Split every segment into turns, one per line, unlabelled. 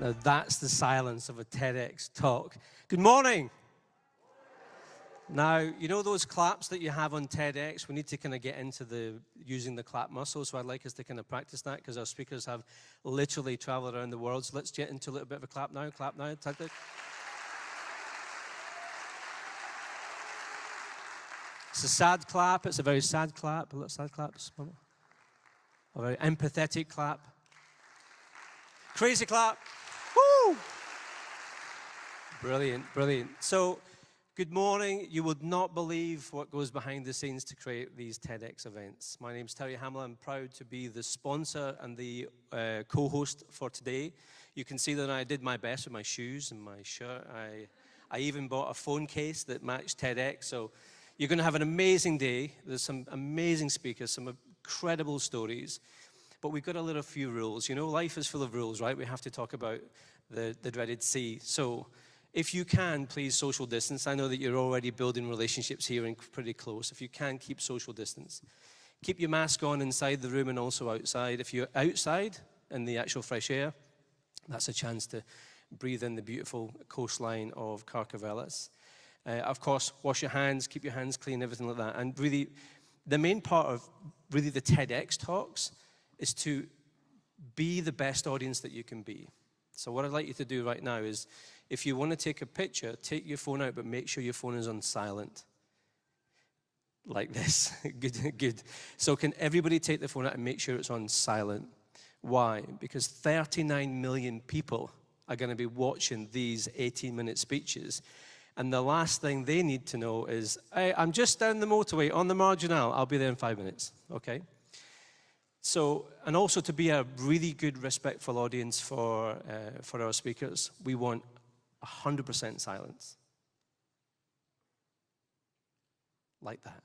Now that's the silence of a TEDx talk. Good morning. Now, you know those claps that you have on TEDx? We need to kind of get into using the clap muscle, so I'd like us to kind of practice that because our speakers have literally traveled around the world. So let's get into a little bit of a clap now. Clap now. It's a sad clap. It's a very sad clap. A little sad clap. A very empathetic clap. Crazy clap. Woo! Brilliant, brilliant. So, good morning. You would not believe what goes behind the scenes to create these TEDx events. My name's Terry Hamlin. I'm proud to be the sponsor and the co-host for today. You can see that I did my best with my shoes and my shirt. I even bought a phone case that matched TEDx. So you're going to have an amazing day. There's some amazing speakers, some incredible stories. But we've got a little few rules. You know, life is full of rules, right? We have to talk about the dreaded C. So if you can, please social distance. I know that you're already building relationships here and pretty close. If you can, keep social distance. Keep your mask on inside the room and also outside. If you're outside in the actual fresh air, that's a chance to breathe in the beautiful coastline of Carcavelos. Of course, wash your hands, keep your hands clean, everything like that. And really, the main part of really the TEDx talks is to be the best audience that you can be. So what I'd like you to do right now is, if you want to take a picture, take your phone out, but make sure your phone is on silent. Like this. Good, good. So can everybody take the phone out and make sure it's on silent? Why? Because 39 million people are going to be watching these 18-minute speeches. And the last thing they need to know is, hey, I'm just down the motorway on the Marginal. I'll be there in 5 minutes, okay? So, and also to be a really good, respectful audience for our speakers, we want 100% silence. Like that.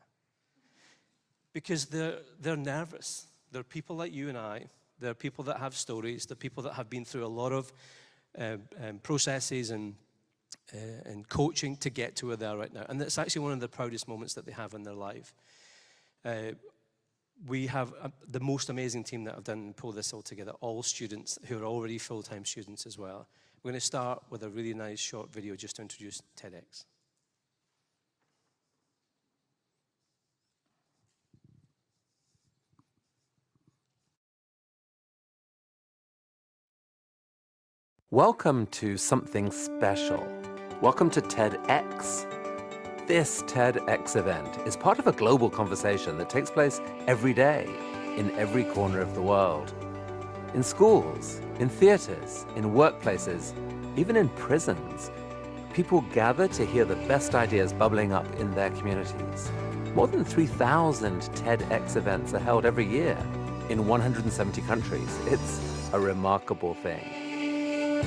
Because they're nervous. They're people like you and I. They're people that have stories. They're people that have been through a lot of processes and coaching to get to where they are right now. And that's actually one of the proudest moments that they have in their life. We have the most amazing team that have done and pulled this all together, all students who are already full-time students as well. We're going to start with a really nice short video just to introduce TEDx.
Welcome to something special. Welcome to TEDx. This TEDx event is part of a global conversation that takes place every day in every corner of the world. In schools, in theaters, in workplaces, even in prisons, people gather to hear the best ideas bubbling up in their communities. More than 3,000 TEDx events are held every year in 170 countries. It's a remarkable thing.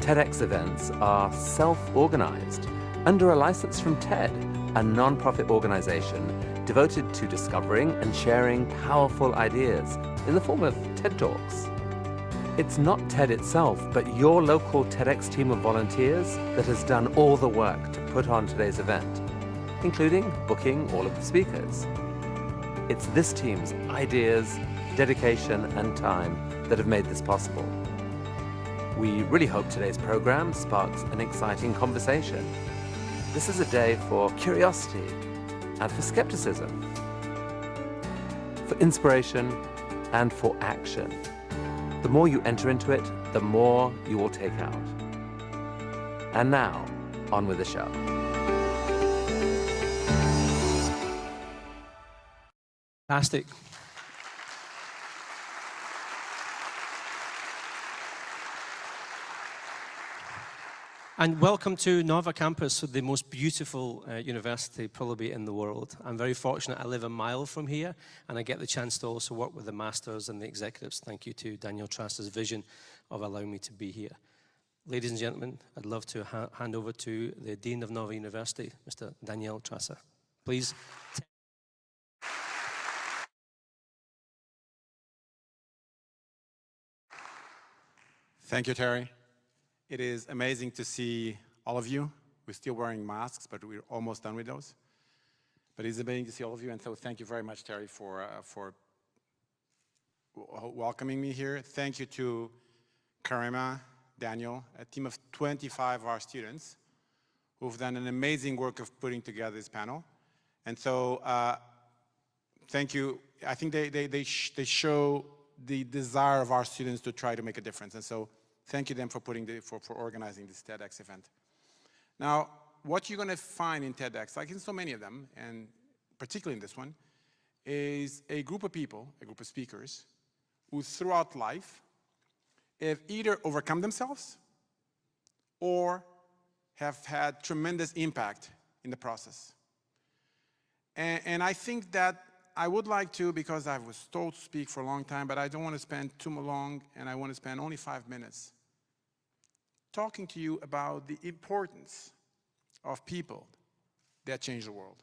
TEDx events are self-organized under a license from TED, a non-profit organization devoted to discovering and sharing powerful ideas in the form of TED Talks. It's not TED itself, but your local TEDx team of volunteers that has done all the work to put on today's event, including booking all of the speakers. It's this team's ideas, dedication, and time that have made this possible. We really hope today's program sparks an exciting conversation. This is a day for curiosity and for skepticism, for inspiration and for action. The more you enter into it, the more you will take out. And now, on with the show.
Fantastic. And welcome to Nova campus, the most beautiful university probably in the world. I'm very fortunate I live a mile from here, and I get the chance to also work with the masters and the executives. Thank you to Daniel Trasser's vision of allowing me to be here. Ladies and gentlemen, I'd love to hand over to the Dean of Nova University, Mr. Daniel Trasser. Please.
Thank you, Terry. It is amazing to see all of you. We're still wearing masks, but we're almost done with those. But it's amazing to see all of you, and so thank you very much, Terry, for welcoming me here. Thank you to Karima, Daniel, a team of 25 of our students who've done an amazing work of putting together this panel. And so, thank you. I think they show the desire of our students to try to make a difference. And so, thank you them for for organizing this TEDx event. Now, what you're going to find in TEDx, like in so many of them, and particularly in this one, is a group of people, a group of speakers, who throughout life have either overcome themselves or have had tremendous impact in the process. And I think that I would like to, because I was told to speak for a long time, but I don't want to spend too long, and I want to spend only 5 minutes talking to you about the importance of people that change the world.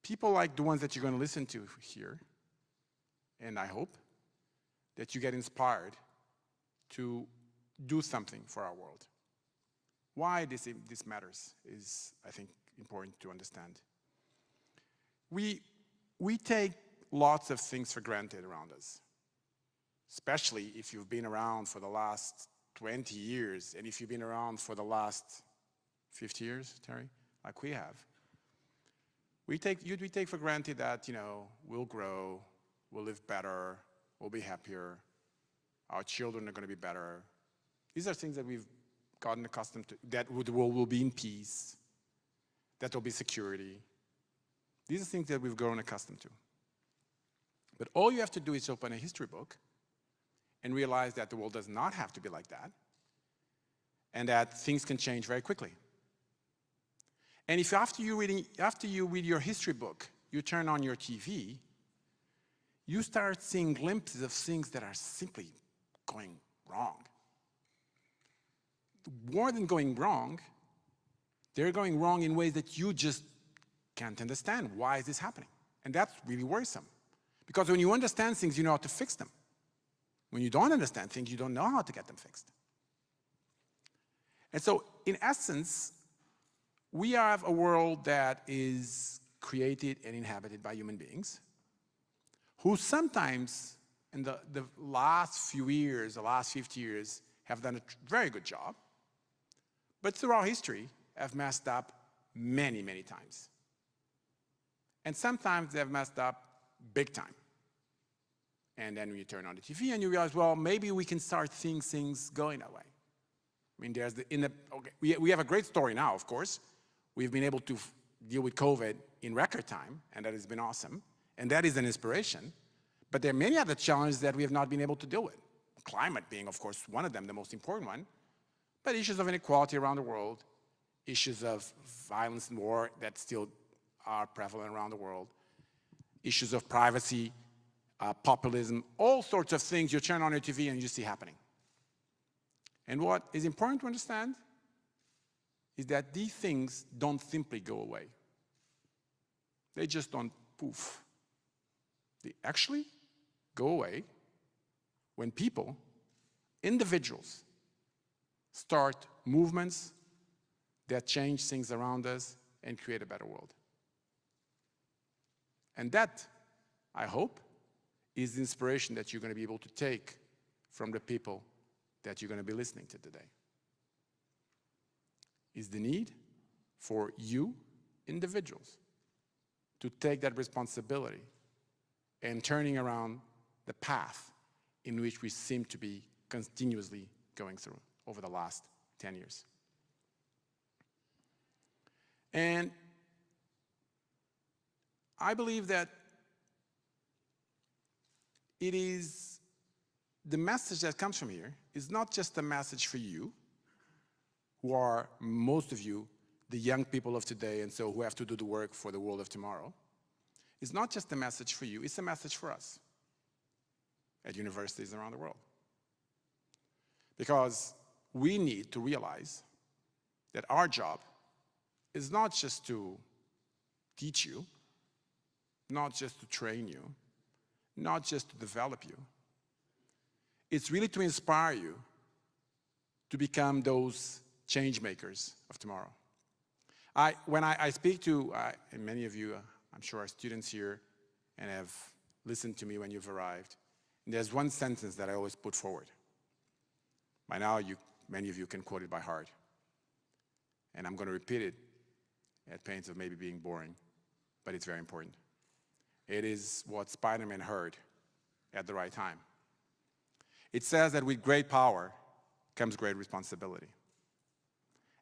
People like the ones that you're going to listen to here, and I hope that you get inspired to do something for our world. Why this matters is, I think, important to understand. We take lots of things for granted around us, especially if you've been around for the last 20 years, and if you've been around for the last 50 years, Terry, like we have. We take for granted that, we'll grow, we'll live better, we'll be happier, our children are going to be better. These are things that we've gotten accustomed to, that the world will be in peace, that there will be security. These are things that we've grown accustomed to. But all you have to do is open a history book and realize that the world does not have to be like that, and that things can change very quickly. And if after you read your history book, you turn on your TV, you start seeing glimpses of things that are simply going wrong. More than going wrong, they're going wrong in ways that you just can't understand. Why is this happening? And that's really worrisome. Because when you understand things, you know how to fix them. When you don't understand things, you don't know how to get them fixed. And so, in essence, we have a world that is created and inhabited by human beings who sometimes, in the last few years, the last 50 years, have done a very good job, but throughout history have messed up many, many times. And sometimes they have messed up big time. And then you turn on the TV and you realize, well, maybe we can start seeing things going that way. I mean, we have a great story now, of course. We've been able to deal with COVID in record time, and that has been awesome. And that is an inspiration. But there are many other challenges that we have not been able to deal with. Climate being, of course, one of them, the most important one. But issues of inequality around the world, issues of violence and war that still are prevalent around the world, issues of privacy, populism, all sorts of things you turn on your TV and you see happening. And what is important to understand is that these things don't simply go away. They just don't poof. They actually go away when people, individuals, start movements that change things around us and create a better world. And that, I hope, is the inspiration that you're going to be able to take from the people that you're going to be listening to today. Is the need for you, individuals, to take that responsibility and turning around the path in which we seem to be continuously going through over the last 10 years. And I believe that it is the message that comes from here is not just a message for you, who are, most of you, the young people of today, and so who have to do the work for the world of tomorrow. It's not just a message for you, it's a message for us at universities around the world. Because we need to realize that our job is not just to teach you, not just to train you, not just to develop you. It's really to inspire you to become those change makers of tomorrow. When I speak to, and many of you, I'm sure, are students here and have listened to me when you've arrived, And there's one sentence that I always put forward. By now, many of you can quote it by heart. And I'm going to repeat it at pains of maybe being boring, but it's very important. It is what Spider-Man heard at the right time. It says that with great power comes great responsibility.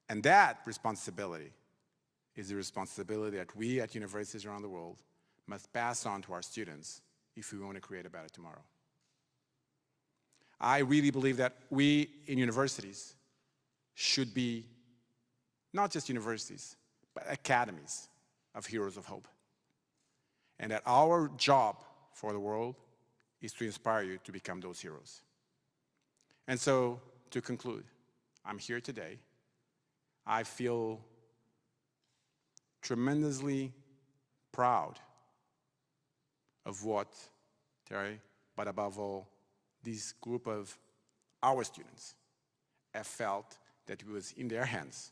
And that responsibility is the responsibility that we at universities around the world must pass on to our students if we want to create a better tomorrow. I really believe that we in universities should be not just universities, but academies of heroes of hope. And that our job for the world is to inspire you to become those heroes. And so, to conclude, I'm here today. I feel tremendously proud of what Terry, but above all, this group of our students have felt that it was in their hands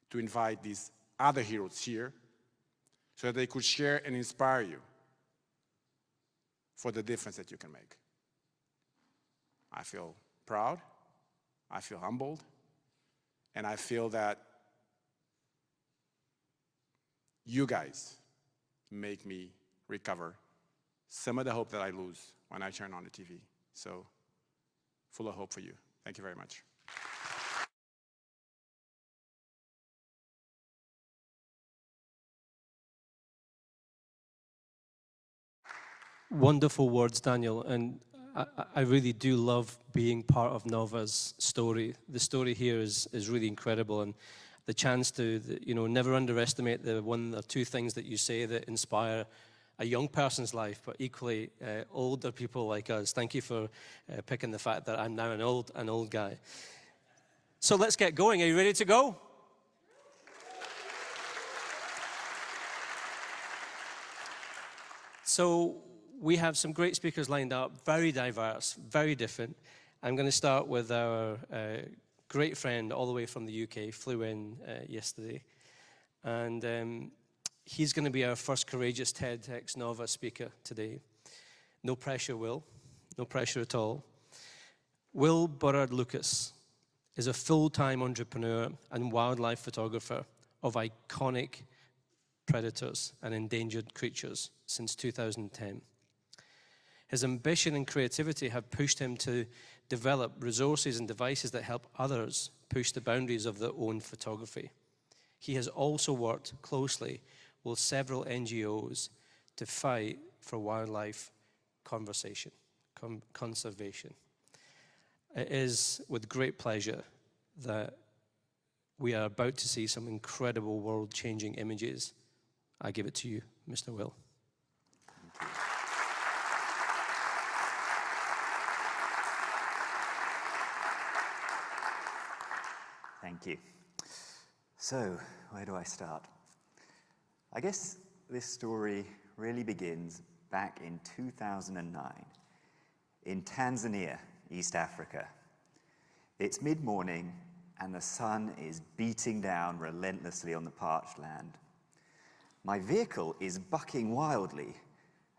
to invite these other heroes here so that they could share and inspire you for the difference that you can make. I feel proud, I feel humbled, and I feel that you guys make me recover some of the hope that I lose when I turn on the TV. So, full of hope for you. Thank you very much.
Wonderful words, Daniel, and I really do love being part of Nova's story. The story here is really incredible, and the chance to, never underestimate the one or two things that you say that inspire a young person's life, but equally older people like us. Thank you for picking the fact that I'm now an old guy. So let's get going. Are you ready to go? So we have some great speakers lined up, very diverse, very different. I'm going to start with our great friend all the way from the UK, flew in yesterday. And he's going to be our first courageous TEDxNOVA speaker today. No pressure, Will. No pressure at all. Will Burrard Lucas is a full-time entrepreneur and wildlife photographer of iconic predators and endangered creatures since 2010. His ambition and creativity have pushed him to develop resources and devices that help others push the boundaries of their own photography. He has also worked closely with several NGOs to fight for wildlife conservation. It is with great pleasure that we are about to see some incredible world-changing images. I give it to you, Mr. Will.
Thank you. So, where do I start? I guess this story really begins back in 2009 in Tanzania, East Africa. It's mid-morning and the sun is beating down relentlessly on the parched land. My vehicle is bucking wildly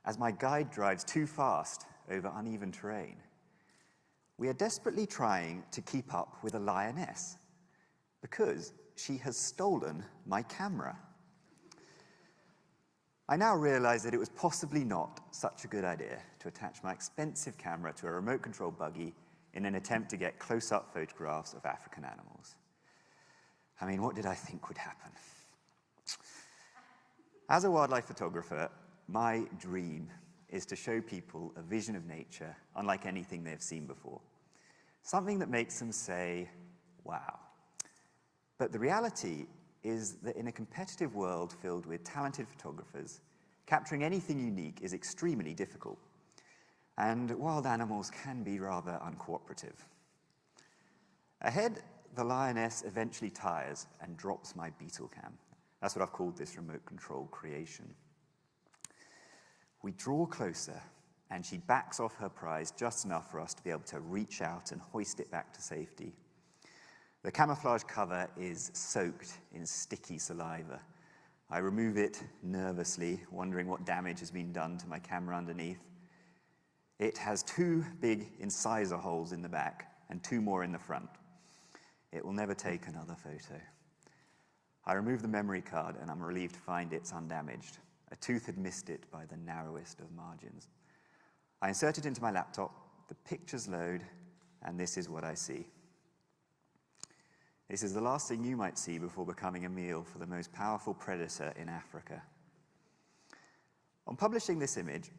as my guide drives too fast over uneven terrain. We are desperately trying to keep up with a lioness because she has stolen my camera. I now realize that it was possibly not such a good idea to attach my expensive camera to a remote-control buggy in an attempt to get close-up photographs of African animals. I mean, what did I think would happen? As a wildlife photographer, my dream is to show people a vision of nature unlike anything they've seen before. Something that makes them say, wow. But the reality is that in a competitive world filled with talented photographers, capturing anything unique is extremely difficult. And wild animals can be rather uncooperative. Ahead, the lioness eventually tires and drops my beetle cam. That's what I've called this remote control creation. We draw closer, and she backs off her prize just enough for us to be able to reach out and hoist it back to safety. The camouflage cover is soaked in sticky saliva. I remove it nervously, wondering what damage has been done to my camera underneath. It has 2 big incisor holes in the back and 2 more in the front. It will never take another photo. I removed the memory card and I'm relieved to find it's undamaged. A tooth had missed it by the narrowest of margins. I insert it into my laptop, the pictures load, and this is what I see. This is the last thing you might see before becoming a meal for the most powerful predator in Africa. On publishing this image,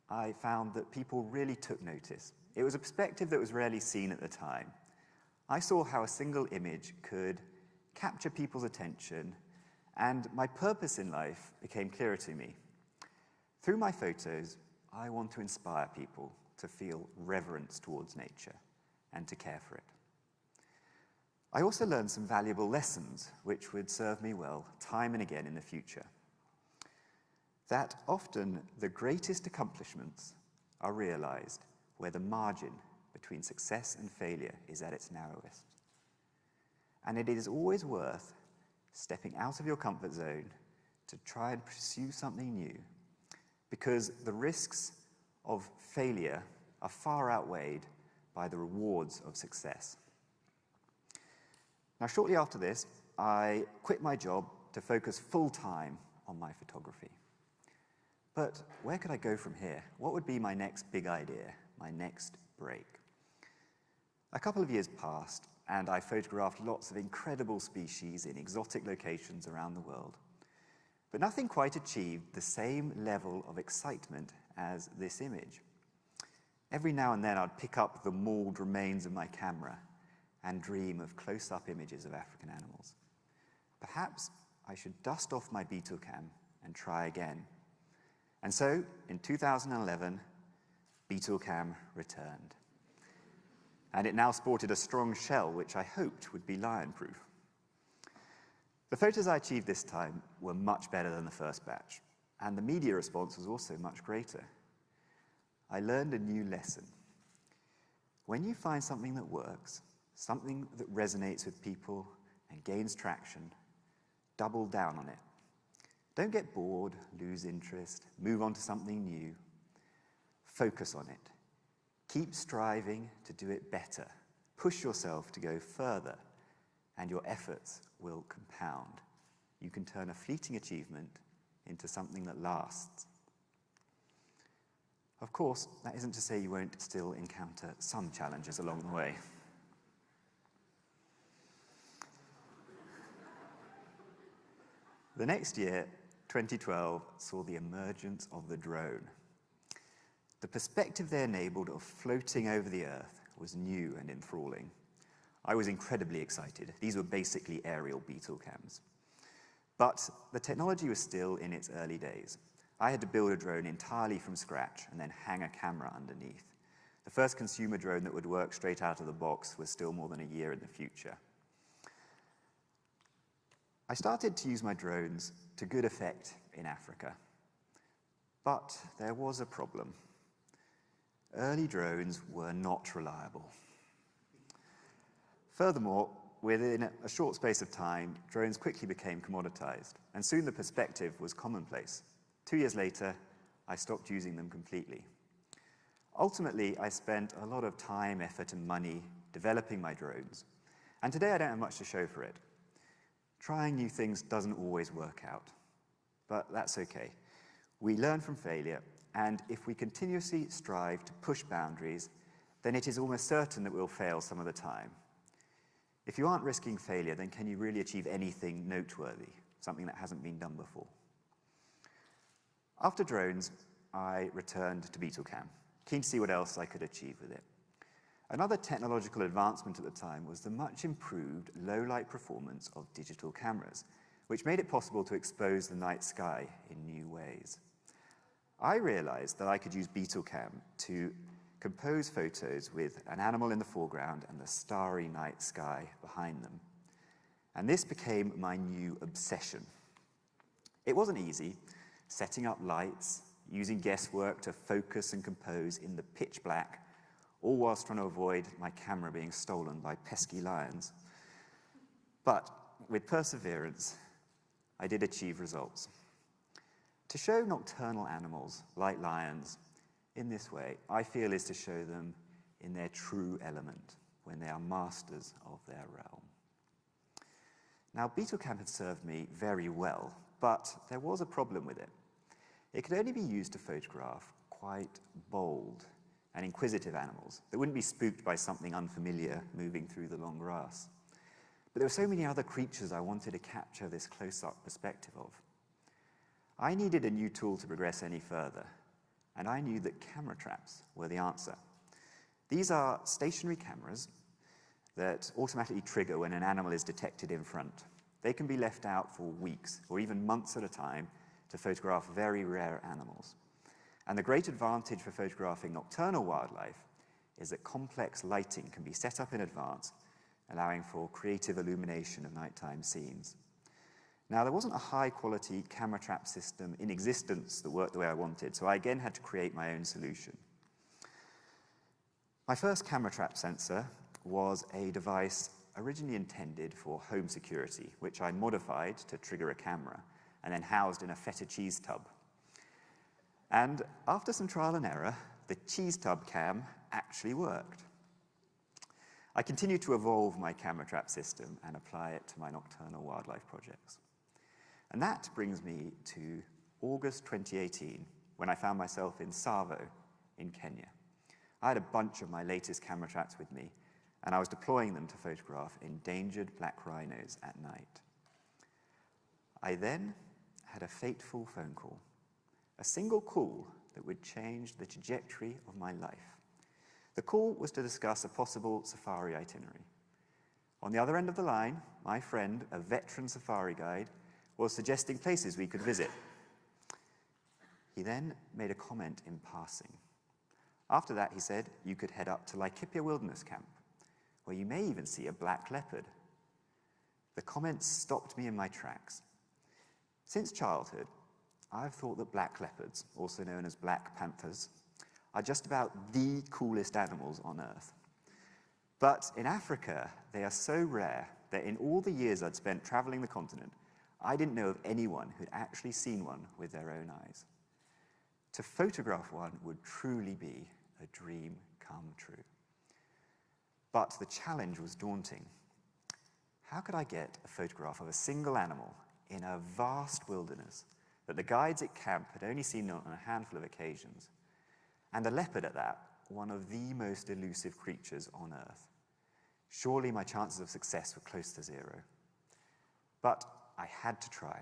I found that people really took notice. It was a perspective that was rarely seen at the time. I saw how a single image could capture people's attention, and my purpose in life became clearer to me. Through my photos, I want to inspire people to feel reverence towards nature and to care for it. I also learned some valuable lessons which would serve me well time and again in the future. That often the greatest accomplishments are realized where the margin between success and failure is at its narrowest. And it is always worth stepping out of your comfort zone to try and pursue something new, because the risks of failure are far outweighed by the rewards of success. Now, shortly after this, I quit my job to focus full-time on my photography. But where could I go from here? What would be my next big idea, my next break? A couple of years passed, and I photographed lots of incredible species in exotic locations around the world. But nothing quite achieved the same level of excitement as this image. Every now and then I'd pick up the mauled remains of my camera and dream of close-up images of African animals. Perhaps I should dust off my beetle cam and try again. And so, in 2011, beetle cam returned. And it now sported a strong shell, which I hoped would be lion-proof. The photos I achieved this time were much better than the first batch, and the media response was also much greater. I learned a new lesson. When you find something that works, something that resonates with people and gains traction, double down on it. Don't get bored, lose interest, move on to something new. Focus on it. Keep striving to do it better. Push yourself to go further, and your efforts will compound. You can turn a fleeting achievement into something that lasts. Of course, that isn't to say you won't still encounter some challenges along the way. The next year, 2012, saw the emergence of the drone. The perspective they enabled of floating over the Earth was new and enthralling. I was incredibly excited. These were basically aerial beetle cams. But the technology was still in its early days. I had to build a drone entirely from scratch and then hang a camera underneath. The first consumer drone that would work straight out of the box was still more than a year in the future. I started to use my drones to good effect in Africa. But there was a problem. Early drones were not reliable. Furthermore, within a short space of time, drones quickly became commoditized, and soon the perspective was commonplace. 2 years later, I stopped using them completely. Ultimately, I spent a lot of time, effort, and money developing my drones, and today I don't have much to show for it. Trying new things doesn't always work out, but that's okay. We learn from failure, and if we continuously strive to push boundaries, then it is almost certain that we'll fail some of the time. If you aren't risking failure, then can you really achieve anything noteworthy, something that hasn't been done before? After drones, I returned to BeetleCam, keen to see what else I could achieve with it. Another technological advancement at the time was the much improved low-light performance of digital cameras, which made it possible to expose the night sky in new ways. I realized that I could use BeetleCam to compose photos with an animal in the foreground and the starry night sky behind them. And this became my new obsession. It wasn't easy, setting up lights, using guesswork to focus and compose in the pitch black, all whilst trying to avoid my camera being stolen by pesky lions. But with perseverance, I did achieve results. To show nocturnal animals, like lions, in this way, I feel, is to show them in their true element, when they are masters of their realm. Now, beetle cam had served me very well, but there was a problem with it. It could only be used to photograph quite bold and inquisitive animals that wouldn't be spooked by something unfamiliar moving through the long grass. But there were so many other creatures I wanted to capture this close-up perspective of. I needed a new tool to progress any further, and I knew that camera traps were the answer. These are stationary cameras that automatically trigger when an animal is detected in front. They can be left out for weeks or even months at a time to photograph very rare animals. And the great advantage for photographing nocturnal wildlife is that complex lighting can be set up in advance, allowing for creative illumination of nighttime scenes. Now, there wasn't a high-quality camera trap system in existence that worked the way I wanted, so I again had to create my own solution. My first camera trap sensor was a device originally intended for home security, which I modified to trigger a camera and then housed in a feta cheese tub. And after some trial and error, the cheese tub cam actually worked. I continued to evolve my camera trap system and apply it to my nocturnal wildlife projects. And that brings me to August 2018, when I found myself in Tsavo in Kenya. I had a bunch of my latest camera traps with me, and I was deploying them to photograph endangered black rhinos at night. I then had a fateful phone call, a single call that would change the trajectory of my life. The call was to discuss a possible safari itinerary. On the other end of the line, my friend, a veteran safari guide, was suggesting places we could visit. He then made a comment in passing. After that, he said, you could head up to Laikipia Wilderness Camp, where you may even see a black leopard. The comment stopped me in my tracks. Since childhood, I've thought that black leopards, also known as black panthers, are just about the coolest animals on Earth. But in Africa, they are so rare that in all the years I'd spent traveling the continent, I didn't know of anyone who'd actually seen one with their own eyes. To photograph one would truly be a dream come true. But the challenge was daunting. How could I get a photograph of a single animal in a vast wilderness that the guides at camp had only seen on a handful of occasions, and a leopard at that, one of the most elusive creatures on Earth? Surely my chances of success were close to zero. But I had to try.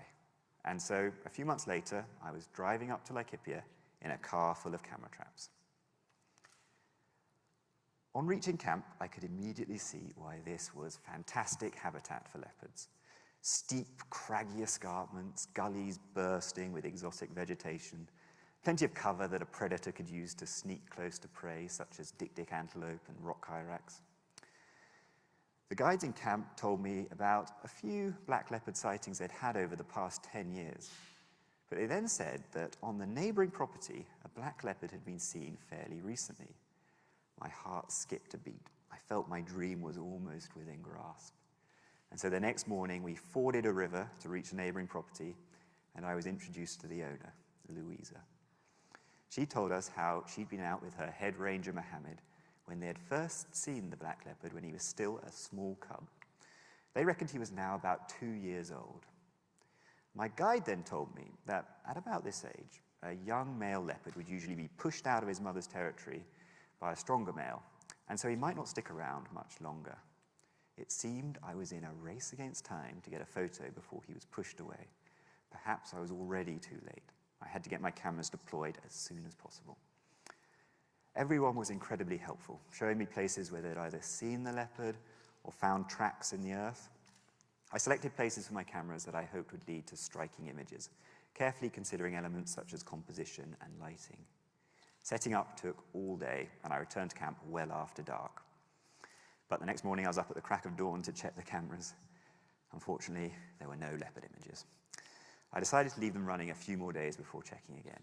And so a few months later, I was driving up to Laikipia in a car full of camera traps. On reaching camp, I could immediately see why this was fantastic habitat for leopards. Steep, craggy escarpments, gullies bursting with exotic vegetation, plenty of cover that a predator could use to sneak close to prey, such as dik-dik antelope and rock hyrax. The guides in camp told me about a few black leopard sightings they'd had over the past 10 years. But they then said that on the neighboring property, a black leopard had been seen fairly recently. My heart skipped a beat. I felt my dream was almost within grasp. And so the next morning, we forded a river to reach a neighboring property, and I was introduced to the owner, Louisa. She told us how she'd been out with her head ranger, Mohammed, when they had first seen the black leopard when he was still a small cub. They reckoned he was now about 2 years old. My guide then told me that at about this age, a young male leopard would usually be pushed out of his mother's territory by a stronger male, and so he might not stick around much longer. It seemed I was in a race against time to get a photo before he was pushed away. Perhaps I was already too late. I had to get my cameras deployed as soon as possible. Everyone was incredibly helpful, showing me places where they'd either seen the leopard or found tracks in the earth. I selected places for my cameras that I hoped would lead to striking images, carefully considering elements such as composition and lighting. Setting up took all day, and I returned to camp well after dark. But the next morning I was up at the crack of dawn to check the cameras. Unfortunately, there were no leopard images. I decided to leave them running a few more days before checking again.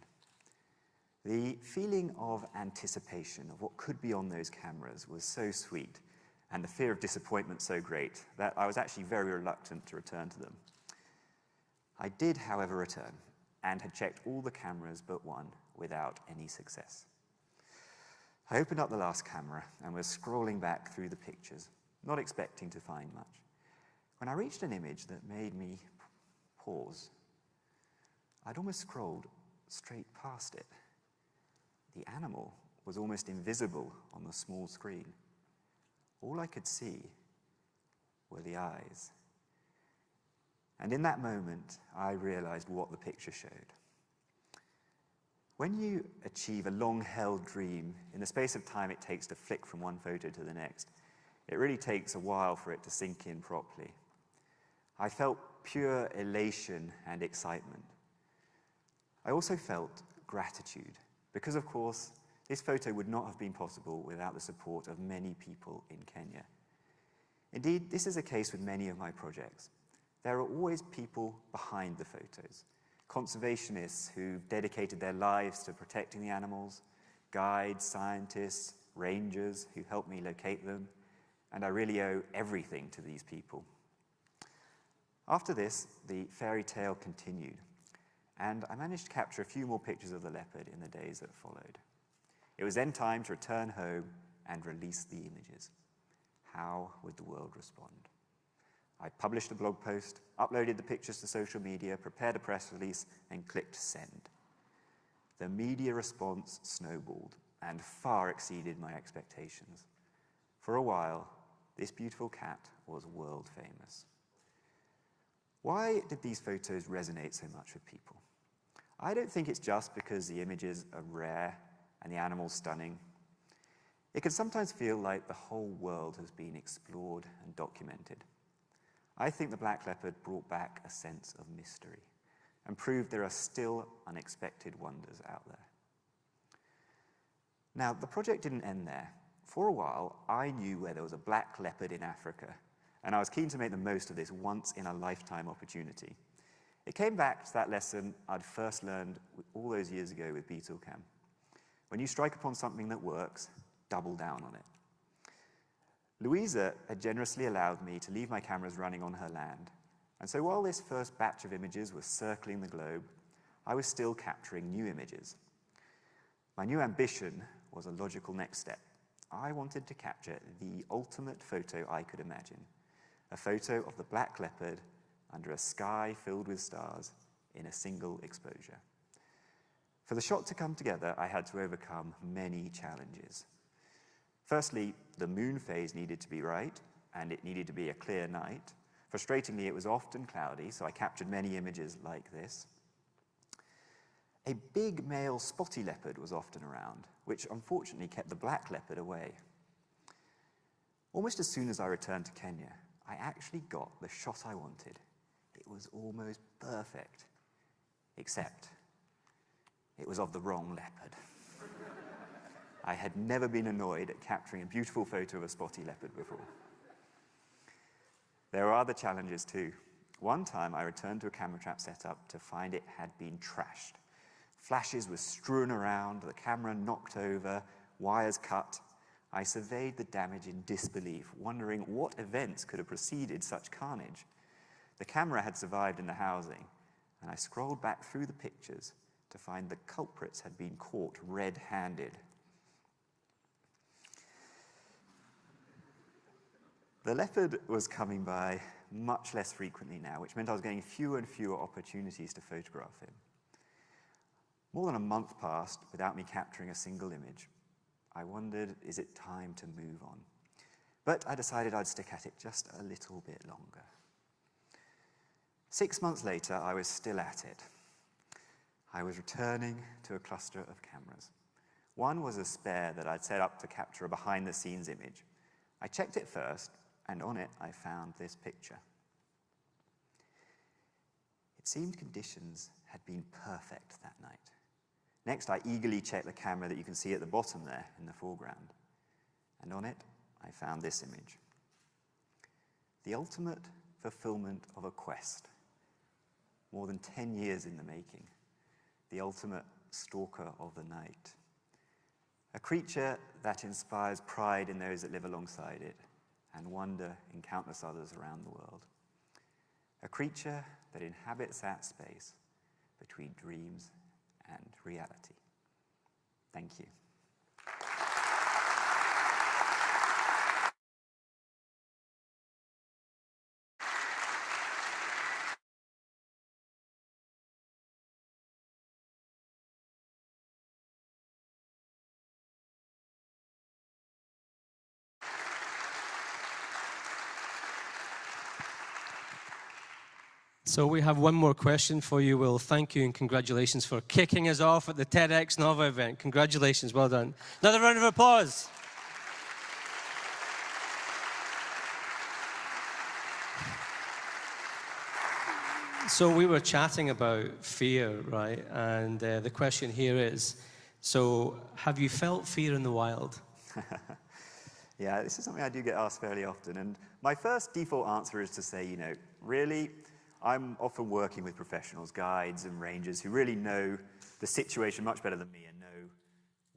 The feeling of anticipation of what could be on those cameras was so sweet, and the fear of disappointment so great, that I was actually very reluctant to return to them. I did, however, return, and had checked all the cameras but one without any success. I opened up the last camera and was scrolling back through the pictures, not expecting to find much, when I reached an image that made me pause. I'd almost scrolled straight past it. The animal was almost invisible on the small screen. All I could see were the eyes. And in that moment, I realized what the picture showed. When you achieve a long-held dream, in the space of time it takes to flick from one photo to the next, it really takes a while for it to sink in properly. I felt pure elation and excitement. I also felt gratitude, because of course, this photo would not have been possible without the support of many people in Kenya. Indeed, this is a case with many of my projects. There are always people behind the photos. Conservationists who've dedicated their lives to protecting the animals, guides, scientists, rangers who helped me locate them, and I really owe everything to these people. After this, the fairy tale continued, and I managed to capture a few more pictures of the leopard in the days that followed. It was then time to return home and release the images. How would the world respond? I published a blog post, uploaded the pictures to social media, prepared a press release, and clicked send. The media response snowballed and far exceeded my expectations. For a while, this beautiful cat was world famous. Why did these photos resonate so much with people? I don't think it's just because the images are rare and the animals stunning. It can sometimes feel like the whole world has been explored and documented. I think the black leopard brought back a sense of mystery and proved there are still unexpected wonders out there. Now, the project didn't end there. For a while, I knew where there was a black leopard in Africa, and I was keen to make the most of this once-in-a-lifetime opportunity. It came back to that lesson I'd first learned all those years ago with BeetleCam. When you strike upon something that works, double down on it. Louisa had generously allowed me to leave my cameras running on her land, and so while this first batch of images was circling the globe, I was still capturing new images. My new ambition was a logical next step. I wanted to capture the ultimate photo I could imagine, a photo of the black leopard under a sky filled with stars in a single exposure. For the shot to come together, I had to overcome many challenges. Firstly, the moon phase needed to be right, and it needed to be a clear night. Frustratingly, it was often cloudy, so I captured many images like this. A big male spotty leopard was often around, which unfortunately kept the black leopard away. Almost as soon as I returned to Kenya, I actually got the shot I wanted. It was almost perfect, except it was of the wrong leopard. I had never been annoyed at capturing a beautiful photo of a spotty leopard before. There are other challenges too. One time I returned to a camera trap setup to find it had been trashed. Flashes were strewn around, the camera knocked over, wires cut. I surveyed the damage in disbelief, wondering what events could have preceded such carnage. The camera had survived in the housing, and I scrolled back through the pictures to find the culprits had been caught red-handed. The leopard was coming by much less frequently now, which meant I was getting fewer and fewer opportunities to photograph him. More than a month passed without me capturing a single image. I wondered, is it time to move on? But I decided I'd stick at it just a little bit longer. 6 months later, I was still at it. I was returning to a cluster of cameras. One was a spare that I'd set up to capture a behind-the-scenes image. I checked it first, and on it I found this picture. It seemed conditions had been perfect that night. Next, I eagerly checked the camera that you can see at the bottom there in the foreground. And on it, I found this image. The ultimate fulfillment of a quest. More than 10 years in the making. The ultimate stalker of the night. A creature that inspires pride in those that live alongside it, and wonder in countless others around the world. A creature that inhabits that space between dreams and reality. Thank you.
So we have one more question for you, Will. Thank you and congratulations for kicking us off at the TEDxNOVA event. Congratulations, well done. Another round of applause. So we were chatting about fear, right? And the question here is, so have you felt fear in the wild?
Yeah, this is something I do get asked fairly often. And my first default answer is to say, you know, really, I'm often working with professionals, guides and rangers who really know the situation much better than me and know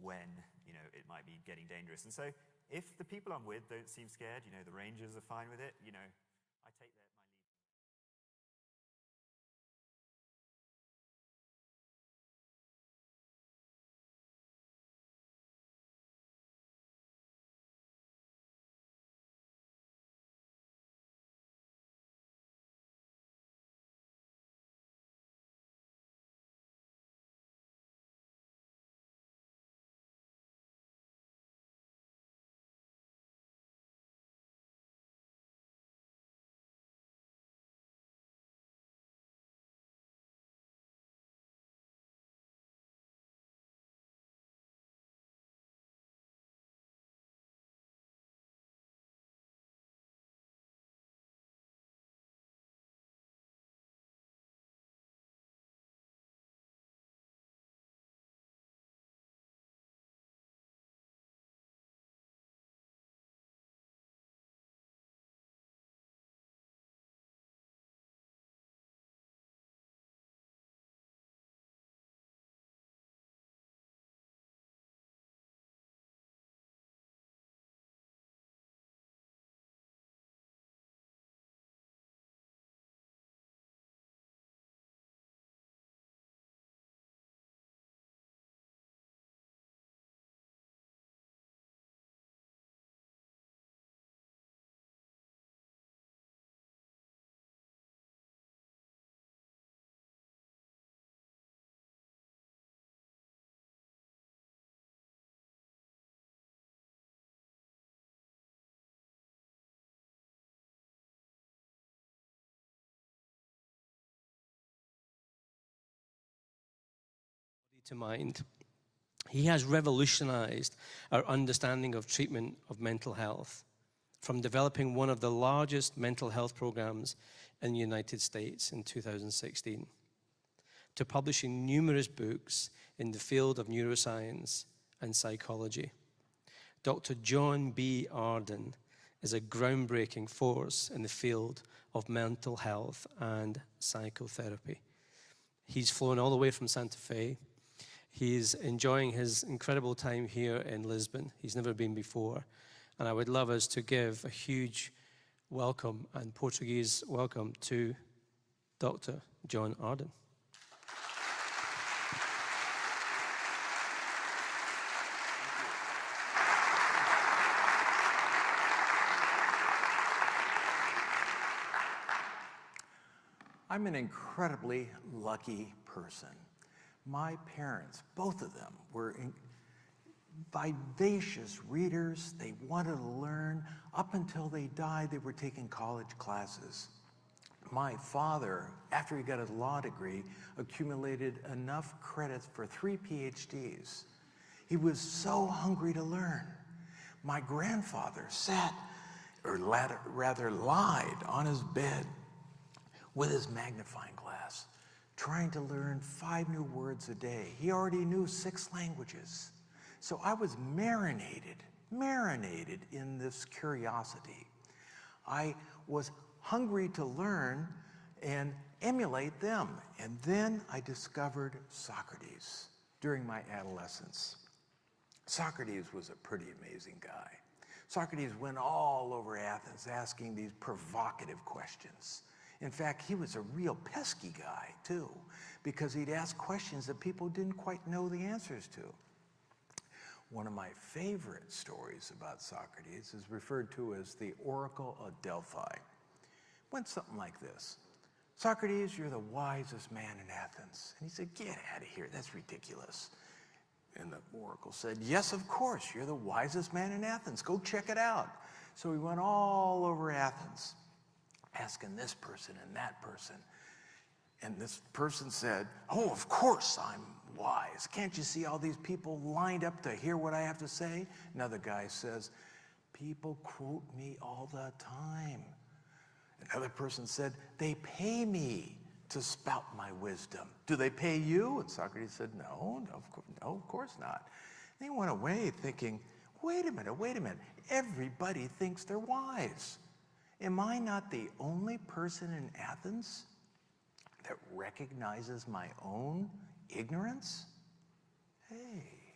when, you know, it might be getting dangerous. And so if the people I'm with don't seem scared, you know, the rangers are fine with it, you know, I take my lead.
To mind. He has revolutionized our understanding of treatment of mental health, from developing one of the largest mental health programs in the United States in 2016, to publishing numerous books in the field of neuroscience and psychology. Dr. John B. Arden is a groundbreaking force in the field of mental health and psychotherapy. He's flown all the way from Santa Fe. He's enjoying his incredible time here in Lisbon. He's never been before. And I would love us to give a huge welcome and Portuguese welcome to Dr. John Arden.
I'm an incredibly lucky person. My parents, both of them, were vivacious readers. They wanted to learn. Up until they died, they were taking college classes. My father, after he got his law degree, accumulated enough credits for 3 PhDs. He was so hungry to learn. My grandfather sat, or rather lied on his bed with his magnifying glass, trying to learn 5 new words a day. He already knew 6 languages. So I was marinated in this curiosity. I was hungry to learn and emulate them. And then I discovered Socrates during my adolescence. Socrates was a pretty amazing guy. Socrates went all over Athens asking these provocative questions. In fact, he was a real pesky guy, too, because he'd ask questions that people didn't quite know the answers to. One of my favorite stories about Socrates is referred to as the Oracle of Delphi. It went something like this. Socrates, you're the wisest man in Athens. And he said, get out of here, that's ridiculous. And the oracle said, yes, of course, you're the wisest man in Athens. Go check it out. So he went all over Athens, asking this person and that person. And this person said, "Oh, of course I'm wise. Can't you see all these people lined up to hear what I have to say?" Another guy says, "People quote me all the time." Another person said, "They pay me to spout my wisdom. Do they pay you?" And Socrates said, no, of course not. And he went away thinking, wait a minute. Everybody thinks they're wise. Am I not the only person in Athens that recognizes my own ignorance? Hey,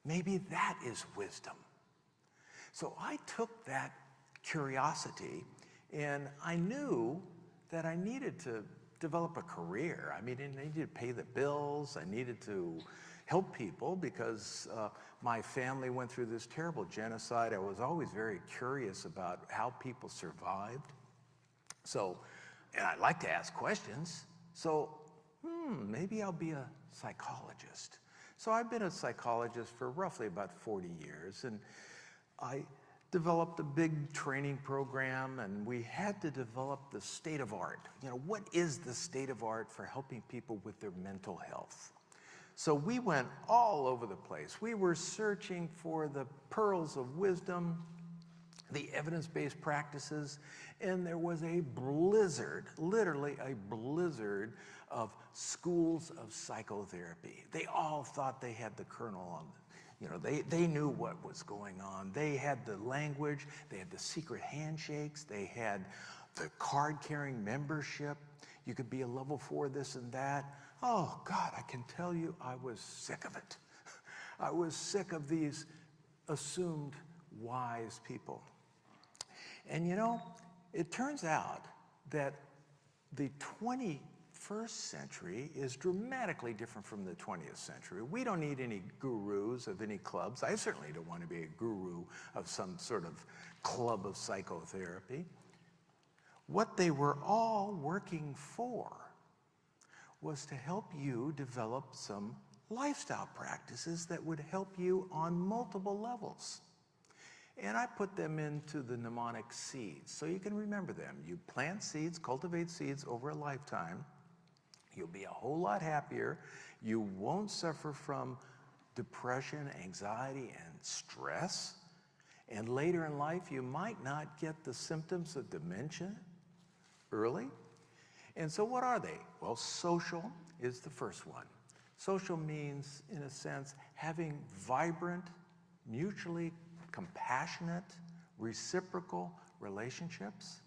maybe that is wisdom. So I took that curiosity, and I knew that I needed to develop a career. I mean, I needed to pay the bills. I needed to help people because my family went through this terrible genocide. I was always very curious about how people survived. So, and I like to ask questions. So, maybe I'll be a psychologist. So I've been a psychologist for roughly about 40 years, and I developed a big training program, and we had to develop the state of art. You know, what is the state of art for helping people with their mental health? So we went all over the place. We were searching for the pearls of wisdom, the evidence-based practices, and there was a blizzard, literally a blizzard of schools of psychotherapy. They all thought they had the kernel on. You know, they knew what was going on. They had the language, they had the secret handshakes, they had the card-carrying membership. You could be a level 4 this and that. Oh, God, I can tell you I was sick of it. I was sick of these assumed wise people. And you know, it turns out that the 21st century is dramatically different from the 20th century. We don't need any gurus of any clubs. I certainly don't want to be a guru of some sort of club of psychotherapy. What they were all working for was to help you develop some lifestyle practices that would help you on multiple levels. And I put them into the mnemonic seeds, so you can remember them. You plant seeds, cultivate seeds over a lifetime. You'll be a whole lot happier. You won't suffer from depression, anxiety, and stress. And later in life, you might not get the symptoms of dementia early. And so what are they? Well, social is the first one. Social means, in a sense, having vibrant, mutually compassionate, reciprocal relationships.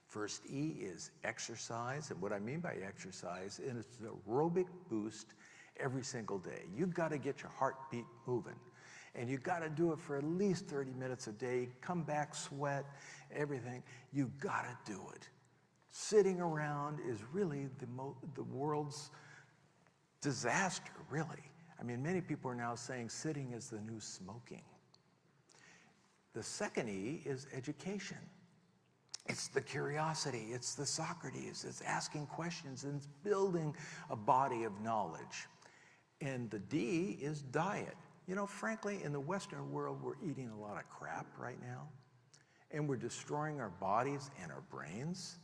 First E is exercise, and what I mean by exercise is an aerobic boost every single day. You've got to get your heartbeat moving, and you've got to do it for at least 30 minutes a day. Come back, sweat, everything. You've got to do it. Sitting around is really the world's disaster, really. I mean, many people are now saying sitting is the new smoking. The second E is education. It's the curiosity, it's the Socrates, it's asking questions and it's building a body of knowledge. And the D is diet. You know, frankly, in the Western world, we're eating a lot of crap right now, and we're destroying our bodies and our brains.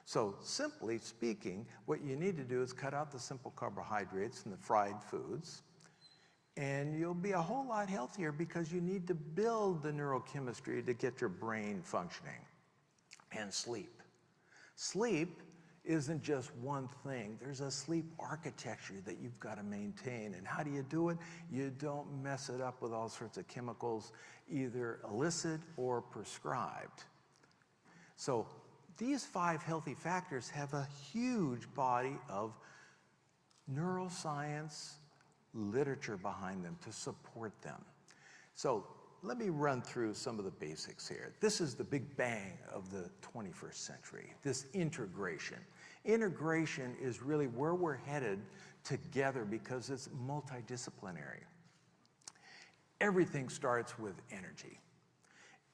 So simply speaking, what you need to do is cut out the simple carbohydrates and the fried foods, and you'll be a whole lot healthier because you need to build the neurochemistry to get your brain functioning. And sleep. Sleep isn't just one thing. There's a sleep architecture that you've got to maintain. And how do you do it? You don't mess it up with all sorts of chemicals, either illicit or prescribed. So these 5 healthy factors have a huge body of neuroscience literature behind them to support them. So let me run through some of the basics here. This is the big bang of the 21st century, this integration. Integration is really where we're headed together because it's multidisciplinary. Everything starts with energy.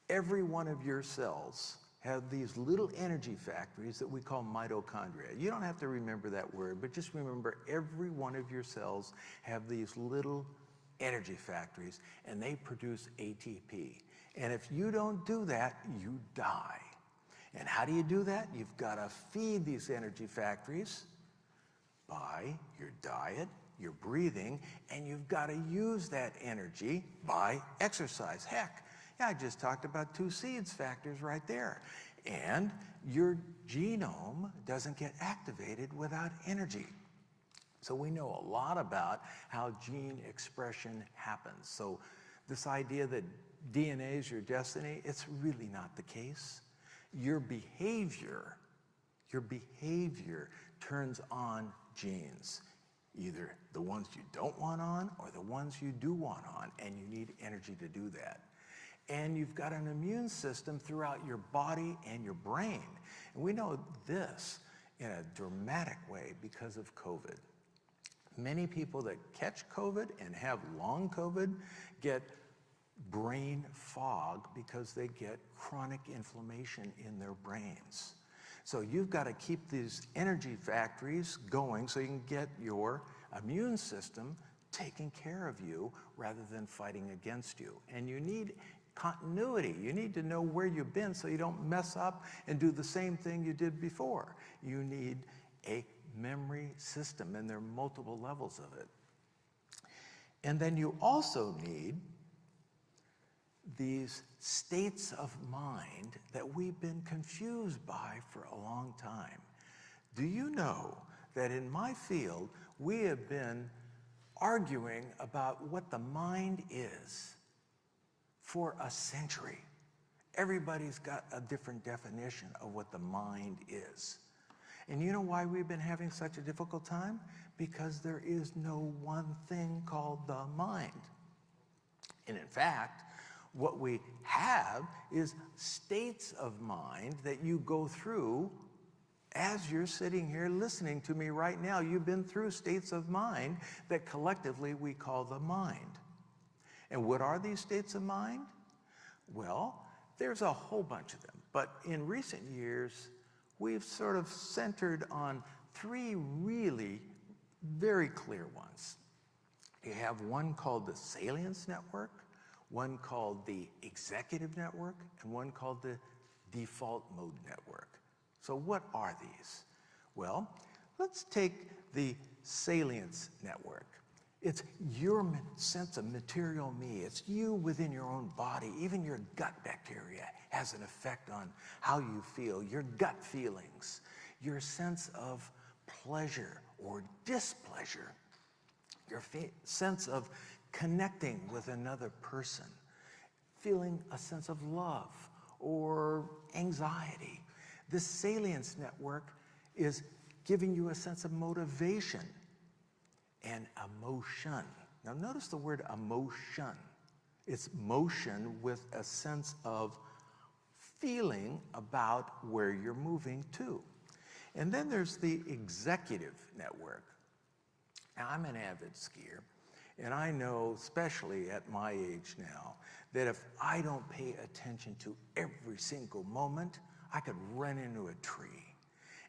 Every one of your cells have these little energy factories that we call mitochondria. You don't have to remember that word, but just remember every one of your cells have these little energy factories, and they produce ATP. And if you don't do that, you die. And how do you do that? You've got to feed these energy factories by your diet, your breathing, and you've got to use that energy by exercise. Heck, yeah, I just talked about 2 seeds factors right there. And your genome doesn't get activated without energy. So we know a lot about how gene expression happens. So this idea that DNA is your destiny, it's really not the case. Your behavior turns on genes, either the ones you don't want on or the ones you do want on, and you need energy to do that. And you've got an immune system throughout your body and your brain. And we know this in a dramatic way because of COVID. Many people that catch COVID and have long COVID get brain fog because they get chronic inflammation in their brains. So you've got to keep these energy factories going so you can get your immune system taking care of you rather than fighting against you. And you need continuity. You need to know where you've been so you don't mess up and do the same thing you did before. You need a memory system, and there are multiple levels of it. And then you also need these states of mind that we've been confused by for a long time. Do you know that in my field, we have been arguing about what the mind is for a century? Everybody's got a different definition of what the mind is. And you know why we've been having such a difficult time? Because there is no one thing called the mind. And in fact, what we have is states of mind that you go through as you're sitting here listening to me right now. You've been through states of mind that collectively we call the mind. And what are these states of mind? Well, there's a whole bunch of them. But in recent years, we've sort of centered on 3 really very clear ones. You have one called the Salience Network, one called the Executive Network, and one called the Default Mode Network. So what are these? Well, let's take the Salience Network. It's your sense of material me. It's you within your own body. Even your gut bacteria has an effect on how you feel, your gut feelings, your sense of pleasure or displeasure, your sense of connecting with another person, feeling a sense of love or anxiety. This Salience Network is giving you a sense of motivation and emotion. Now notice the word emotion. It's motion with a sense of feeling about where you're moving to. And then there's the Executive Network. Now I'm an avid skier, and I know, especially at my age now, that if I don't pay attention to every single moment, I could run into a tree.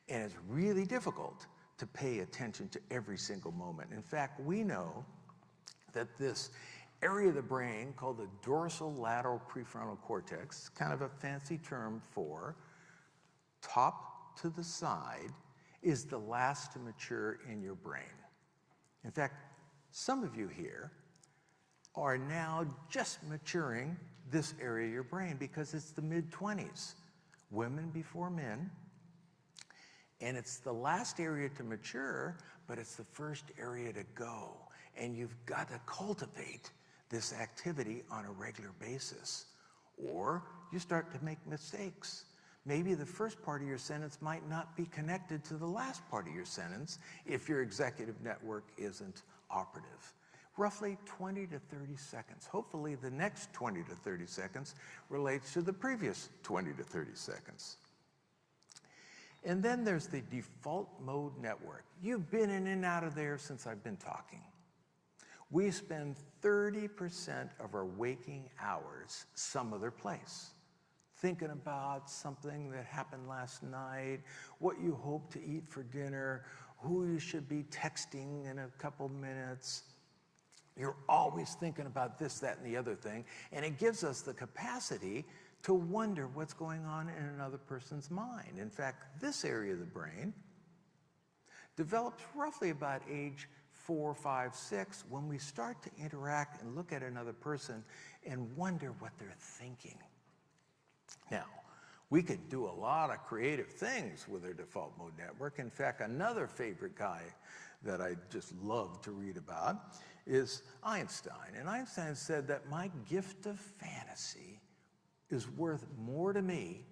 And it's really difficult to pay attention to every single moment. In fact, we know that this area of the brain called the dorsal lateral prefrontal cortex, kind of a fancy term for top to the side, is the last to mature in your brain. In fact, some of you here are now just maturing this area of your brain because it's the mid-20s, women before men, and it's the last area to mature, but it's the first area to go. And you've got to cultivate this activity on a regular basis, or you start to make mistakes. Maybe the first part of your sentence might not be connected to the last part of your sentence if your executive network isn't operative. Roughly 20 to 30 seconds. Hopefully the next 20 to 30 seconds relates to the previous 20 to 30 seconds. And then there's the default mode network. You've been in and out of there since I've been talking. We spend 30% of our waking hours some other place, thinking about something that happened last night, what you hope to eat for dinner, who you should be texting in a couple minutes. You're always thinking about this, that, and the other thing, and it gives us the capacity to wonder what's going on in another person's mind. In fact, this area of the brain develops roughly about age 4, 5, 6 when we start to interact and look at another person and wonder what they're thinking. Now, we could do a lot of creative things with our default mode network. In fact, another favorite guy that I just love to read about is Einstein. And Einstein said that my gift of fantasy is worth more to me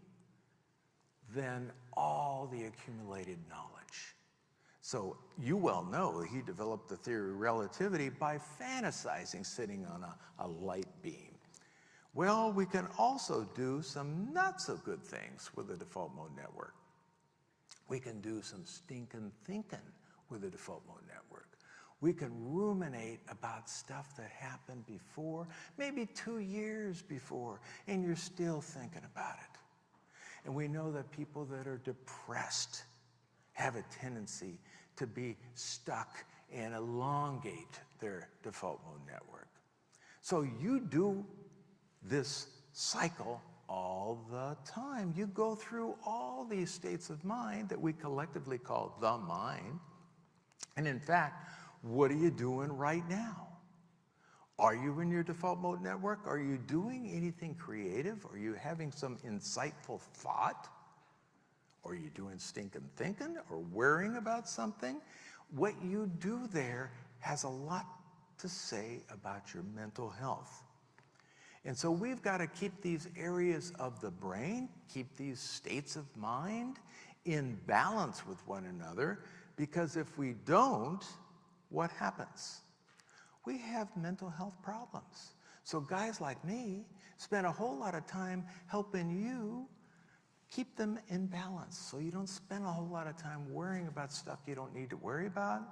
than all the accumulated knowledge. So you well know he developed the theory of relativity by fantasizing sitting on a light beam. Well, we can also do some not so good things with the default mode network. We can do some stinking thinking with the default mode network. We can ruminate about stuff that happened before, maybe 2 years before, and you're still thinking about it. And we know that people that are depressed have a tendency to be stuck and elongate their default mode network. So you do this cycle all the time. You go through all these states of mind that we collectively call the mind. And in fact, what are you doing right now? Are you in your default mode network? Are you doing anything creative? Are you having some insightful thought? Are you doing stinking thinking or worrying about something? What you do there has a lot to say about your mental health. And so we've got to keep these areas of the brain, keep these states of mind in balance with one another, because if we don't, what happens? We have mental health problems. So guys like me spend a whole lot of time helping you keep them in balance so you don't spend a whole lot of time worrying about stuff you don't need to worry about,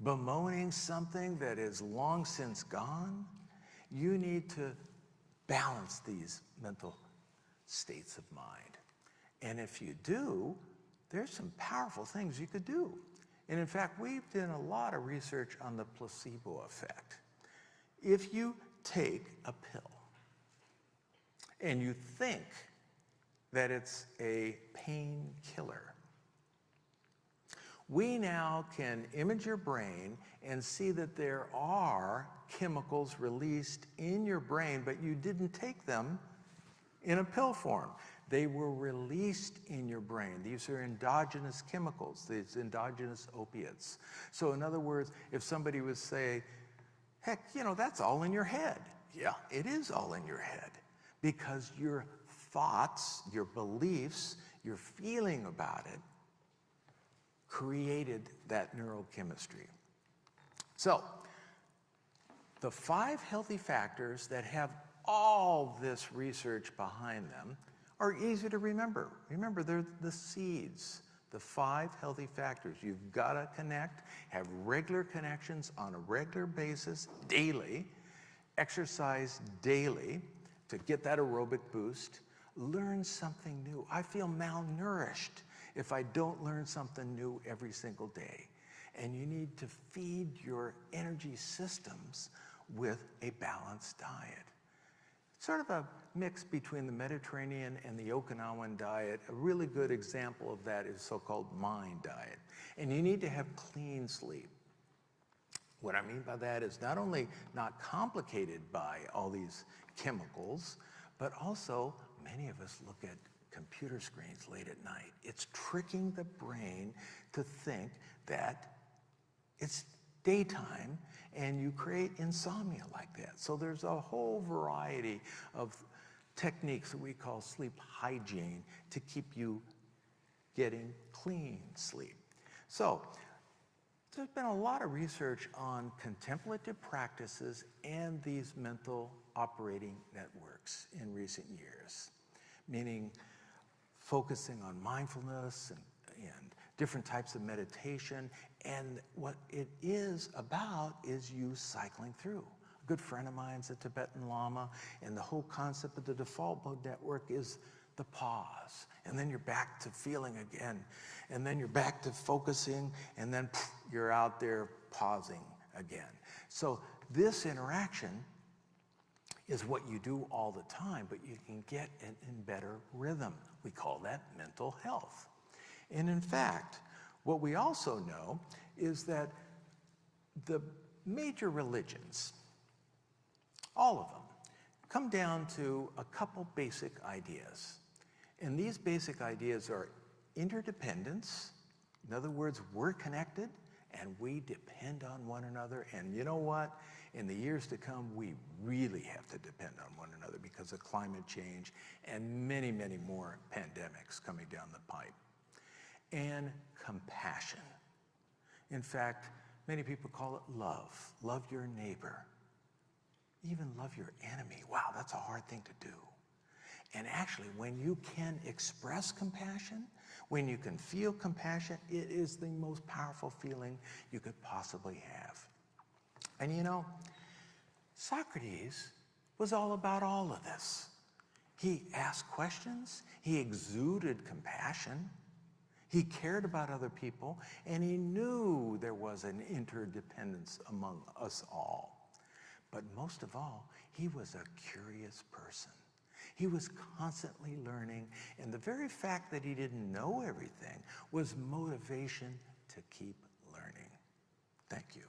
bemoaning something that is long since gone. You need to balance these mental states of mind. And if you do, there's some powerful things you could do. And in fact, we've done a lot of research on the placebo effect. If you take a pill and you think that it's a painkiller, we now can image your brain and see that there are chemicals released in your brain, but you didn't take them in a pill form. They were released in your brain. These are endogenous chemicals, these endogenous opiates. So in other words, if somebody would say, heck, you know, that's all in your head. Yeah, it is all in your head, because your thoughts, your beliefs, your feeling about it created that neurochemistry. So, the 5 healthy factors that have all this research behind them are easy to remember. Remember, they're the seeds, the 5 healthy factors. You've got to connect, have regular connections on a regular basis, daily, exercise daily to get that aerobic boost, learn something new. I feel malnourished if I don't learn something new every single day. And you need to feed your energy systems with a balanced diet. Sort of a mix between the Mediterranean and the Okinawan diet. A really good example of that is so-called mind diet. And you need to have clean sleep. What I mean by that is not only not complicated by all these chemicals, but also many of us look at computer screens late at night. It's tricking the brain to think that it's daytime, and you create insomnia like that. So there's a whole variety of techniques that we call sleep hygiene to keep you getting clean sleep. So there's been a lot of research on contemplative practices and these mental operating networks in recent years, meaning focusing on mindfulness and different types of meditation. And what it is about is you cycling through. A good friend of mine's a Tibetan Lama, and the whole concept of the default mode network is the pause. And then you're back to feeling again. And then you're back to focusing, and then you're out there pausing again. So this interaction is what you do all the time, but you can get it in better rhythm. We call that mental health. And in fact, what we also know is that the major religions, all of them, come down to a couple basic ideas. And these basic ideas are interdependence. In other words, we're connected and we depend on one another. And you know what? In the years to come, we really have to depend on one another because of climate change and many, many more pandemics coming down the pipe. And compassion. In fact, many people call it love. Love your neighbor. Even love your enemy. Wow, that's a hard thing to do. And actually, when you can express compassion, when you can feel compassion, it is the most powerful feeling you could possibly have. And you know, Socrates was all about all of this. He asked questions, he exuded compassion, he cared about other people, and he knew there was an interdependence among us all. But most of all, he was a curious person. He was constantly learning, and the very fact that he didn't know everything was motivation to keep learning. Thank you.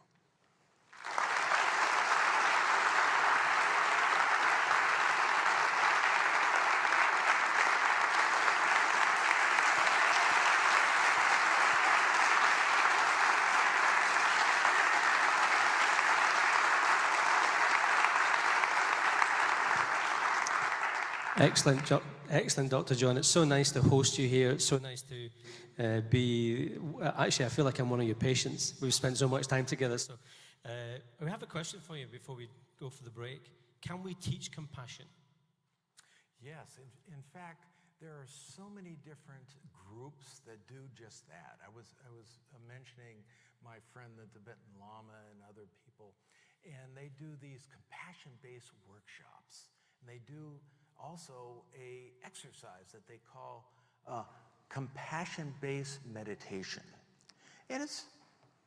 Excellent, Dr. John. It's so nice to host you here. It's so nice to be. Actually, I feel like I'm one of your patients. We've spent so much time together. So, we have a question for you before we go for the break. Can we teach compassion?
Yes. In fact, there are so many different groups that do just that. I was mentioning my friend, the Tibetan Lama, and other people, and they do these compassion-based workshops. And they do also a exercise that they call compassion-based meditation. And it's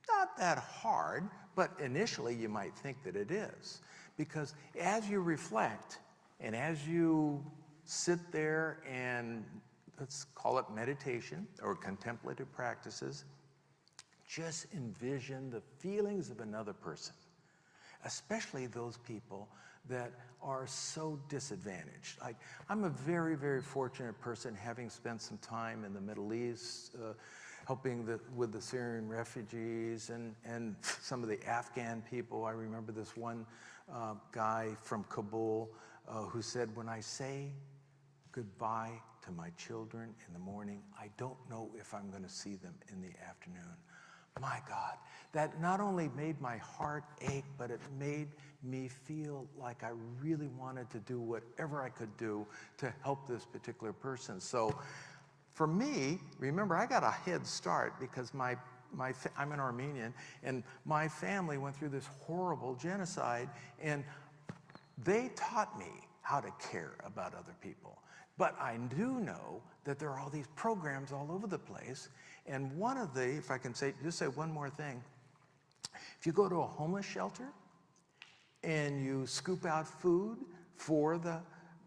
not that hard, but initially you might think that it is. Because as you reflect and as you sit there and let's call it meditation or contemplative practices, just envision the feelings of another person, especially those people that are so disadvantaged. Like, I'm a very, very fortunate person, having spent some time in the Middle East, helping with the Syrian refugees and some of the Afghan people. I remember this one guy from Kabul who said, when I say goodbye to my children in the morning, I don't know if I'm going to see them in the afternoon. My God, that not only made my heart ache, but it made me feel like I really wanted to do whatever I could do to help this particular person. So for me, remember, I got a head start because I'm an Armenian, and my family went through this horrible genocide, and they taught me how to care about other people. But I do know that there are all these programs all over the place. And one of the, if I can just say one more thing, if you go to a homeless shelter and you scoop out food for the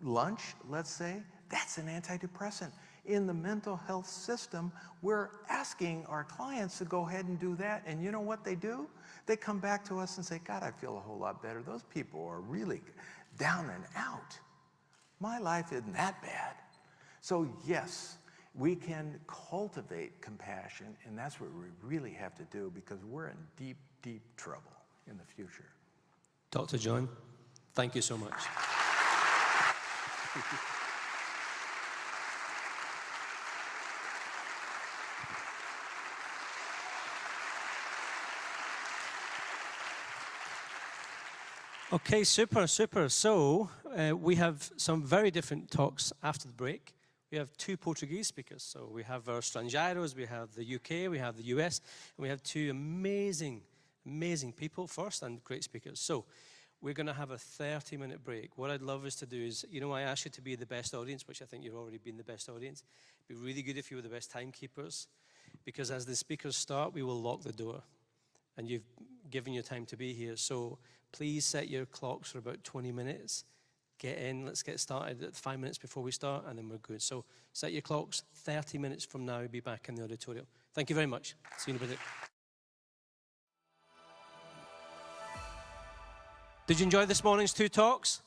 lunch, let's say, that's an antidepressant. In the mental health system, we're asking our clients to go ahead and do that. And you know what they do? They come back to us and say, God, I feel a whole lot better. Those people are really down and out. My life isn't that bad. So yes, we can cultivate compassion, and that's what we really have to do because we're in deep, deep trouble in the future.
Dr. John, thank you so much. Okay, super. So we have some very different talks after the break. We have two Portuguese speakers. So we have our Estrangeiros, we have the UK, we have the US, and we have two amazing people first and great speakers. So we're going to have a 30-minute break. What I'd love us to do is, I asked you to be the best audience, which I think you've already been the best audience. It'd be really good if you were the best timekeepers, because as the speakers start, we will lock the door. And you've given your time to be here. So please set your clocks for about 20 minutes. get in. Let's get started at 5 minutes before we start, and then we're good. So set your clocks. 30 minutes from now, we'll be back in the auditorium. Thank you very much. See you in a bit. Did you enjoy this morning's 2 talks?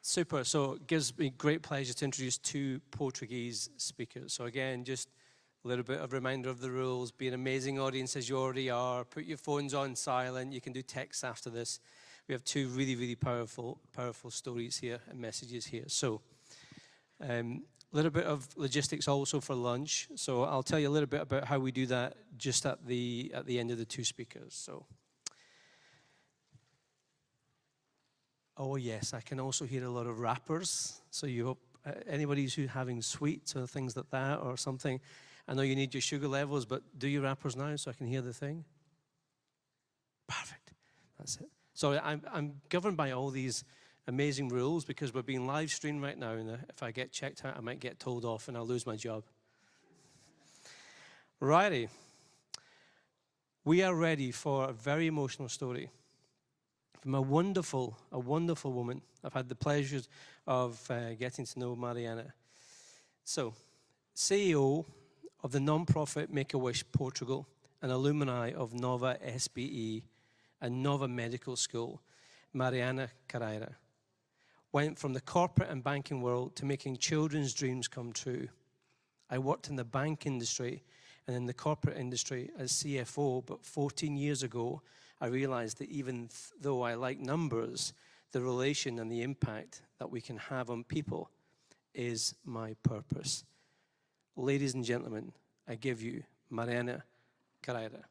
Super. So it gives me great pleasure to introduce 2 Portuguese speakers. So again, just a little bit of reminder of the rules. Be an amazing audience as you already are. Put your phones on silent. You can do text after this. We have 2 really, really powerful stories here and messages here. So a little bit of logistics also for lunch. So I'll tell you a little bit about how we do that just at the end of the 2 speakers. So. Oh yes, I can also hear a lot of rappers. So you hope anybody who's having sweets or things like that or something. I know you need your sugar levels, but do your rappers now so I can hear the thing? Perfect. That's it. So I'm governed by all these amazing rules because we're being live streamed right now, and if I get checked out, I might get told off and I'll lose my job. Righty. We are ready for a very emotional story from a wonderful woman. I've had the pleasure of getting to know Mariana. So, CEO of the non-profit Make-A-Wish Portugal, an alumni of Nova SBE and Nova Medical School, Mariana Carreira, went from the corporate and banking world to making children's dreams come true. I worked in the bank industry and in the corporate industry as CFO, but 14 years ago, I realized that even though I like numbers, the relation and the impact that we can have on people is my purpose. Ladies and gentlemen, I give you Mariana Carreira.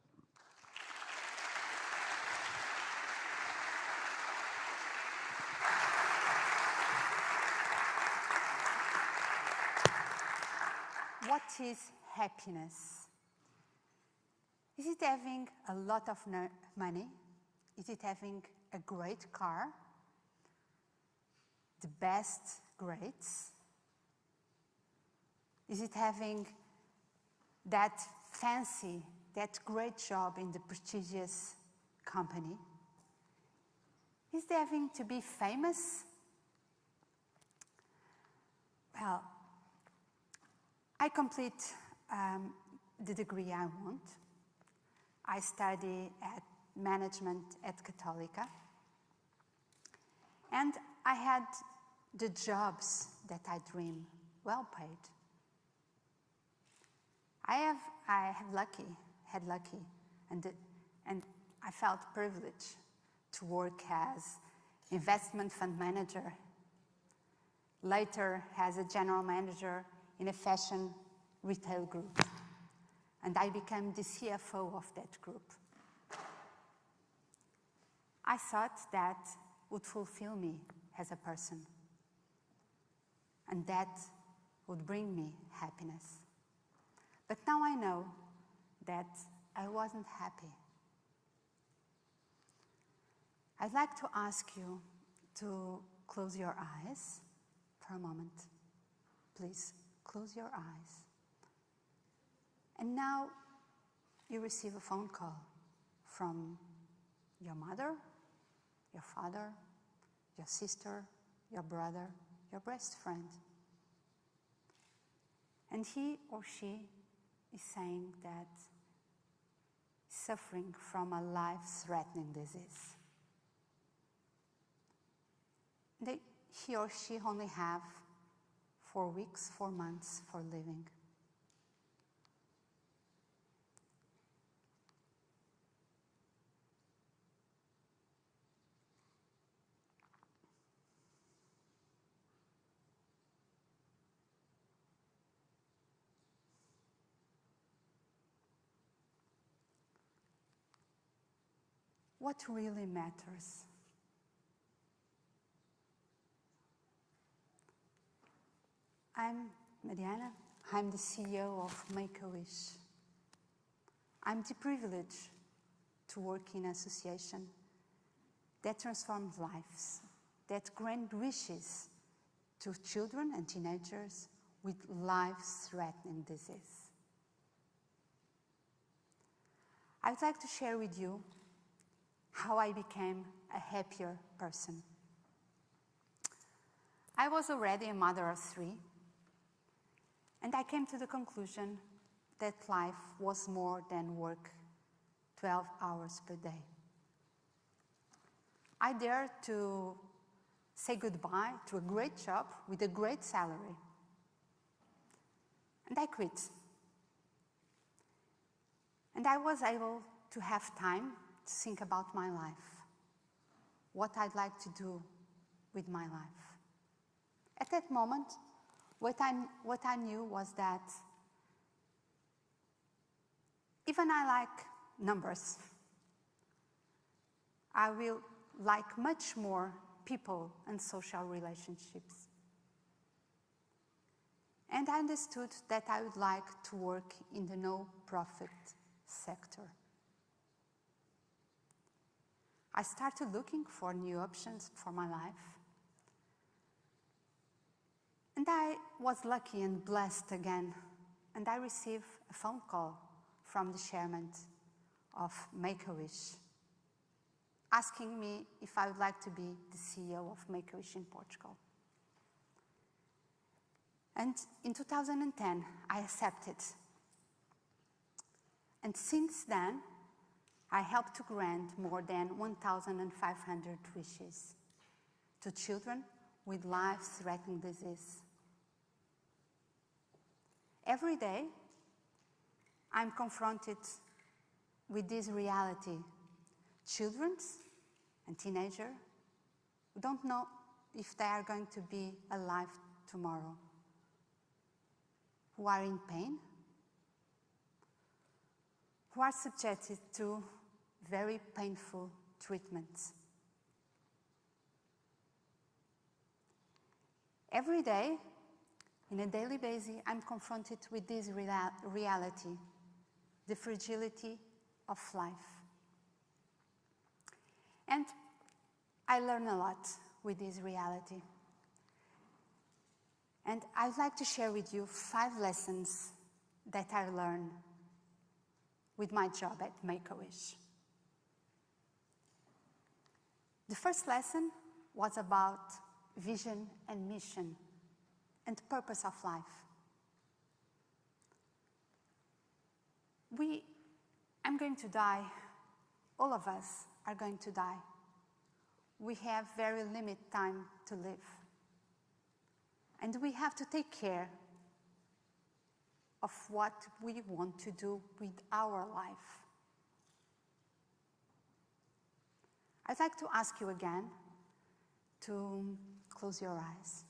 What is happiness? Is it having a lot of money? Is it having a great car? The best grades? Is it having that fancy, that great job in the prestigious company? Is it having to be famous? Well, I complete the degree I want. I study management at Católica. And I had the jobs that I dream, well paid. I had lucky, and I felt privileged to work as investment fund manager, later as a general manager in a fashion retail group. And I became the CFO of that group. I thought that would fulfill me as a person, and that would bring me happiness. But now I know that I wasn't happy. I'd like to ask you to close your eyes for a moment. Please, close your eyes. And now you receive a phone call from your mother, your father, your sister, your brother, your best friend. And he or she is saying that suffering from a life-threatening disease. He or she only have 4 weeks, 4 months for living. What really matters? I'm Mariana. I'm the CEO of Make-A-Wish. I'm the privilege to work in an association that transforms lives, that grants wishes to children and teenagers with life-threatening disease. I'd like to share with you how I became a happier person. I was already a mother of 3, and I came to the conclusion that life was more than work 12 hours per day. I dared to say goodbye to a great job with a great salary. And I quit. And I was able to have time to think about my life, what I'd like to do with my life. At that moment, what I knew was that even I like numbers, I will like much more people and social relationships. And I understood that I would like to work in the no-profit sector. I started looking for new options for my life. And I was lucky and blessed again, and I received a phone call from the chairman of Make-A-Wish, asking me if I would like to be the CEO of Make-A-Wish in Portugal. And in 2010, I accepted. And since then, I helped to grant more than 1,500 wishes to children with life-threatening disease. Every day, I'm confronted with this reality. Children and teenagers who don't know if they are going to be alive tomorrow, who are in pain, who are subjected to very painful treatments. Every day, on a daily basis, I'm confronted with this reality, the fragility of life. And I learn a lot with this reality. And I'd like to share with you 5 lessons that I learned with my job at Make-A-Wish. The first lesson was about vision and mission and purpose of life. I'm going to die. All of us are going to die. We have very limited time to live. And we have to take care of what we want to do with our life. I'd like to ask you again to close your eyes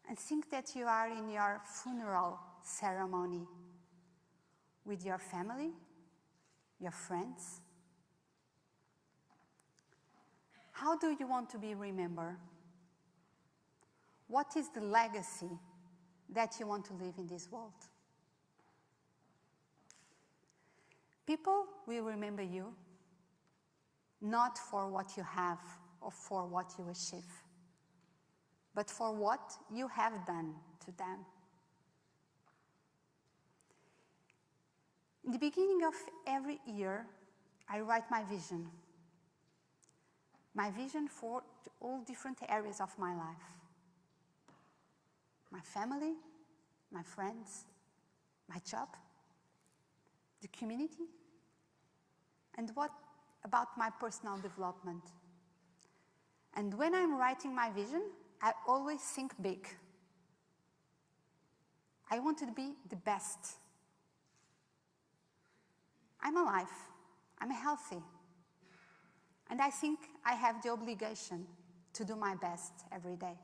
and think that you are in your funeral ceremony with your family, your friends. How do you want to be remembered? What is the legacy that you want to leave in this world? People will remember you not for what you have or for what you achieve, but for what you have done to them. In the beginning of every year, I write my vision for all different areas of my life. My family, my friends, my job, the community, and what about my personal development. And when I'm writing my vision, I always think big. I want to be the best. I'm alive, I'm healthy, and I think I have the obligation to do my best every day,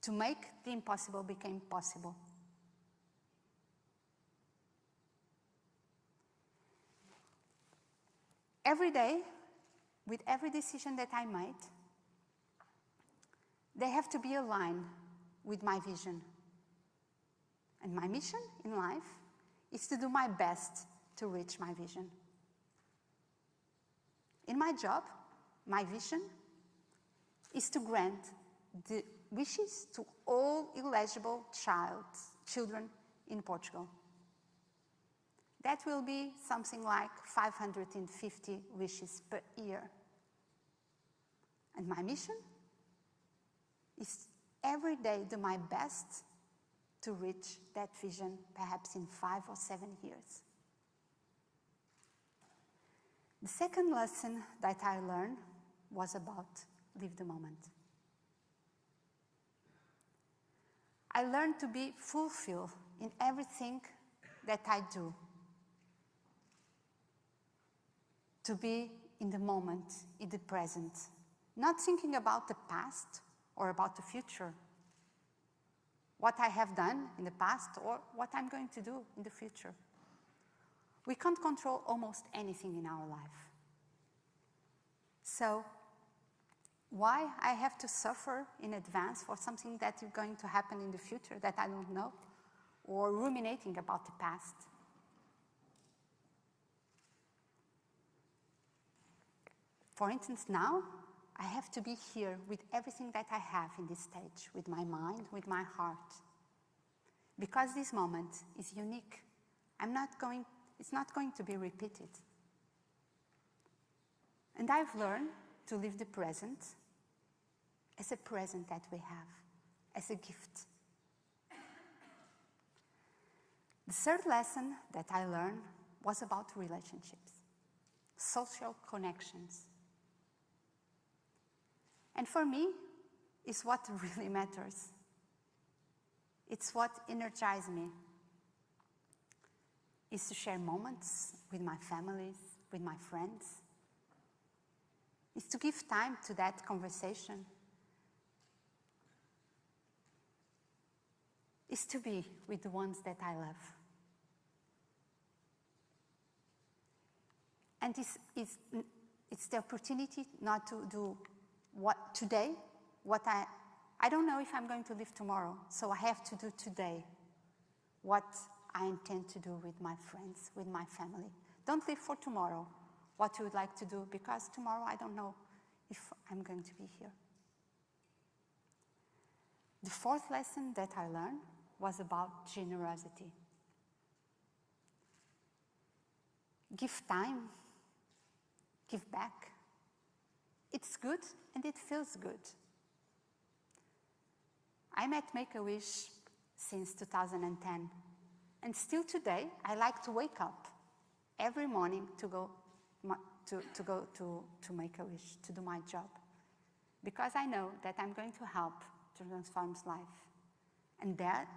to make the impossible become possible. Every day, with every decision that I made, they have to be aligned with my vision. And my mission in life is to do my best to reach my vision. In my job, my vision is to grant the wishes to all eligible children in Portugal. That will be something like 550 wishes per year. And my mission is every day do my best to reach that vision, perhaps in 5 or 7 years. The second lesson that I learned was about live the moment. I learned to be fulfilled in everything that I do. To be in the moment, in the present. Not thinking about the past or about the future. What I have done in the past or what I'm going to do in the future. We can't control almost anything in our life. So, why I have to suffer in advance for something that is going to happen in the future that I don't know, or ruminating about the past? For instance, now, I have to be here with everything that I have in this stage, with my mind, with my heart. Because this moment is unique. It's not going to be repeated. And I've learned to live the present as a present that we have, as a gift. The third lesson that I learned was about relationships, social connections. And for me, it's what really matters. It's what energizes me. It's to share moments with my families, with my friends. It's to give time to that conversation. It's to be with the ones that I love. And it's the opportunity not to do I don't know if I'm going to live tomorrow, so I have to do today what I intend to do with my friends, with my family. Don't live for tomorrow, what you would like to do, because tomorrow I don't know if I'm going to be here. The fourth lesson that I learned was about generosity. Give time, give back. It's good and it feels good. I'm at Make-A-Wish since 2010. And still today, I like to wake up every morning to go to Make-A-Wish, to do my job. Because I know that I'm going to help to transform life. And that,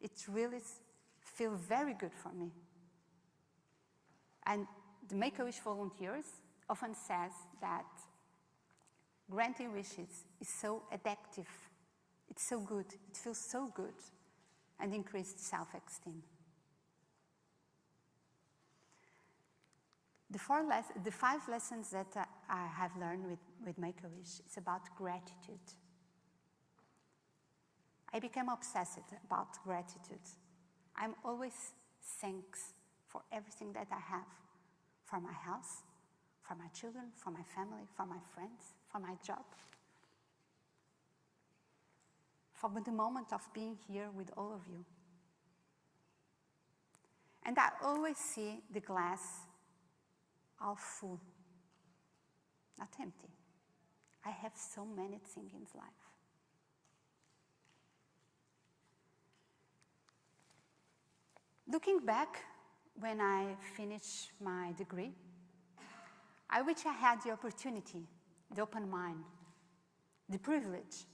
it really feels very good for me. And the Make-A-Wish volunteers often says that granting wishes is so addictive. It's so good. It feels so good. And increased self-esteem. The 5 lessons that I have learned with Make-A-Wish is about gratitude. I became obsessed about gratitude. I'm always thanks for everything that I have. For my house, for my children, for my family, for my friends, for my job. For the moment of being here with all of you. And I always see the glass half full, not empty. I have so many things in life. Looking back, when I finished my degree, I wish I had the opportunity, the open mind, the privilege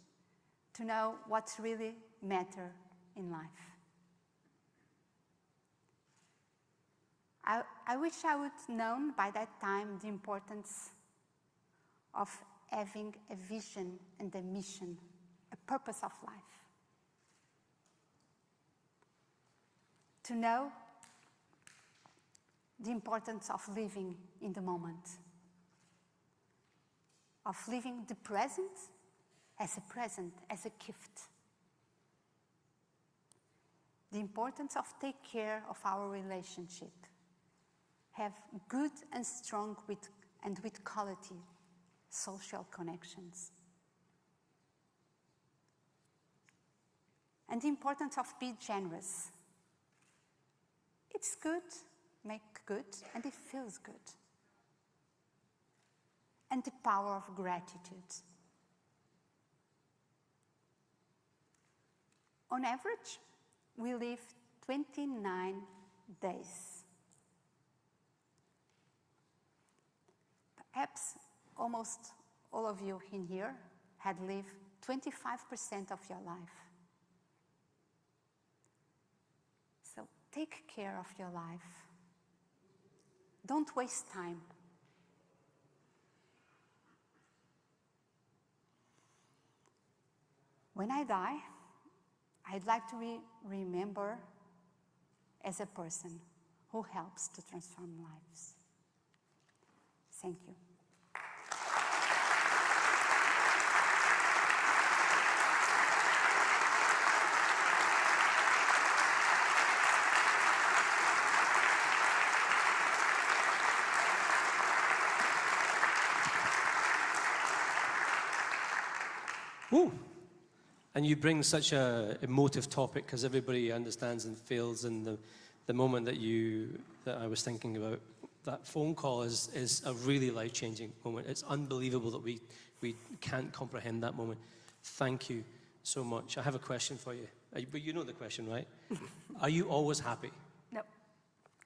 to know what really matters in life. I wish I would have known by that time the importance of having a vision and a mission, a purpose of life. To know the importance of living in the moment, of living the present, as a gift. The importance of take care of our relationship. Have good and strong and with quality social connections. And the importance of being generous. It's good make good, and it feels good. And the power of gratitude. On average, we live 29 days. Perhaps almost all of you in here had lived 25% of your life. So take care of your life. Don't waste time. When I die, I'd like to be remembered as a person who helps to transform lives. Thank you.
Ooh. And you bring such a emotive topic because everybody understands and feels, and the moment that I was thinking about, that phone call is a really life-changing moment. It's unbelievable that we can't comprehend that moment. Thank you so much. I have a question for you. But you know the question, right? Are you always happy?
No,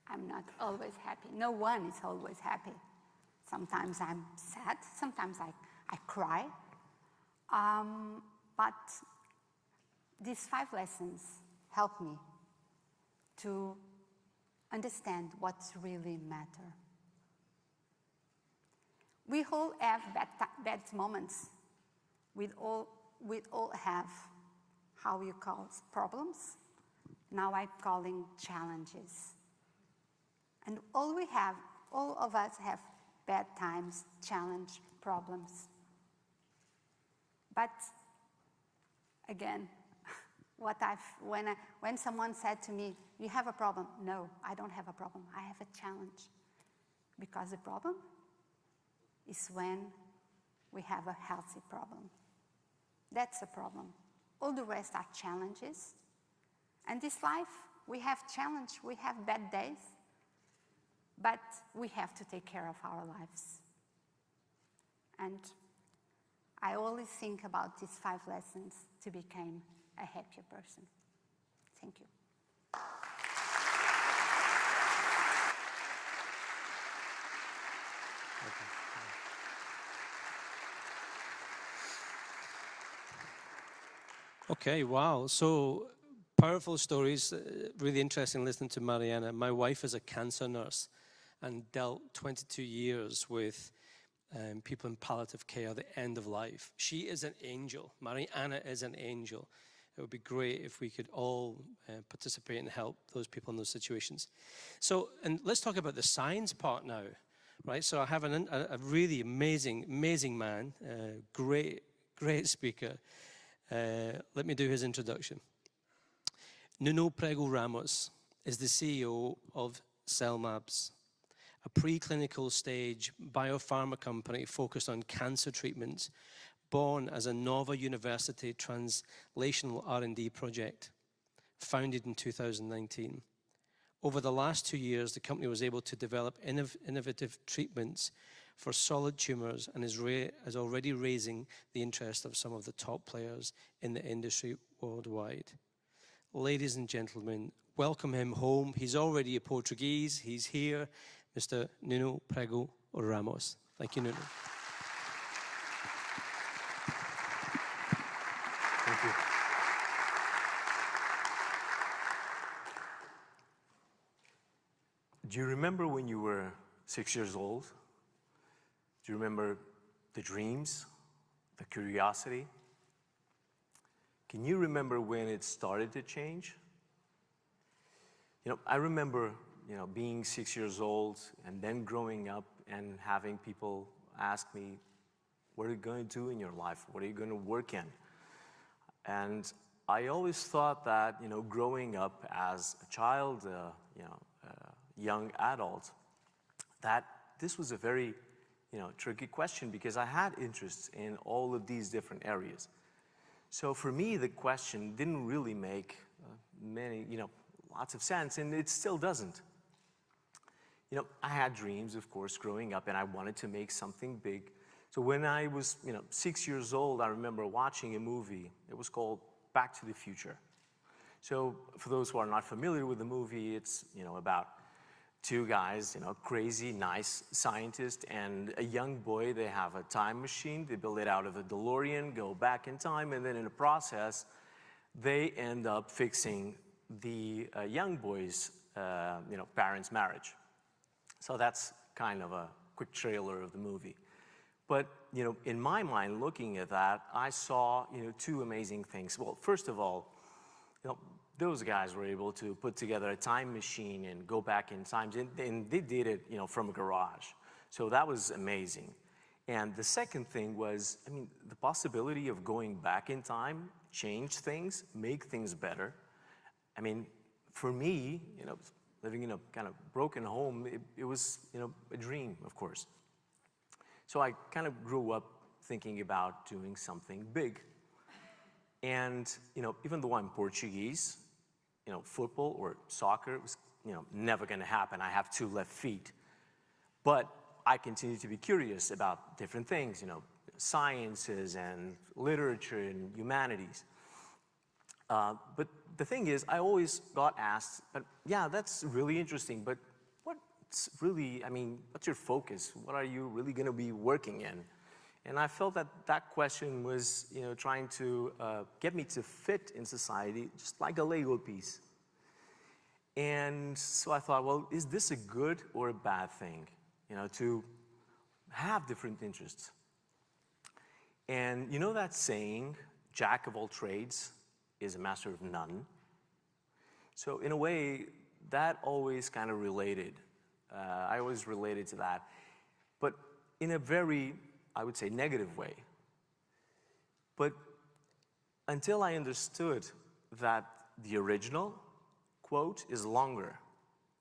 I'm not always happy. No one is always happy. Sometimes I'm sad, sometimes I cry. But these 5 lessons help me to understand what's really matter. We all have bad moments. We all have how you call it, problems. Now I'm calling challenges. And all of us have bad times, challenge, problems. But again, when someone said to me, "You have a problem?" No, I don't have a problem. I have a challenge. Because the problem is when we have a healthy problem. That's a problem. All the rest are challenges. And this life, we have challenge, we have bad days, but we have to take care of our lives. And I always think about these 5 lessons to become a happier person. Thank you.
Okay, wow. So powerful stories. Really interesting listening to Mariana. My wife is a cancer nurse and dealt 22 years with people in palliative care, the end of life. She is an angel. Mariana is an angel. It would be great if we could all participate and help those people in those situations. So, and let's talk about the science part now, right? So I have a really amazing man, great speaker. Let me do his introduction. Nuno Prego Ramos is the CEO of Cellmabs, a preclinical stage biopharma company focused on cancer treatments, born as a Nova University translational R&D project, founded in 2019. Over the last 2 years, the company was able to develop innovative treatments for solid tumors and is already raising the interest of some of the top players in the industry worldwide. Ladies and gentlemen, welcome him home. He's already a Portuguese. He's here, Mr. Nuno Prego Ramos. Thank you, Nuno.
Thank you. Do you remember when you were 6 years old? Do you remember the dreams, the curiosity? Can you remember when it started to change? You know, I remember, being 6 years old and then growing up and having people ask me, what are you going to do in your life? What are you going to work in? And I always thought that, growing up as a child, a young adult, that this was a very, tricky question because I had interests in all of these different areas. So for me, the question didn't really make lots of sense, and it still doesn't.
you know, I had dreams, of course, growing up, and I wanted to make something big. So when I was, you know, 6 years old, I remember watching a movie. It was called Back to the Future. So for those who are not familiar with the movie, it's, you know, about two guys, you know, crazy, nice scientist and a young boy. They have a time machine. They build it out of a DeLorean, go back in time, and then in the process, they end up fixing the young boy's, you know, parents' marriage. So that's kind of a quick trailer of the movie. But, you know, in my mind, looking at that, I saw, you know, two amazing things. Well, first of all, you know, those guys were able to put together a time machine and go back in time, and they did it, you know, from a garage. So that was amazing. And the second thing was, I mean, the possibility of going back in time, change things, make things better. I mean, for me, you know, living in a kind of broken home, it was, you know, a dream, of course. So I kind of grew up thinking about doing something big. And, you know, even though I'm Portuguese, you know, football or soccer was, you know, never going to happen. I have 2 left feet. But I continue to be curious about different things, you know, sciences and literature and humanities. But the thing is, I always got asked, but yeah, that's really interesting, but what's really, I mean, what's your focus? What are you really going to be working in? And I felt that that question was, you know, trying to get me to fit in society just like a Lego piece. And so I thought, well, is this a good or a bad thing, you know, to have different interests? And you know that saying, jack of all trades is a master of none? So in a way, that always kind of related. I always related to that. But in a very, I would say, negative way. But until I understood that the original quote is longer,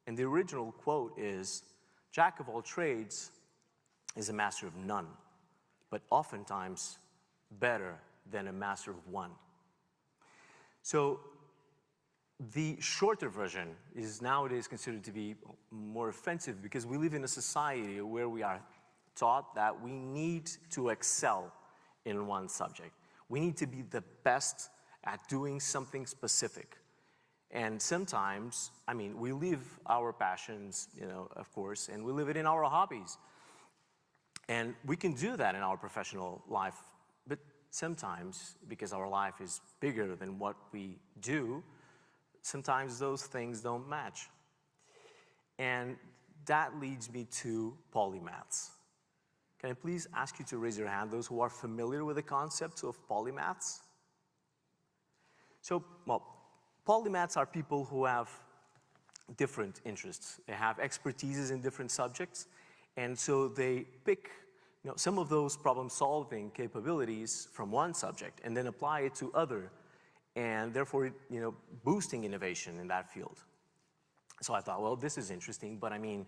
and the original quote is, jack of all trades is a master of none, but oftentimes better than a master of one. So the shorter version is nowadays considered to be more offensive because we live in a society where we are taught that we need to excel in one subject. We need to be the best at doing something specific. And sometimes, I mean, we live our passions, you know, of course, and we live it in our hobbies. And we can do that in our professional life, but sometimes, because our life is bigger than what we do, sometimes those things don't match. And that leads me to polymaths. Can I please ask you to raise your hand, those who are familiar with the concept of polymaths? So, well, polymaths are people who have different interests. They have expertises in different subjects, and so they pick, you know, some of those problem-solving capabilities from one subject and then apply it to other, and therefore, you know, boosting innovation in that field. So I thought, well, this is interesting, but I mean,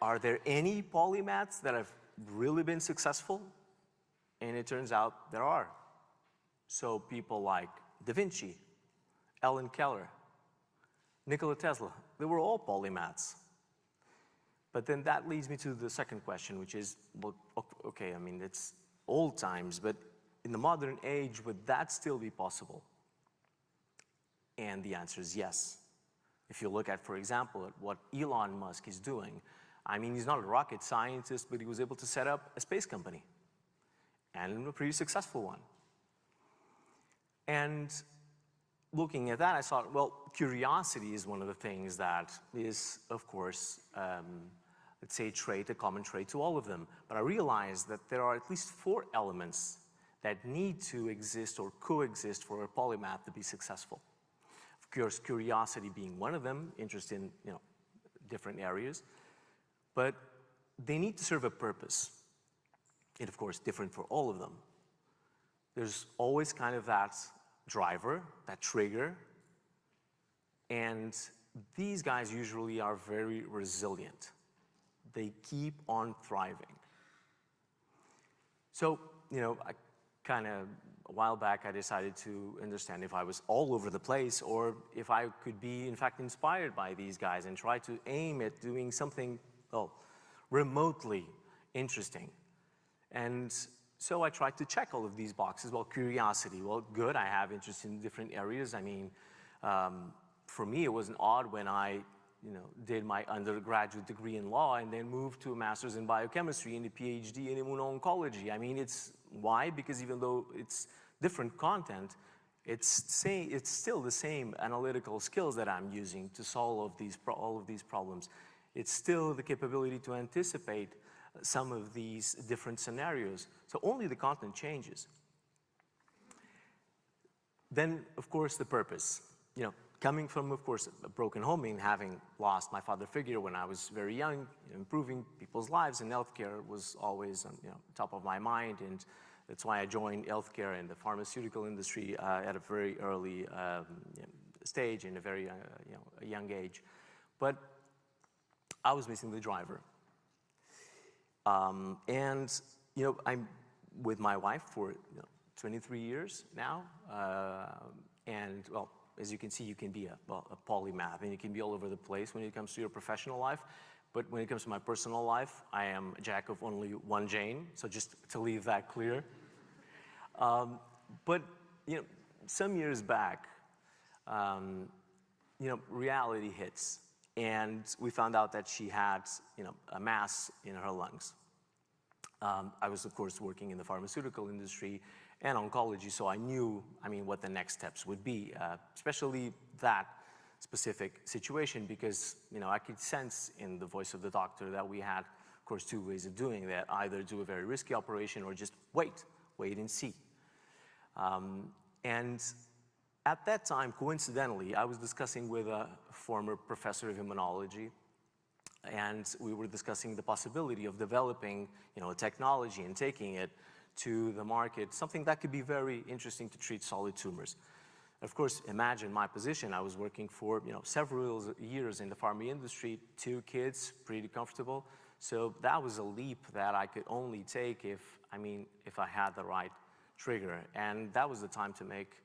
are there any polymaths that have really been successful? And it turns out there are. So people like Da Vinci, Ellen Keller, Nikola Tesla, they were all polymaths. But then that leads me to the second question, which is, well, okay, I mean, it's old times, but in the modern age, would that still be possible? And the answer is yes. If you look at, for example, at what Elon Musk is doing, I mean, he's not a rocket scientist, but he was able to set up a space company, and a pretty successful one. And looking at that, I thought, well, curiosity is one of the things that is, of course, let's say a common trait to all of them. But I realized that there are at least 4 elements that need to exist or coexist for a polymath to be successful. Of course, curiosity being one of them, interest in, you know, different areas, but they need to serve a purpose. And of course, different for all of them. There's always kind of that driver, that trigger, and these guys usually are very resilient. They keep on thriving. So, you know, I kind of a while back I decided to understand if I was all over the place or if I could be, in fact, inspired by these guys and try to aim at doing something, well, remotely interesting. And so I tried to check all of these boxes. Well, curiosity, well, good, I have interest in different areas. I mean, for me, it wasn't odd when I did my undergraduate degree in law and then moved to a master's in biochemistry and a PhD in immuno-oncology. I mean, why? Because even though it's different content, it's still the same analytical skills that I'm using to solve all of these problems. It's still the capability to anticipate some of these different scenarios. So only the content changes. Then, of course, the purpose. Coming from, of course, a broken home and having lost my father figure when I was very young, improving people's lives in healthcare was always on top of my mind, and that's why I joined healthcare and the pharmaceutical industry at a very early stage, in a very a young age. But I was missing the driver. And I'm with my wife for 23 years now, and well, as you can see, you can be a polymath, and you can be all over the place when it comes to your professional life. But when it comes to my personal life, I am a jack of only one Jane, so just to leave that clear. But some years back, reality hits, and we found out that she had a mass in her lungs. I was, of course, working in the pharmaceutical industry and oncology, so I knew, what the next steps would be, especially that specific situation, because, I could sense in the voice of the doctor that we had, of course, two ways of doing that: either do a very risky operation or just wait and see. And at that time, coincidentally, I was discussing with a former professor of immunology, and we were discussing the possibility of developing, a technology and taking it to the market, something that could be very interesting to treat solid tumors. Of course, imagine my position. I was working for several years in the pharma industry, 2 kids, pretty comfortable. So that was a leap that I could only take if I had the right trigger. And that was the time to make,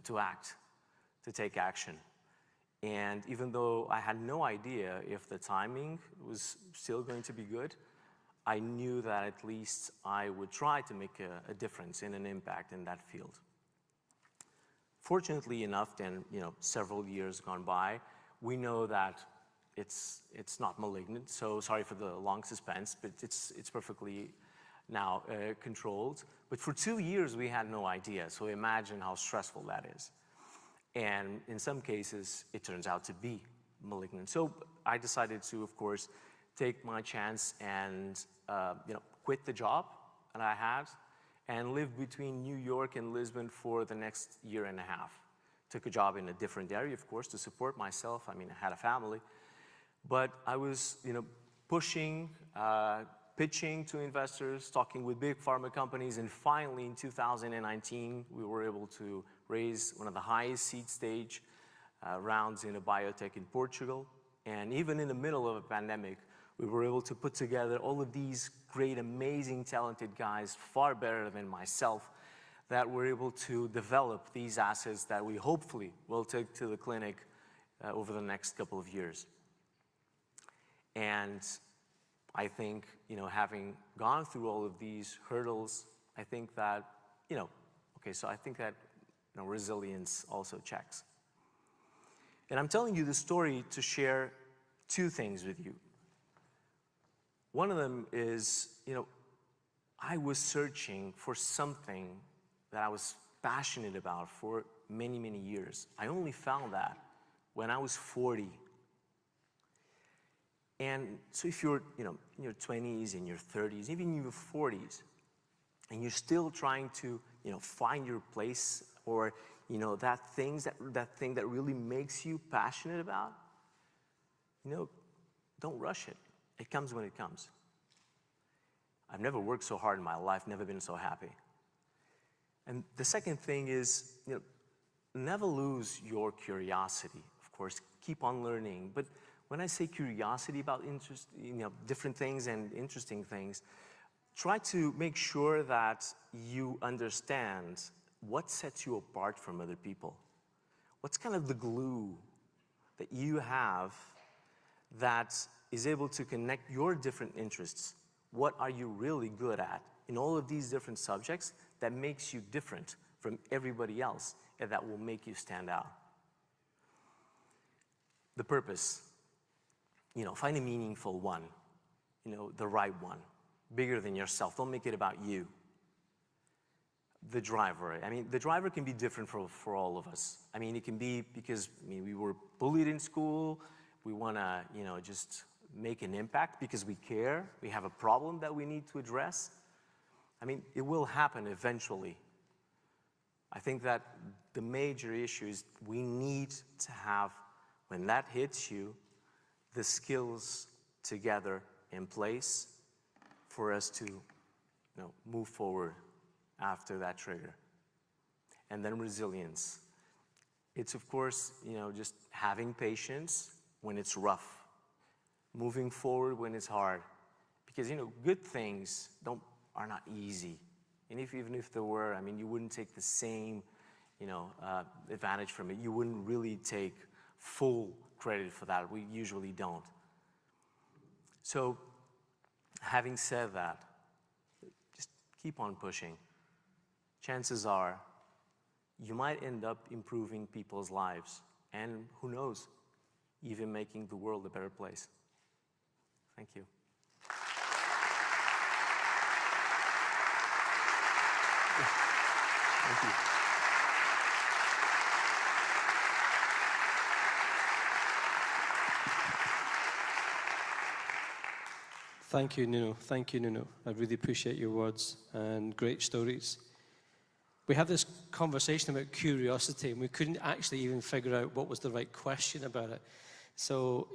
to act, to take action. And even though I had no idea if the timing was still going to be good, I knew that at least I would try to make a difference and an impact in that field. Fortunately enough, then, several years gone by, we know that it's not malignant. So sorry for the long suspense, but it's perfectly now controlled. But for 2 years, we had no idea. So imagine how stressful that is. And in some cases, it turns out to be malignant. So I decided to, of course, take my chance and quit the job that I had and live between New York and Lisbon for the next year and a half. Took a job in a different area, of course, to support myself. I had a family. But I was, pushing, pitching to investors, talking with big pharma companies, and finally in 2019, we were able to raise one of the highest seed stage rounds in a biotech in Portugal. And even in the middle of a pandemic, we were able to put together all of these great, amazing, talented guys, far better than myself, that were able to develop these assets that we hopefully will take to the clinic over the next couple of years. And I think, having gone through all of these hurdles, I think that, resilience also checks. And I'm telling you this story to share 2 things with you. One of them is, I was searching for something that I was passionate about for many, many years. I only found that when I was 40. And so if you're, in your 20s, in your 30s, even in your 40s, and you're still trying to, find your place, or, that thing that really makes you passionate about, don't rush it. It comes when it comes. I've never worked so hard in my life, never been so happy. And the second thing is, never lose your curiosity. Of course, keep on learning. But when I say curiosity about different things and interesting things, try to make sure that you understand what sets you apart from other people? What's kind of the glue that you have that is able to connect your different interests? What are you really good at in all of these different subjects that makes you different from everybody else and that will make you stand out? The purpose, find a meaningful one, the right one, bigger than yourself. Don't make it about you. The driver, the driver can be different for all of us. It can be because we were bullied in school. We want to, just make an impact because we care. We have a problem that we need to address. It will happen eventually. I think that the major issue is we need to have, when that hits you, the skills together in place for us to move forward after that trigger. And then resilience. It's, of course, just having patience when it's rough, moving forward when it's hard. Because, good things are not easy. And even if there were, you wouldn't take the same, advantage from it. You wouldn't really take full credit for that. We usually don't. So, having said that, just keep on pushing. Chances are you might end up improving people's lives, and who knows, even making the world a better place. Thank you. Thank you.
Thank you, Nuno. Thank you, Nuno. I really appreciate your words and great stories. We had this conversation about curiosity, and we couldn't actually even figure out what was the right question about it. So,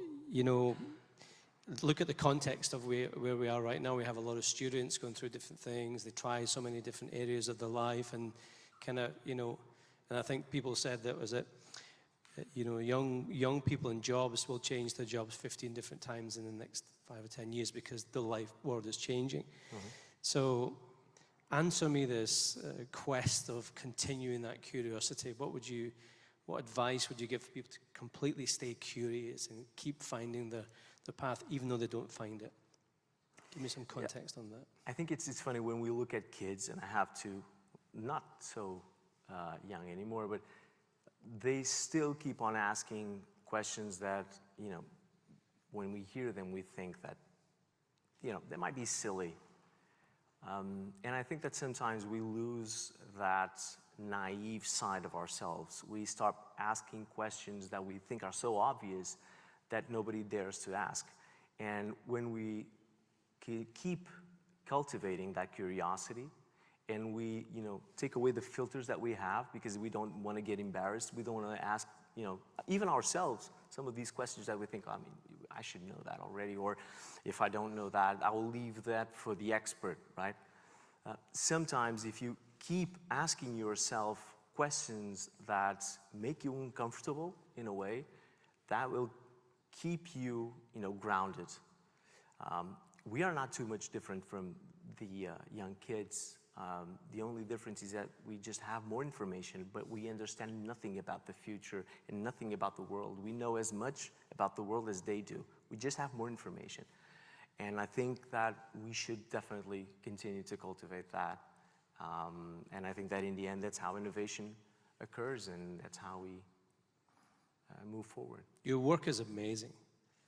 look at the context of where we are right now. We have a lot of students going through different things. They try so many different areas of their life, and and I think people said that was it. Young people in jobs will change their jobs 15 different times in the next 5 or 10 years because the life world is changing. Mm-hmm. So answer me this quest of continuing that curiosity. What advice would you give for people to completely stay curious and keep finding the path even though they don't find it? Give me some context on that.
I think it's funny when we look at kids, and I have to, not so young anymore, but they still keep on asking questions that, when we hear them, we think that, they might be silly. And I think that sometimes we lose that naive side of ourselves. We start asking questions that we think are so obvious that nobody dares to ask. And when we keep cultivating that curiosity, and we, take away the filters that we have because we don't want to get embarrassed. We don't want to ask, even ourselves, some of these questions that we think, I should know that already. Or if I don't know that, I will leave that for the expert, right? Sometimes if you keep asking yourself questions that make you uncomfortable in a way, that will keep you, grounded. We are not too much different from the young kids. The only difference is that we just have more information, but we understand nothing about the future and nothing about the world. We know as much about the world as they do. We just have more information. And I think that we should definitely continue to cultivate that. And I think that in the end, that's how innovation occurs, and that's how we move forward.
Your work is amazing.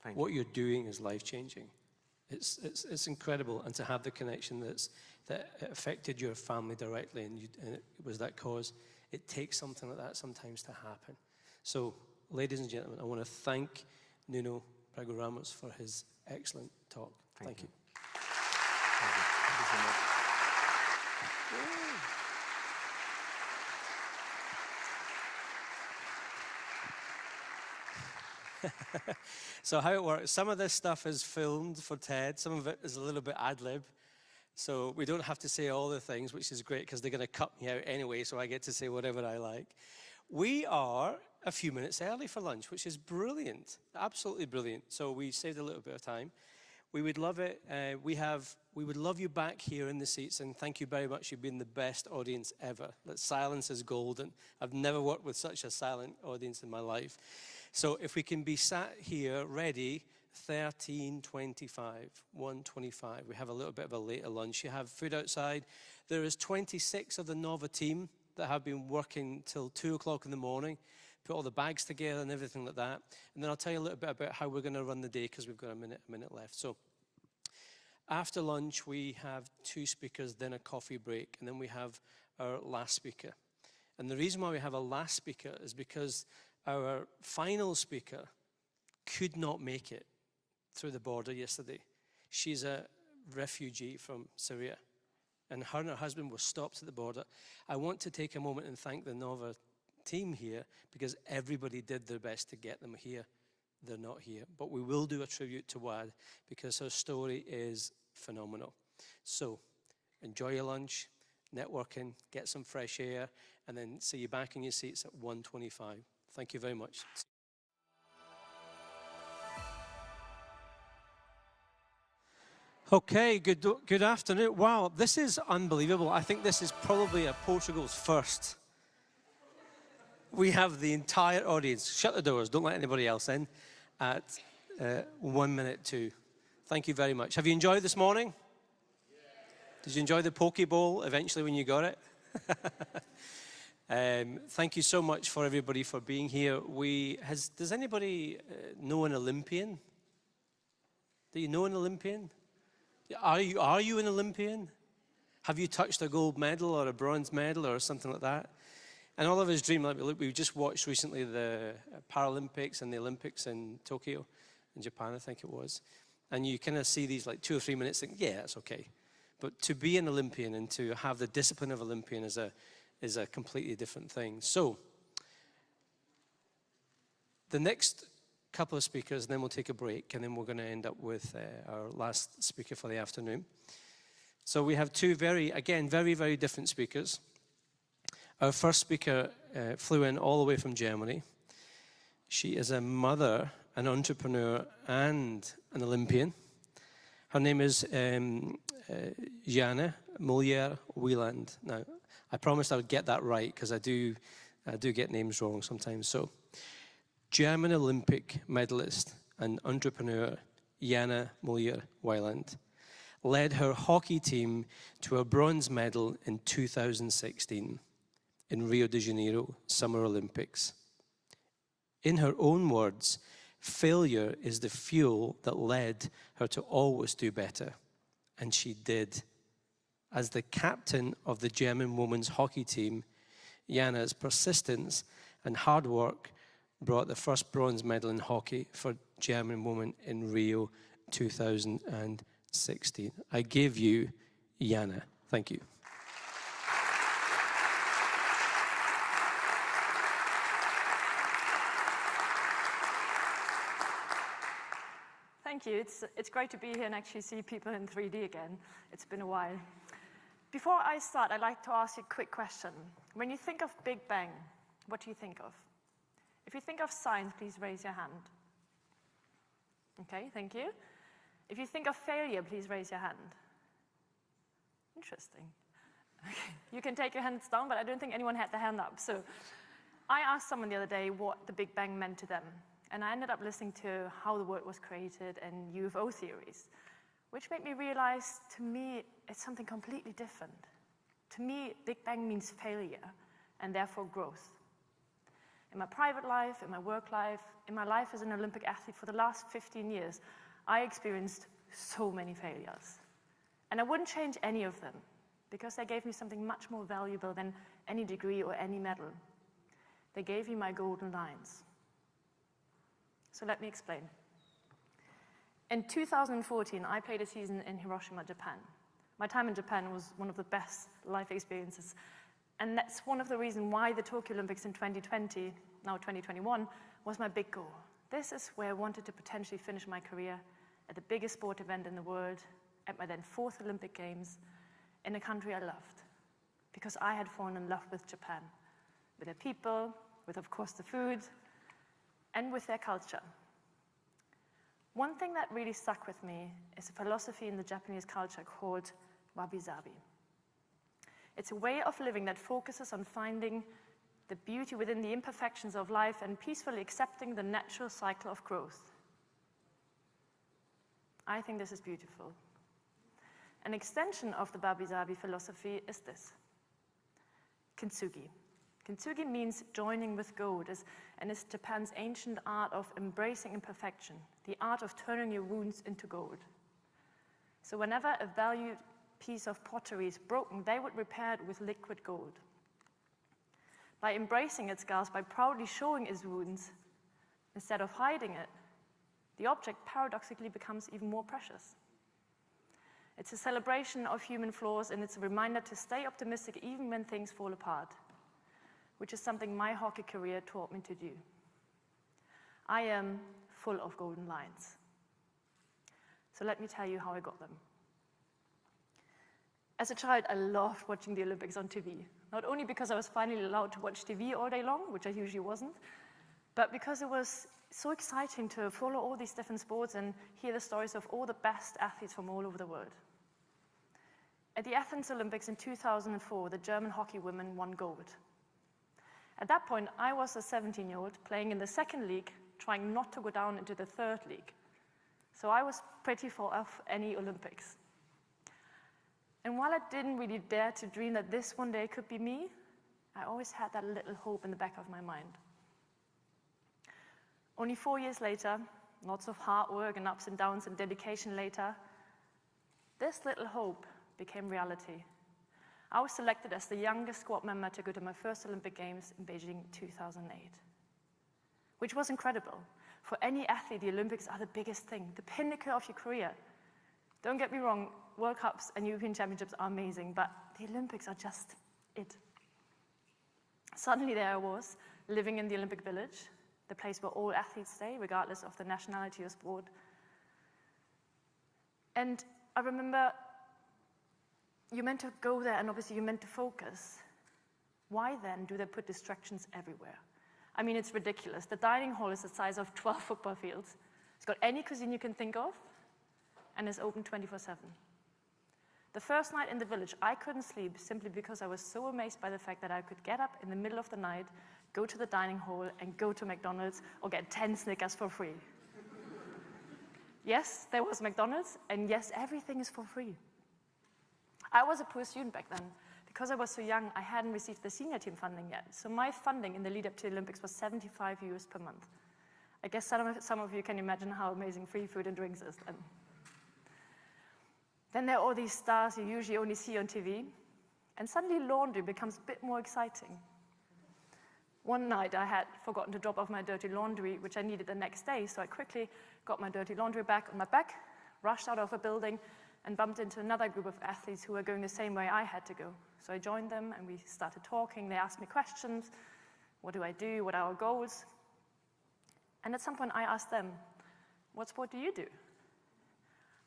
Thank you.
What you're doing is life-changing. It's incredible, and to have the connection that affected your family directly, and it was that cause. It takes something like that sometimes to happen. So, ladies and gentlemen, I want to thank Nuno Ramos for his excellent talk. Thank you.
Thank you. Thank you so much.
So how it works, some of this stuff is filmed for TED, some of it is a little bit ad-lib, so we don't have to say all the things, which is great because they're going to cut me out anyway, so I get to say whatever I like. We are a few minutes early for lunch, which is brilliant, absolutely brilliant, so we saved a little bit of time. We would love it. We would love you back here in the seats, and thank you very much. You've been the best audience ever. That silence is golden. I've never worked with such a silent audience in my life. So if we can be sat here ready, 13:25, 1:25. We have a little bit of a later lunch. You have food outside. There is 26 of the Nova team that have been working till 2 o'clock in the morning, put all the bags together and everything like that. And then I'll tell you a little bit about how we're going to run the day, because we've got a minute left. So after lunch, we have 2 speakers, then a coffee break, and then we have our last speaker. And the reason why we have a last speaker is because our final speaker could not make it through the border yesterday. She's a refugee from Syria, and her husband were stopped at the border. I want to take a moment and thank the Nova team here, because everybody did their best to get them here. They're not here, but we will do a tribute to Wad, because her story is phenomenal. So enjoy your lunch, networking, get some fresh air, and then see you back in your seats at 1:25. Thank you very much. Okay, good afternoon. Wow, this is unbelievable. I think this is probably Portugal's first. We have the entire audience. Shut the doors, don't let anybody else in, at 1 minute to. Thank you very much. Have you enjoyed this morning? Did you enjoy the poke bowl eventually when you got it? Thank you so much for everybody for being here. Does anybody know an Olympian? Do you know an Olympian? Are you an Olympian? Have you touched a gold medal or a bronze medal or something like that? And all of us dream, like we just watched recently the Paralympics and the Olympics in Tokyo, in Japan, I think it was. And you kind of see these like 2 or 3 minutes, think, yeah, that's okay. But to be an Olympian and to have the discipline of Olympian is a completely different thing. So the next couple of speakers, and then we'll take a break, and then we're going to end up with our last speaker for the afternoon. So we have 2 very, very different speakers. Our first speaker flew in all the way from Germany. She is a mother, an entrepreneur, and an Olympian. Her name is Jana, Mullier, Weyland. Now, I promised I would get that right, because I do get names wrong sometimes. So, German Olympic medalist and entrepreneur Jana Mullier Weyland led her hockey team to a bronze medal in 2016 in Rio de Janeiro Summer Olympics. In her own words, failure is the fuel that led her to always do better, and she did. As the captain of the German women's hockey team, Jana's persistence and hard work brought the first bronze medal in hockey for German women in Rio 2016. I give you Jana. Thank you.
Thank you. It's great to be here and actually see people in 3D again. It's been a while. Before I start, I'd like to ask you a quick question. When you think of Big Bang, what do you think of? If you think of science, please raise your hand. Okay, thank you. If you think of failure, please raise your hand. Interesting. Okay. You can take your hands down, but I don't think anyone had their hand up. So I asked someone the other day what the Big Bang meant to them. And I ended up listening to how the world was created and UFO theories, which made me realize, to me, it's something completely different. To me, Big Bang means failure and therefore growth. In my private life, in my work life, in my life as an Olympic athlete for the last 15 years, I experienced so many failures. And I wouldn't change any of them, because they gave me something much more valuable than any degree or any medal. They gave me my golden lines. So let me explain. In 2014, I played a season in Hiroshima, Japan. My time in Japan was one of the best life experiences. And that's one of the reasons why the Tokyo Olympics in 2020, now 2021, was my big goal. This is where I wanted to potentially finish my career at the biggest sport event in the world, at my then 4th Olympic Games, in a country I loved. Because I had fallen in love with Japan, with their people, with, of course, the food, and with their culture. One thing that really stuck with me is a philosophy in the Japanese culture called wabi-sabi. It's a way of living that focuses on finding the beauty within the imperfections of life and peacefully accepting the natural cycle of growth. I think this is beautiful. An extension of the wabi-sabi philosophy is this: kintsugi. Kintsugi means joining with God, and is Japan's ancient art of embracing imperfection, the art of turning your wounds into gold. So whenever a valued piece of pottery is broken, they would repair it with liquid gold. By embracing its scars, by proudly showing its wounds, instead of hiding it, the object paradoxically becomes even more precious. It's a celebration of human flaws, and it's a reminder to stay optimistic even when things fall apart, which is something my hockey career taught me to do. I am full of golden lines. So let me tell you how I got them. As a child, I loved watching the Olympics on TV, not only because I was finally allowed to watch TV all day long, which I usually wasn't, but because it was so exciting to follow all these different sports and hear the stories of all the best athletes from all over the world. At the Athens Olympics in 2004, the German hockey women won gold. At that point, I was a 17-year-old playing in the second league, trying not to go down into the third league. So I was pretty far off any Olympics. And while I didn't really dare to dream that this one day could be me, I always had that little hope in the back of my mind. Only 4 years later, lots of hard work and ups and downs and dedication later, this little hope became reality. I was selected as the youngest squad member to go to my first Olympic Games in Beijing 2008, which was incredible. For any athlete, the Olympics are the biggest thing, the pinnacle of your career. Don't get me wrong, World Cups and European Championships are amazing, but the Olympics are just it. Suddenly there I was, living in the Olympic Village, the place where all athletes stay, regardless of the nationality or sport. And I remember you're meant to go there, and obviously you're meant to focus. Why then do they put distractions everywhere? I mean, it's ridiculous. The dining hall is the size of 12 football fields. It's got any cuisine you can think of, and is open 24/7. The first night in the village, I couldn't sleep simply because I was so amazed by the fact that I could get up in the middle of the night, go to the dining hall, and go to McDonald's or get 10 Snickers for free. Yes, there was McDonald's, and yes, everything is for free. I was a poor student back then. Because I was so young, I hadn't received the senior team funding yet. So my funding in the lead up to the Olympics was 75 euros per month. I guess some of you can imagine how amazing free food and drinks is then. Then there are all these stars you usually only see on TV, and suddenly laundry becomes a bit more exciting. One night I had forgotten to drop off my dirty laundry, which I needed the next day, so I quickly got my dirty laundry bag on my back, rushed out of a building, and bumped into another group of athletes who were going the same way I had to go. So I joined them, and we started talking. They asked me questions. What do I do? What are our goals? And at some point, I asked them, what sport do you do?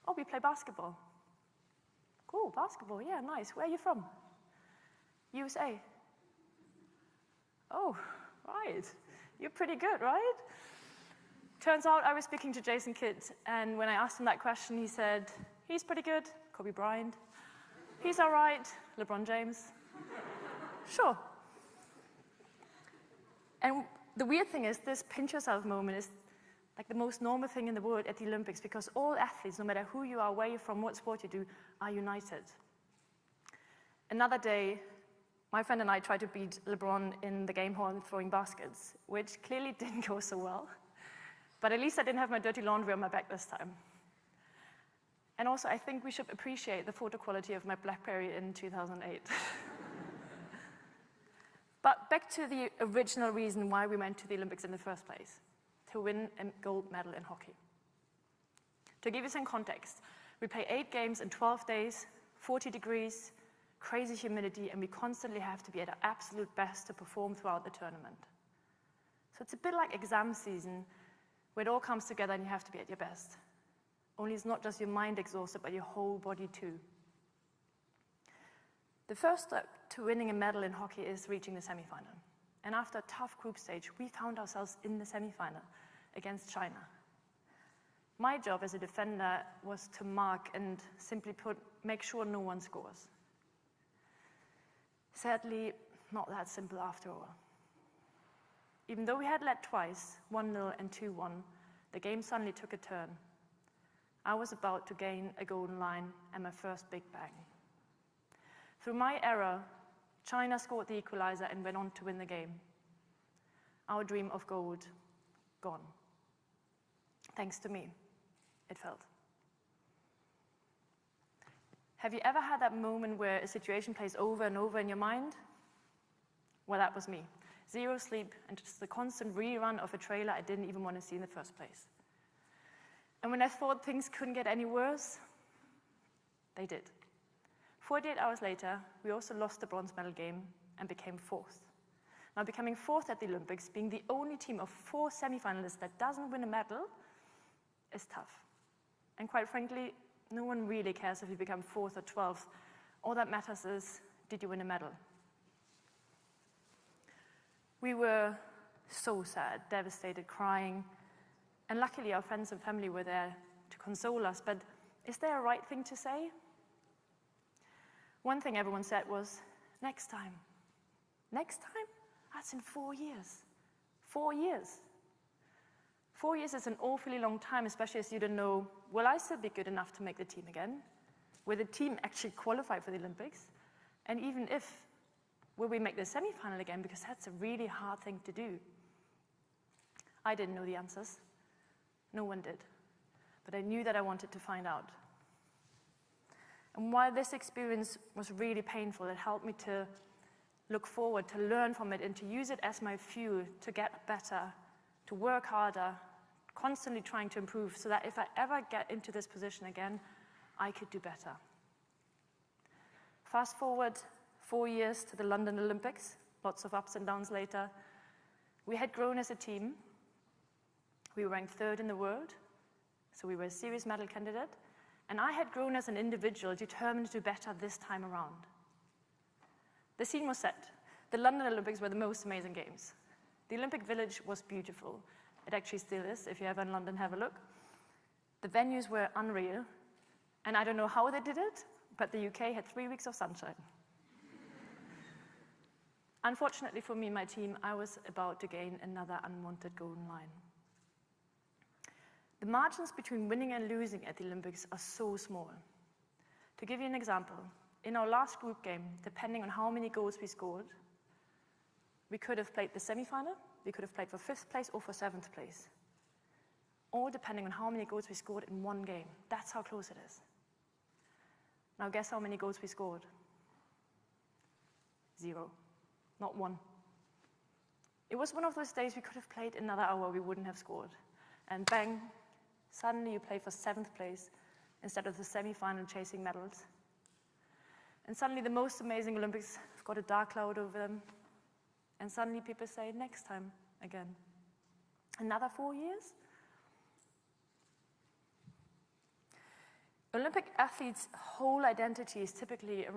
Oh, we play basketball. Cool, basketball, yeah, nice. Where are you from? USA. Oh, right. You're pretty good, right? Turns out I was speaking to Jason Kidd, and when I asked him that question, he said, he's pretty good, Kobe Bryant. He's all right, LeBron James. Sure. And the weird thing is, this pinch yourself moment is like the most normal thing in the world at the Olympics, because all athletes, no matter who you are, where you're from, what sport you do, are united. Another day, my friend and I tried to beat LeBron in the game hall and throwing baskets, which clearly didn't go so well. But at least I didn't have my dirty laundry on my back this time. And also, I think we should appreciate the photo quality of my BlackBerry in 2008. But back to the original reason why we went to the Olympics in the first place, to win a gold medal in hockey. To give you some context, we play 8 games in 12 days, 40 degrees, crazy humidity, and we constantly have to be at our absolute best to perform throughout the tournament. So it's a bit like exam season, where it all comes together and you have to be at your best. Only it's not just your mind exhausted, but your whole body too. The first step to winning a medal in hockey is reaching the semifinal. And after a tough group stage, we found ourselves in the semifinal against China. My job as a defender was to mark and simply put, make sure no one scores. Sadly, not that simple after all. Even though we had led twice, 1-0 and 2-1, the game suddenly took a turn. I was about to gain a golden line and my first big bang. Through my error, China scored the equalizer and went on to win the game. Our dream of gold, gone. Thanks to me, it felt. Have you ever had that moment where a situation plays over and over in your mind? Well, that was me. 0 sleep and just the constant rerun of a trailer I didn't even want to see in the first place. And when I thought things couldn't get any worse, they did. 48 hours later, we also lost the bronze medal game and became 4th. Now, becoming 4th at the Olympics, being the only team of 4 semifinalists that doesn't win a medal, is tough. And quite frankly, no one really cares if you become 4th or 12th. All that matters is, did you win a medal? We were so sad, devastated, crying, and luckily our friends and family were there to console us, but is there a right thing to say? One thing everyone said was, next time. Next time? That's in 4 years. 4 years. 4 years is an awfully long time, especially as you don't know, will I still be good enough to make the team again? Will the team actually qualify for the Olympics? And even if, will we make the semi-final again? Because that's a really hard thing to do. I didn't know the answers. No one did. But I knew that I wanted to find out. And while this experience was really painful, it helped me to look forward, to learn from it, and to use it as my fuel to get better, to work harder, constantly trying to improve so that if I ever get into this position again, I could do better. Fast forward 4 years to the London Olympics, lots of ups and downs later. We had grown as a team. We were ranked 3rd in the world, so we were a serious medal candidate. And I had grown as an individual, determined to do better this time around. The scene was set. The London Olympics were the most amazing games. The Olympic Village was beautiful. It actually still is. If you're ever in London, have a look. The venues were unreal. And I don't know how they did it, but the UK had 3 weeks of sunshine. Unfortunately for me and my team, I was about to gain another unwanted golden line. The margins between winning and losing at the Olympics are so small. To give you an example, in our last group game, depending on how many goals we scored, we could have played the semi-final, we could have played for 5th place or for 7th place. All depending on how many goals we scored in one game. That's how close it is. Now guess how many goals we scored? 0. Not 1. It was one of those days we could have played another hour, we wouldn't have scored. And bang, suddenly you play for 7th place instead of the semi-final chasing medals. And suddenly the most amazing Olympics have got a dark cloud over them. And suddenly people say, next time again. Another 4 years? Olympic athletes' whole identity is typically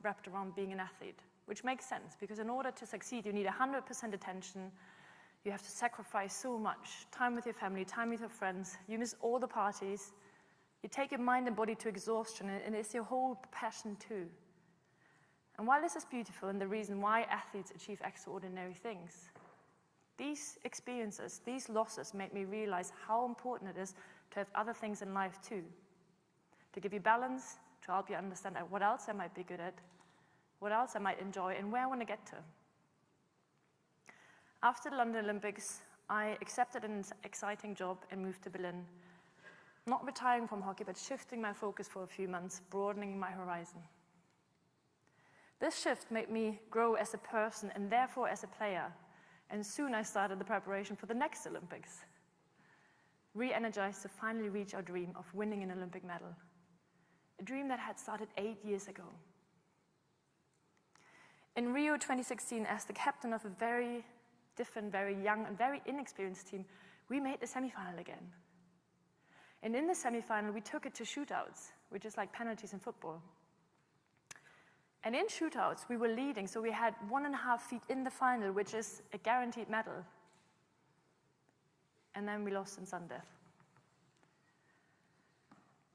wrapped around being an athlete, which makes sense because in order to succeed, you need 100% attention. You have to sacrifice so much, time with your family, time with your friends. You miss all the parties. You take your mind and body to exhaustion, and it's your whole passion too. And while this is beautiful and the reason why athletes achieve extraordinary things, these experiences, these losses made me realize how important it is to have other things in life too. To give you balance, to help you understand what else I might be good at, what else I might enjoy, and where I want to get to. After the London Olympics, I accepted an exciting job and moved to Berlin. Not retiring from hockey, but shifting my focus for a few months, broadening my horizon. This shift made me grow as a person and therefore as a player. And soon I started the preparation for the next Olympics. Re-energized to finally reach our dream of winning an Olympic medal. A dream that had started 8 years ago. In Rio 2016, as the captain of a very different, very young and very inexperienced team, we made the semi-final again. And in the semi-final, we took it to shootouts, which is like penalties in football. And in shootouts, we were leading, so we had 1.5 feet in the final, which is a guaranteed medal. And then we lost in sudden death.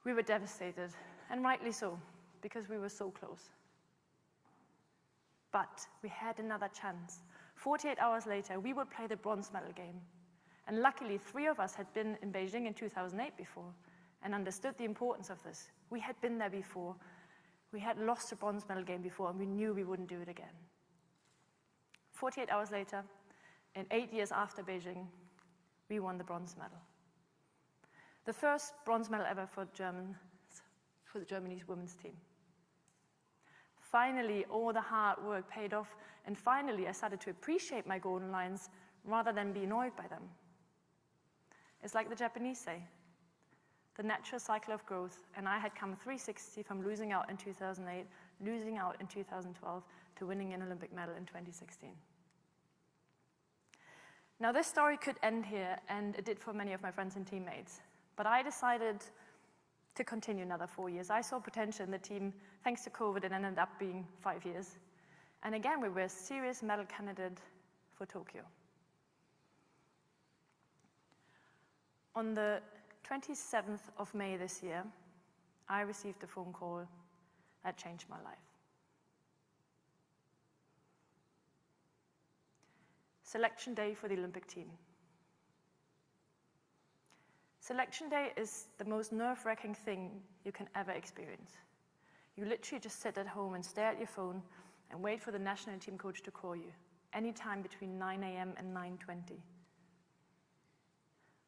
We were devastated, and rightly so, because we were so close. But we had another chance. 48 hours later, we would play the bronze medal game. And luckily, 3 of us had been in Beijing in 2008 before and understood the importance of this. We had been there before. We had lost a bronze medal game before, and we knew we wouldn't do it again. 48 hours later, and 8 years after Beijing, we won the bronze medal. The first bronze medal ever for the Germany's women's team. Finally, all the hard work paid off, and finally I started to appreciate my golden lines rather than be annoyed by them. It's like the Japanese say, the natural cycle of growth, and I had come 360 from losing out in 2008, losing out in 2012, to winning an Olympic medal in 2016. Now this story could end here, and it did for many of my friends and teammates, but I decided to continue another 4 years. I saw potential in the team. Thanks to COVID, it ended up being 5 years. And again, we were a serious medal candidate for Tokyo. On the 27th of May this year, I received a phone call that changed my life. Selection day for the Olympic team. Selection day is the most nerve-wracking thing you can ever experience. You literally just sit at home and stare at your phone and wait for the national team coach to call you, anytime between 9 a.m. and 9:20.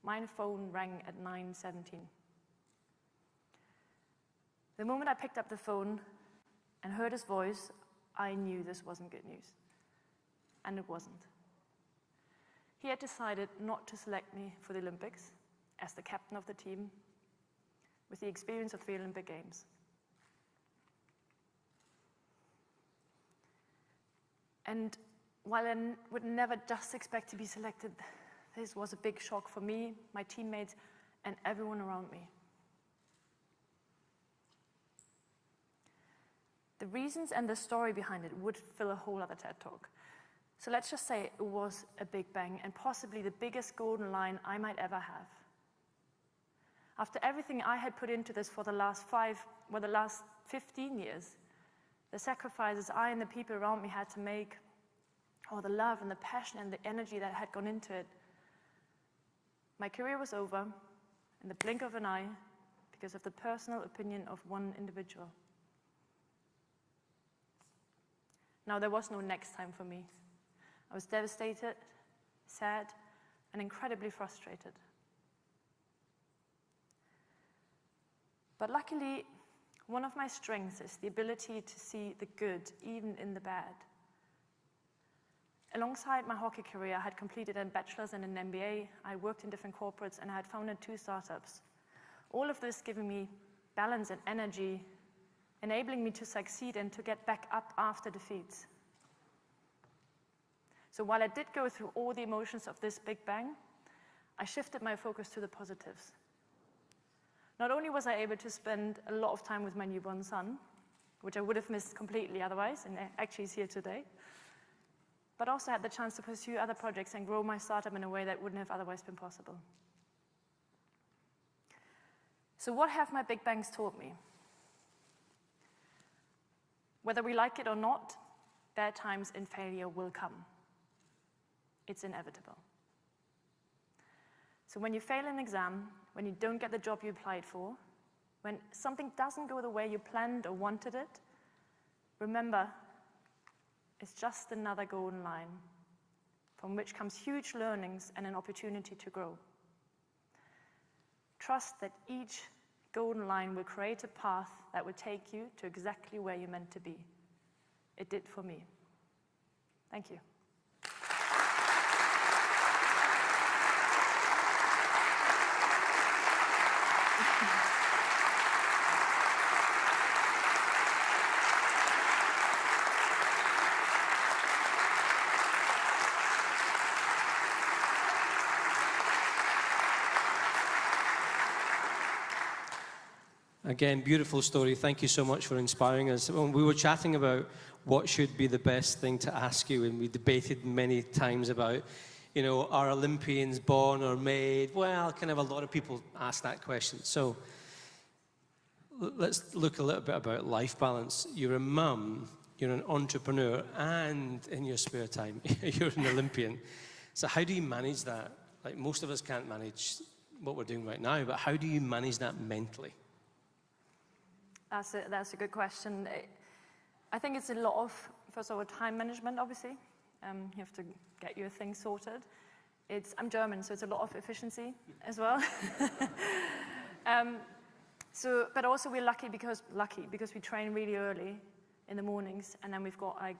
My phone rang at 9:17. The moment I picked up the phone and heard his voice, I knew this wasn't good news. And it wasn't. He had decided not to select me for the Olympics as the captain of the team with the experience of 3 Olympic Games. And while I would never just expect to be selected, this was a big shock for me, my teammates, and everyone around me. The reasons and the story behind it would fill a whole other TED Talk. So let's just say it was a big bang and possibly the biggest golden line I might ever have. After everything I had put into this for the last 15 years, the sacrifices I and the people around me had to make, or the love and the passion and the energy that had gone into it, my career was over in the blink of an eye because of the personal opinion of one individual. Now, there was no next time for me. I was devastated, sad, and incredibly frustrated. But luckily, one of my strengths is the ability to see the good, even in the bad. Alongside my hockey career, I had completed a bachelor's and an MBA. I worked in different corporates, and I had founded 2 startups. All of this giving me balance and energy, enabling me to succeed and to get back up after defeats. So while I did go through all the emotions of this big bang, I shifted my focus to the positives. Not only was I able to spend a lot of time with my newborn son, which I would have missed completely otherwise, and actually he's here today, but also had the chance to pursue other projects and grow my startup in a way that wouldn't have otherwise been possible. So what have my big bangs taught me? Whether we like it or not, bad times and failure will come. It's inevitable. So when you fail an exam, when you don't get the job you applied for, when something doesn't go the way you planned or wanted it, remember, it's just another golden line from which comes huge learnings and an opportunity to grow. Trust that each golden line will create a path that will take you to exactly where you're meant to be. It did for me. Thank you.
Again, beautiful story. Thank you so much for inspiring us. When we were chatting about what should be the best thing to ask you, and we debated many times about, you know, are Olympians born or made? Well, kind of a lot of people ask that question. So let's look a little bit about life balance. You're a mum, you're an entrepreneur, and in your spare time, you're an Olympian. So how do you manage that? Like, most of us can't manage what we're doing right now, but how do you manage that mentally?
That's a good question. I think it's a lot of, first of all, time management, obviously. You have to get your things sorted. I'm German, so it's a lot of efficiency as well. But also we're lucky because we train really early in the mornings, and then we've got like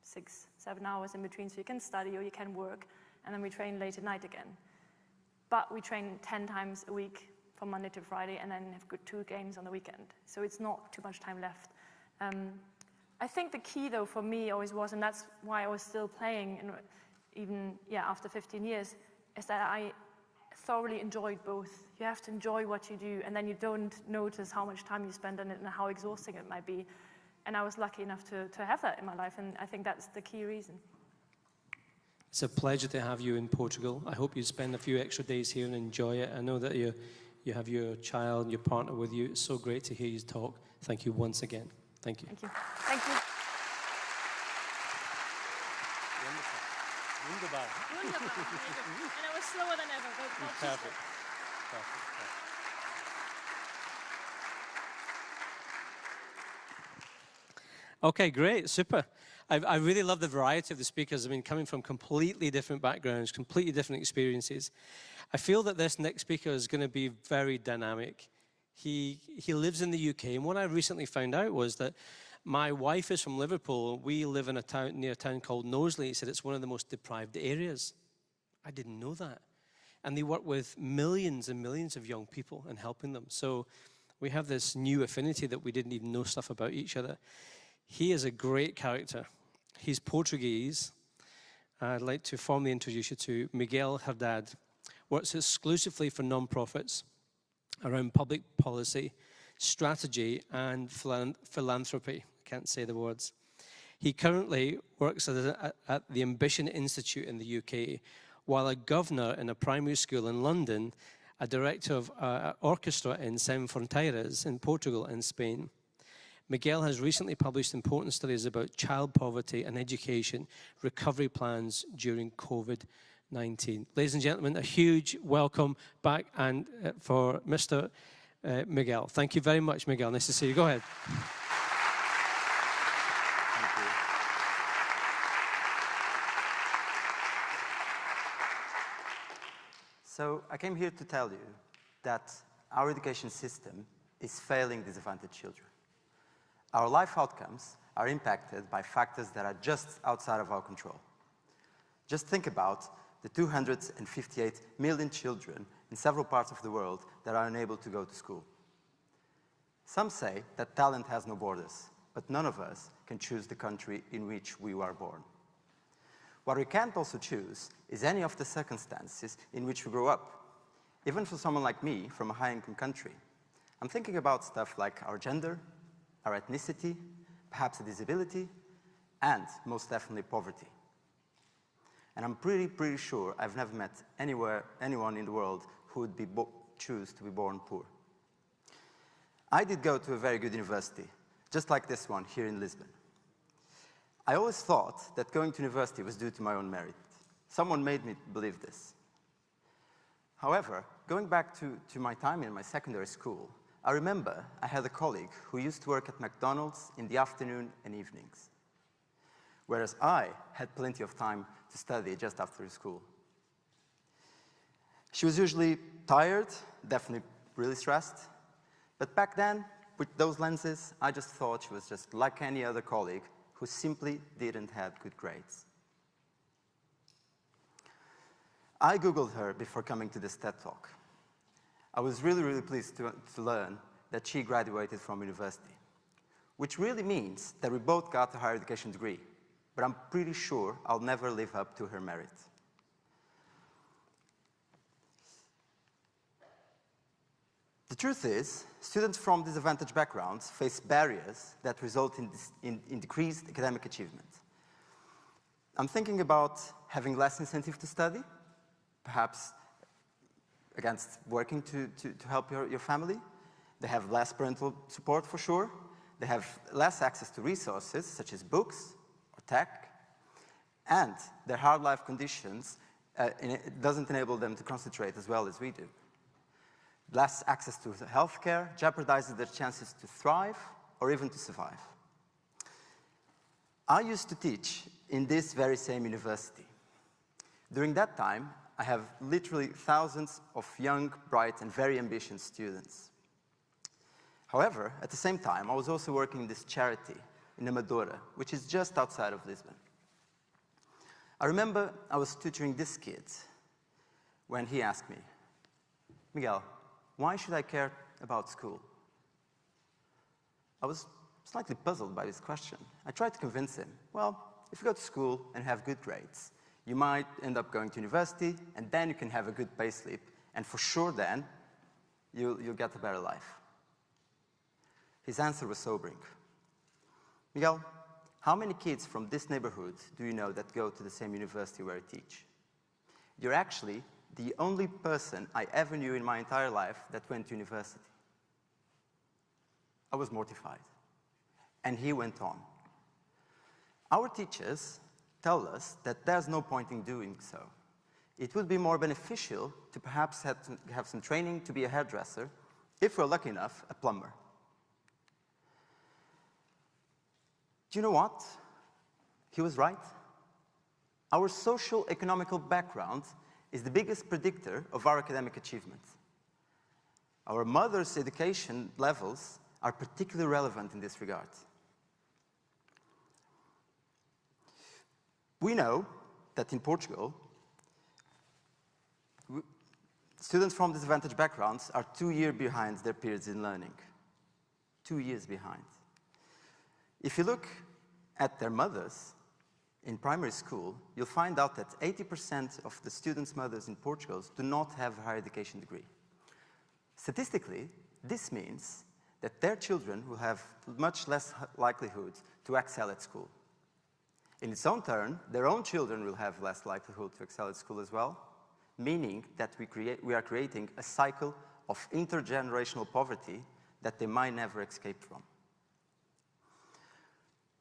6-7 hours in between, so you can study or you can work, and then we train late at night again. But we train 10 times a week from Monday to Friday, and then have good 2 games on the weekend. So it's not too much time left. I think the key, though, for me always was, and that's why I was still playing, and even after 15 years, is that I thoroughly enjoyed both. You have to enjoy what you do, and then you don't notice how much time you spend on it and how exhausting it might be. And I was lucky enough to have that in my life, and I think that's the key reason.
It's a pleasure to have you in Portugal. I hope you spend a few extra days here and enjoy it. I know that you have your child, your partner with you. It's so great to hear you talk. Thank you once again. Thank you.
Thank you. Thank you.
Wunderbar.
Wunderbar. And I was slower than ever. But
Perfect. Okay, great, super. I really love the variety of the speakers. I mean, coming from completely different backgrounds, completely different experiences. I feel that this next speaker is going to be very dynamic. He lives in the UK, and what I recently found out was that my wife is from Liverpool. We live in near a town called Knowsley. He said it's one of the most deprived areas. I didn't know that. And they work with millions and millions of young people and helping them. So we have this new affinity that we didn't even know stuff about each other. He is a great character. He's Portuguese. I'd like to formally introduce you to Miguel Haddad. Works exclusively for non-profits around public policy, strategy, and philanthropy. I can't say the words. He currently works at the Ambition Institute in the UK, while a governor in a primary school in London, a director of orchestra in Sem Fronteiras in Portugal and Spain. Miguel has recently published important studies about child poverty and education recovery plans during COVID-19. Ladies and gentlemen, a huge welcome back and for Mr. Miguel. Thank you very much, Miguel. Nice to see you. Go ahead.
Thank you. So I came here to tell you that our education system is failing disadvantaged children. Our life outcomes are impacted by factors that are just outside of our control. Just think about the 258 million children in several parts of the world that are unable to go to school. Some say that talent has no borders, but none of us can choose the country in which we were born. What we can't also choose is any of the circumstances in which we grow up. Even for someone like me from a high-income country, I'm thinking about stuff like our gender, our ethnicity, perhaps a disability, and most definitely poverty. And I'm pretty sure I've never met anyone in the world who would choose to be born poor. I did go to a very good university, just like this one here in Lisbon. I always thought that going to university was due to my own merit. Someone made me believe this. However, going back to my time in my secondary school, I remember I had a colleague who used to work at McDonald's in the afternoon and evenings, whereas I had plenty of time to study just after school. She was usually tired, definitely really stressed, but back then, with those lenses, I just thought she was just like any other colleague who simply didn't have good grades. I Googled her before coming to this TED Talk. I was really pleased to learn that she graduated from university, which really means that we both got a higher education degree, but I'm pretty sure I'll never live up to her merit. The truth is, students from disadvantaged backgrounds face barriers that result in decreased academic achievement. I'm thinking about having less incentive to study, perhaps against working to help your family. They have less parental support for sure. They have less access to resources such as books or tech. And their hard life conditions it doesn't enable them to concentrate as well as we do. Less access to healthcare jeopardizes their chances to thrive or even to survive. I used to teach in this very same university. During that time, I have literally thousands of young, bright, and very ambitious students. However, at the same time, I was also working in this charity in Amadora, which is just outside of Lisbon. I remember I was tutoring this kid when he asked me, Miguel, why should I care about school? I was slightly puzzled by this question. I tried to convince him, well, if you go to school and have good grades, you might end up going to university, and then you can have a good payslip, and for sure then, you'll get a better life. His answer was sobering. Miguel, how many kids from this neighborhood do you know that go to the same university where I teach? You're actually the only person I ever knew in my entire life that went to university. I was mortified. And he went on. Our teachers tell us that there's no point in doing so. It would be more beneficial to perhaps have some training to be a hairdresser, if we're lucky enough, a plumber. Do you know what? He was right. Our social economical background is the biggest predictor of our academic achievement. Our mother's education levels are particularly relevant in this regard. We know that in Portugal, students from disadvantaged backgrounds are 2 years behind their peers in learning. 2 years behind. If you look at their mothers in primary school, you'll find out that 80% of the students' mothers in Portugal do not have a higher education degree. Statistically, this means that their children will have much less likelihood to excel at school. In its own turn, their own children will have less likelihood to excel at school as well, meaning that we are creating a cycle of intergenerational poverty that they might never escape from.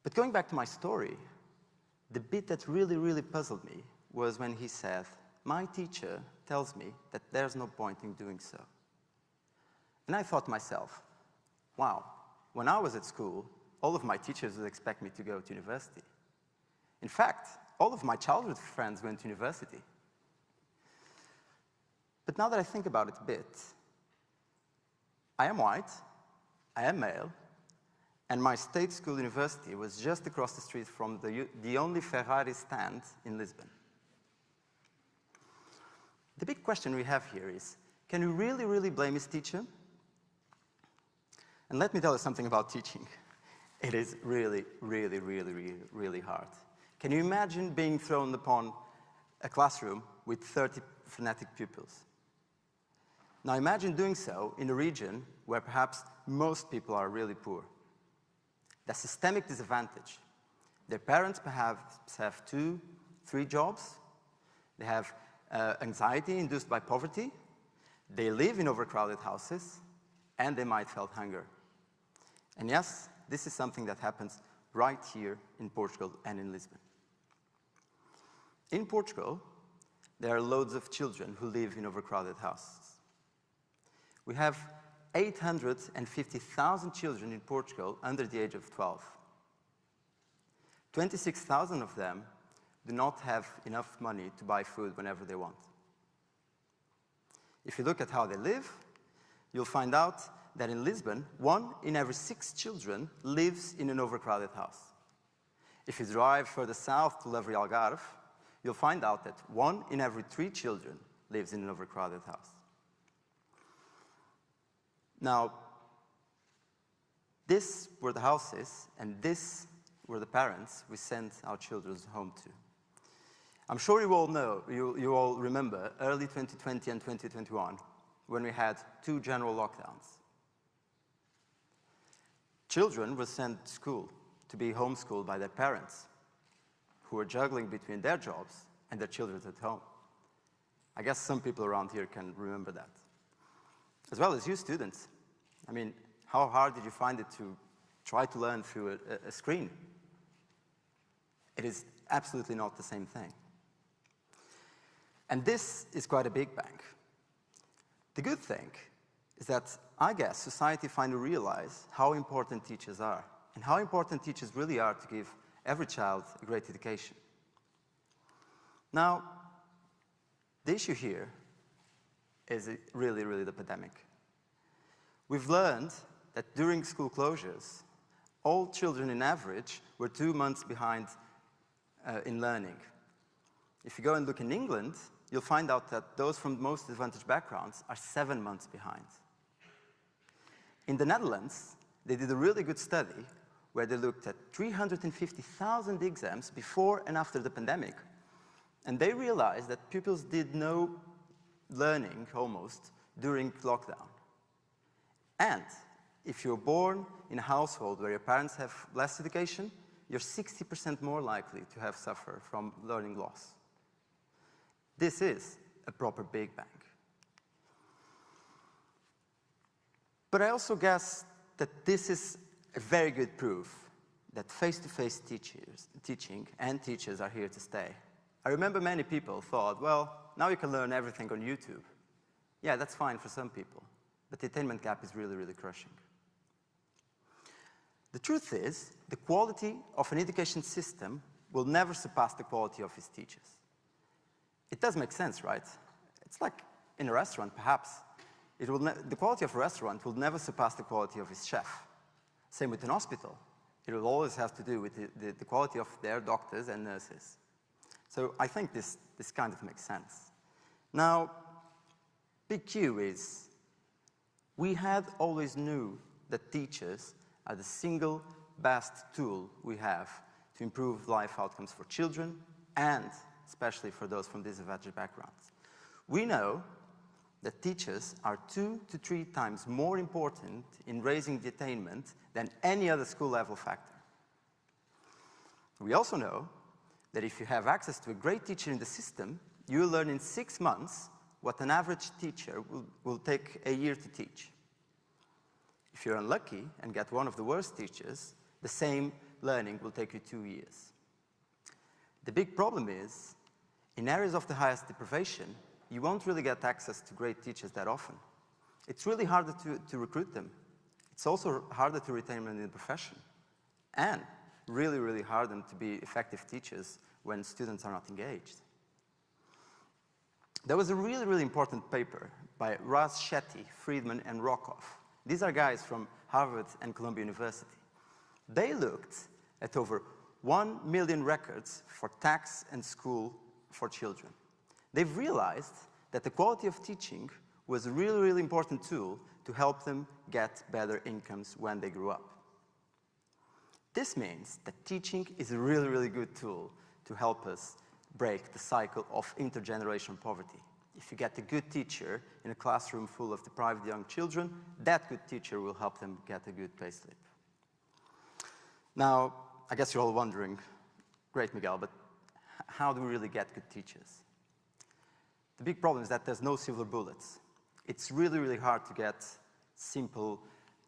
But going back to my story, the bit that really, really puzzled me was when he said, my teacher tells me that there's no point in doing so. And I thought to myself, wow, when I was at school, all of my teachers would expect me to go to university. In fact, all of my childhood friends went to university. But now that I think about it a bit, I am white, I am male, and my state school university was just across the street from the only Ferrari stand in Lisbon. The big question we have here is, can we really, really blame his teacher? And let me tell you something about teaching. It is really, really, really, really, really hard. Can you imagine being thrown upon a classroom with 30 fanatic pupils? Now imagine doing so in a region where perhaps most people are really poor. The systemic disadvantage. Their parents perhaps have 2, 3 jobs. They have anxiety induced by poverty. They live in overcrowded houses, and they might feel hunger. And yes, this is something that happens right here in Portugal and in Lisbon. In Portugal, there are loads of children who live in overcrowded houses. We have 850,000 children in Portugal under the age of 12. 26,000 of them do not have enough money to buy food whenever they want. If you look at how they live, you'll find out that in Lisbon, 1 in every 6 children lives in an overcrowded house. If you drive further south to Lateral, you'll find out that 1 in every 3 children lives in an overcrowded house. Now, these were the houses, and these were the parents we sent our children home to. I'm sure you all know, you all remember early 2020 and 2021, when we had 2 general lockdowns. Children were sent to school to be homeschooled by their parents, who were juggling between their jobs and their children at home. I guess some people around here can remember that. As well as you students. I mean, how hard did you find it to try to learn through a screen? It is absolutely not the same thing. And this is quite a big bang. The good thing is that I guess society finally realized how important teachers are and how important teachers really are to give every child a great education. Now, the issue here is really, really the pandemic. We've learned that during school closures, all children in average were 2 months behind in learning. If you go and look in England, you'll find out that those from most disadvantaged backgrounds are 7 months behind. In the Netherlands, they did a really good study where they looked at 350,000 exams before and after the pandemic, and they realized that pupils did no learning, almost, during lockdown. And if you're born in a household where your parents have less education, you're 60% more likely to have suffer from learning loss. This is a proper Big Bang. But I also guess that this is a very good proof that face-to-face teaching and teachers are here to stay. I remember many people thought, well, now you can learn everything on YouTube. Yeah, that's fine for some people, but the attainment gap is really, really crushing. The truth is, the quality of an education system will never surpass the quality of its teachers. It does make sense, right? It's like in a restaurant, perhaps. The quality of a restaurant will never surpass the quality of its chef. Same with an hospital. It will always have to do with the quality of their doctors and nurses. So I think this kind of makes sense. Now, big Q is, we had always knew that teachers are the single best tool we have to improve life outcomes for children and especially for those from disadvantaged backgrounds. We know that teachers are 2 to 3 times more important in raising the attainment than any other school-level factor. We also know that if you have access to a great teacher in the system, you will learn in 6 months what an average teacher will take a year to teach. If you're unlucky and get one of the worst teachers, the same learning will take you 2 years. The big problem is, in areas of the highest deprivation, you won't really get access to great teachers that often. It's really harder to recruit them. It's also harder to retain them in the profession. And really, really hard them to be effective teachers when students are not engaged. There was a really, really important paper by Raz Shetty, Friedman, and Rockoff. These are guys from Harvard and Columbia University. They looked at over 1 million records for tax and school for children. They've realized that the quality of teaching was a really, really important tool to help them get better incomes when they grew up. This means that teaching is a really, really good tool to help us break the cycle of intergenerational poverty. If you get a good teacher in a classroom full of deprived young children, that good teacher will help them get a good payslip. Now, I guess you're all wondering, great, Miguel, but how do we really get good teachers? The big problem is that there's no silver bullets. It's really, really hard to get simple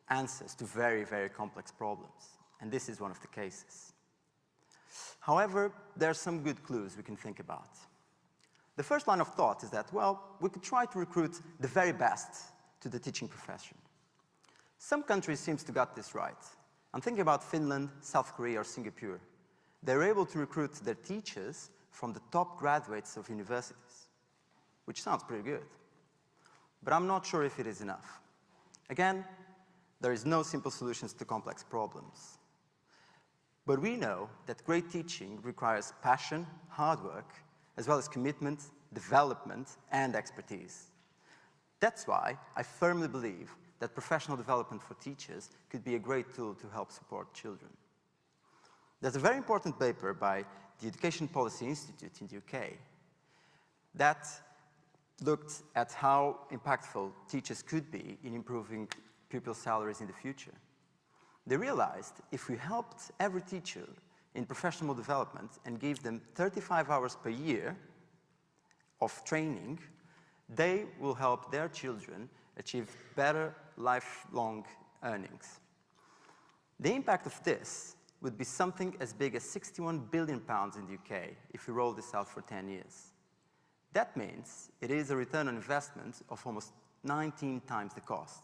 answers to very, very complex problems. And this is one of the cases. However, there are some good clues we can think about. The first line of thought is that, well, we could try to recruit the very best to the teaching profession. Some countries seem to got this right. I'm thinking about Finland, South Korea, or Singapore. They're able to recruit their teachers from the top graduates of universities, which sounds pretty good. But I'm not sure if it is enough. Again, there is no simple solutions to complex problems. But we know that great teaching requires passion, hard work, as well as commitment, development, and expertise. That's why I firmly believe that professional development for teachers could be a great tool to help support children. There's a very important paper by the Education Policy Institute in the UK that looked at how impactful teachers could be in improving pupil salaries in the future. They realized if we helped every teacher in professional development and gave them 35 hours per year of training, they will help their children achieve better lifelong earnings. The impact of this would be something as big as £61 billion in the UK if we roll this out for 10 years. That means it is a return on investment of almost 19 times the cost,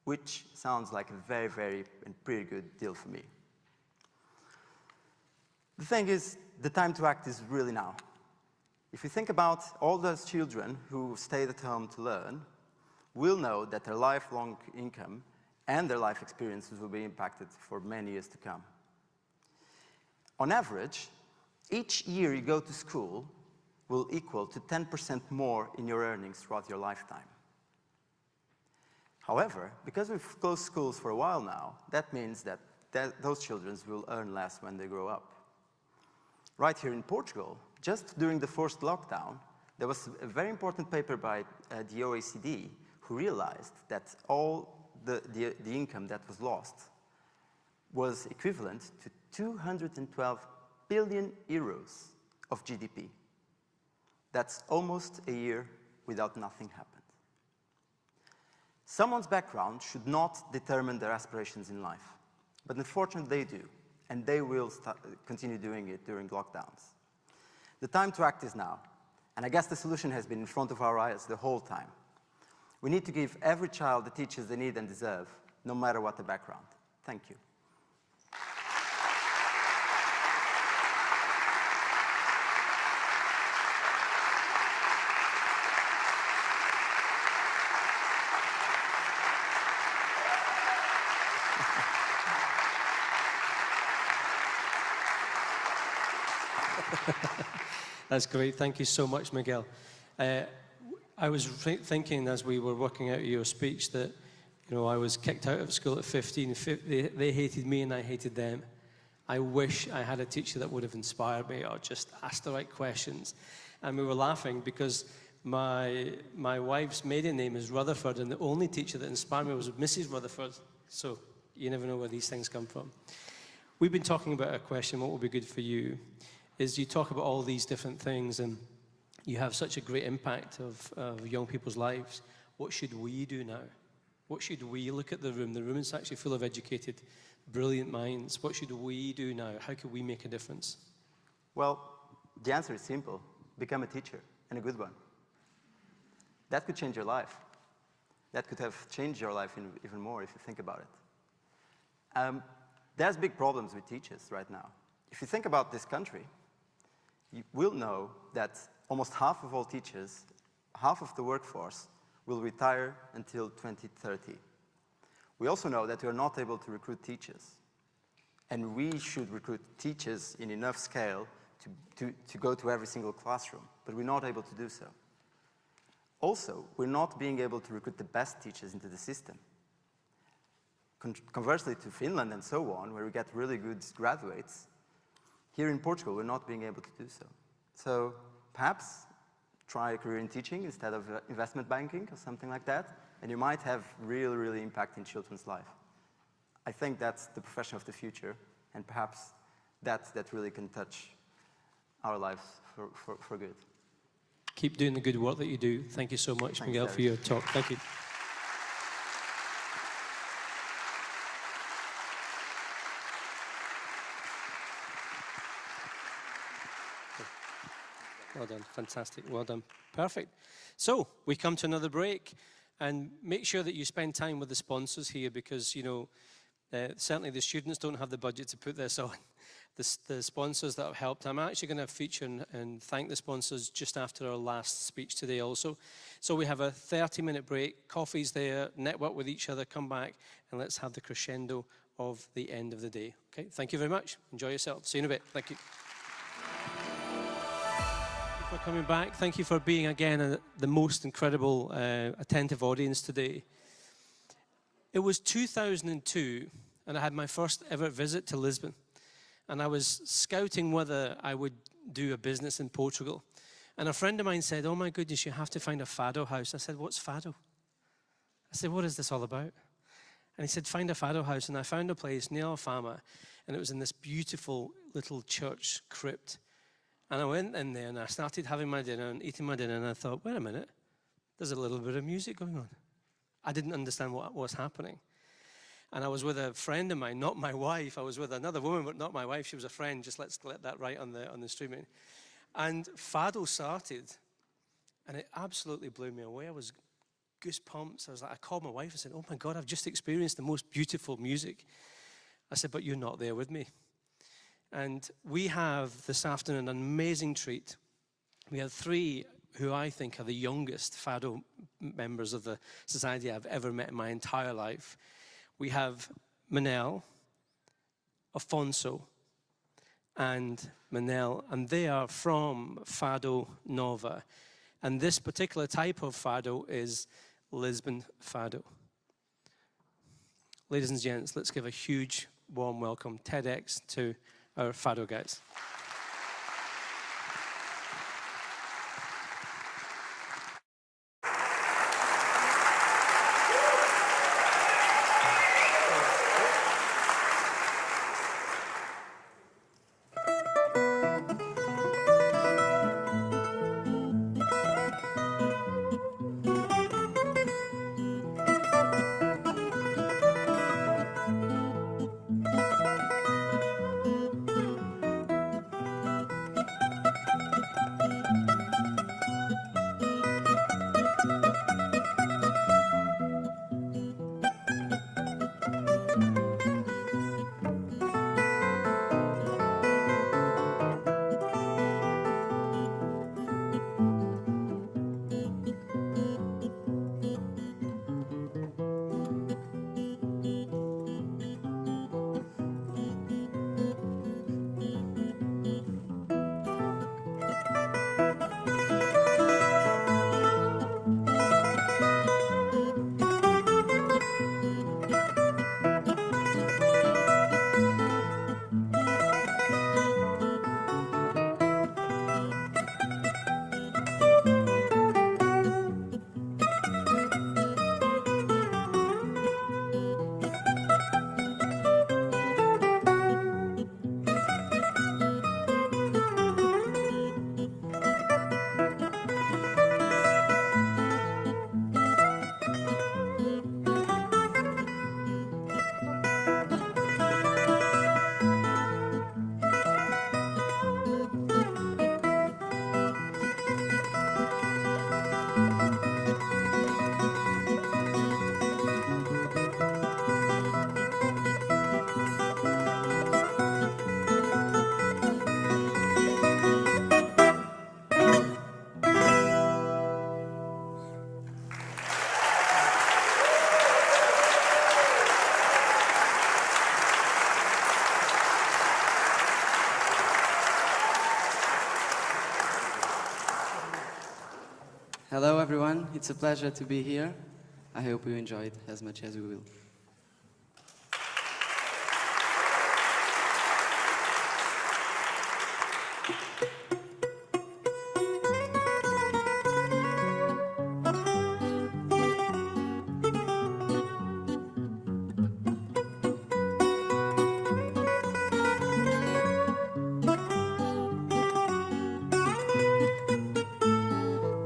which sounds like a very, very and pretty good deal for me. The thing is, the time to act is really now. If you think about all those children who stayed at home to learn, will know that their lifelong income and their life experiences will be impacted for many years to come. On average, each year you go to school will equal to 10% more in your earnings throughout your lifetime. However, because we've closed schools for a while now, that means that those children will earn less when they grow up. Right here in Portugal, just during the first lockdown, there was a very important paper by the OECD who realized that all the income that was lost was equivalent to 212 billion euros of GDP. That's almost a year without nothing happened. Someone's background should not determine their aspirations in life, but unfortunately they do, and they will continue doing it during lockdowns. The time to act is now, and I guess the solution has been in front of our eyes the whole time. We need to give every child the teachers they need and deserve, no matter what the background. Thank you.
That's great. Thank you so much, Miguel. I was thinking as we were working out your speech that, you know, I was kicked out of school at 15. They hated me and I hated them. I wish I had a teacher that would have inspired me or just asked the right questions. And we were laughing because my wife's maiden name is Rutherford, and the only teacher that inspired me was Mrs. Rutherford. So you never know where these things come from. We've been talking about a question, what would be good for you, is you talk about all these different things and you have such a great impact of young people's lives. What should we do now? What should we look at the room? The room is actually full of educated, brilliant minds. What should we do now? How can we make a difference?
Well, the answer is simple. Become a teacher, and a good one. That could change your life. That could have changed your life even more if you think about it. There's big problems with teachers right now. If you think about this country, you will know that almost half of all teachers, half of the workforce, will retire until 2030. We also know that we are not able to recruit teachers. And we should recruit teachers in enough scale to go to every single classroom, but we're not able to do so. Also, we're not being able to recruit the best teachers into the system. Conversely to Finland and so on, where we get really good graduates, here in Portugal, we're not being able to do so. So perhaps try a career in teaching instead of investment banking or something like that, and you might have really impact in children's life. I think that's the profession of the future, and perhaps that really can touch our lives for good.
Keep doing the good work that you do. Thank you so much,
Thanks,
Miguel,
Eric.
for your talk. Thank you. Well done, fantastic, well done, perfect. So we come to another break, and make sure that you spend time with the sponsors here because, you know, certainly the students don't have the budget to put this on. The sponsors that have helped, I'm actually going to feature and thank the sponsors just after our last speech today also. So we have a 30-minute break, coffee's there, network with each other, come back, and let's have the crescendo of the end of the day. Okay, thank you very much. Enjoy yourself. See you in a bit. Thank you. For coming back. Thank you for being again the most incredible attentive audience today. It was 2002 and I had my first ever visit to Lisbon, and I was scouting whether I would do a business in Portugal, and a friend of mine said, "Oh my goodness, you have to find a fado house." I said, "What's fado?" I said, "What is this all about?" And he said, "Find a fado house." And I found a place near Alfama, and it was in this beautiful little church crypt. And I went in there and I started having my dinner and eating my dinner, and I thought, wait a minute, there's a little bit of music going on. I didn't understand what was happening. And I was with a friend of mine, not my wife. I was with another woman, but not my wife. She was a friend. Just let's let that right on the streaming. And Fado started, and it absolutely blew me away. I was goosebumps. I called my wife and said, "Oh my God, I've just experienced the most beautiful music." I said, "But you're not there with me." And we have this afternoon an amazing treat. We have 3 who I think are the youngest Fado members of the society I've ever met in my entire life. We have Manel, Afonso, and Manel, and they are from Fado Nova. And this particular type of Fado is Lisbon Fado. Ladies and gents, let's give a huge warm welcome, TEDx, to our Fado guys.
Hello everyone, it's a pleasure to be here. I hope you enjoyed as much as we will.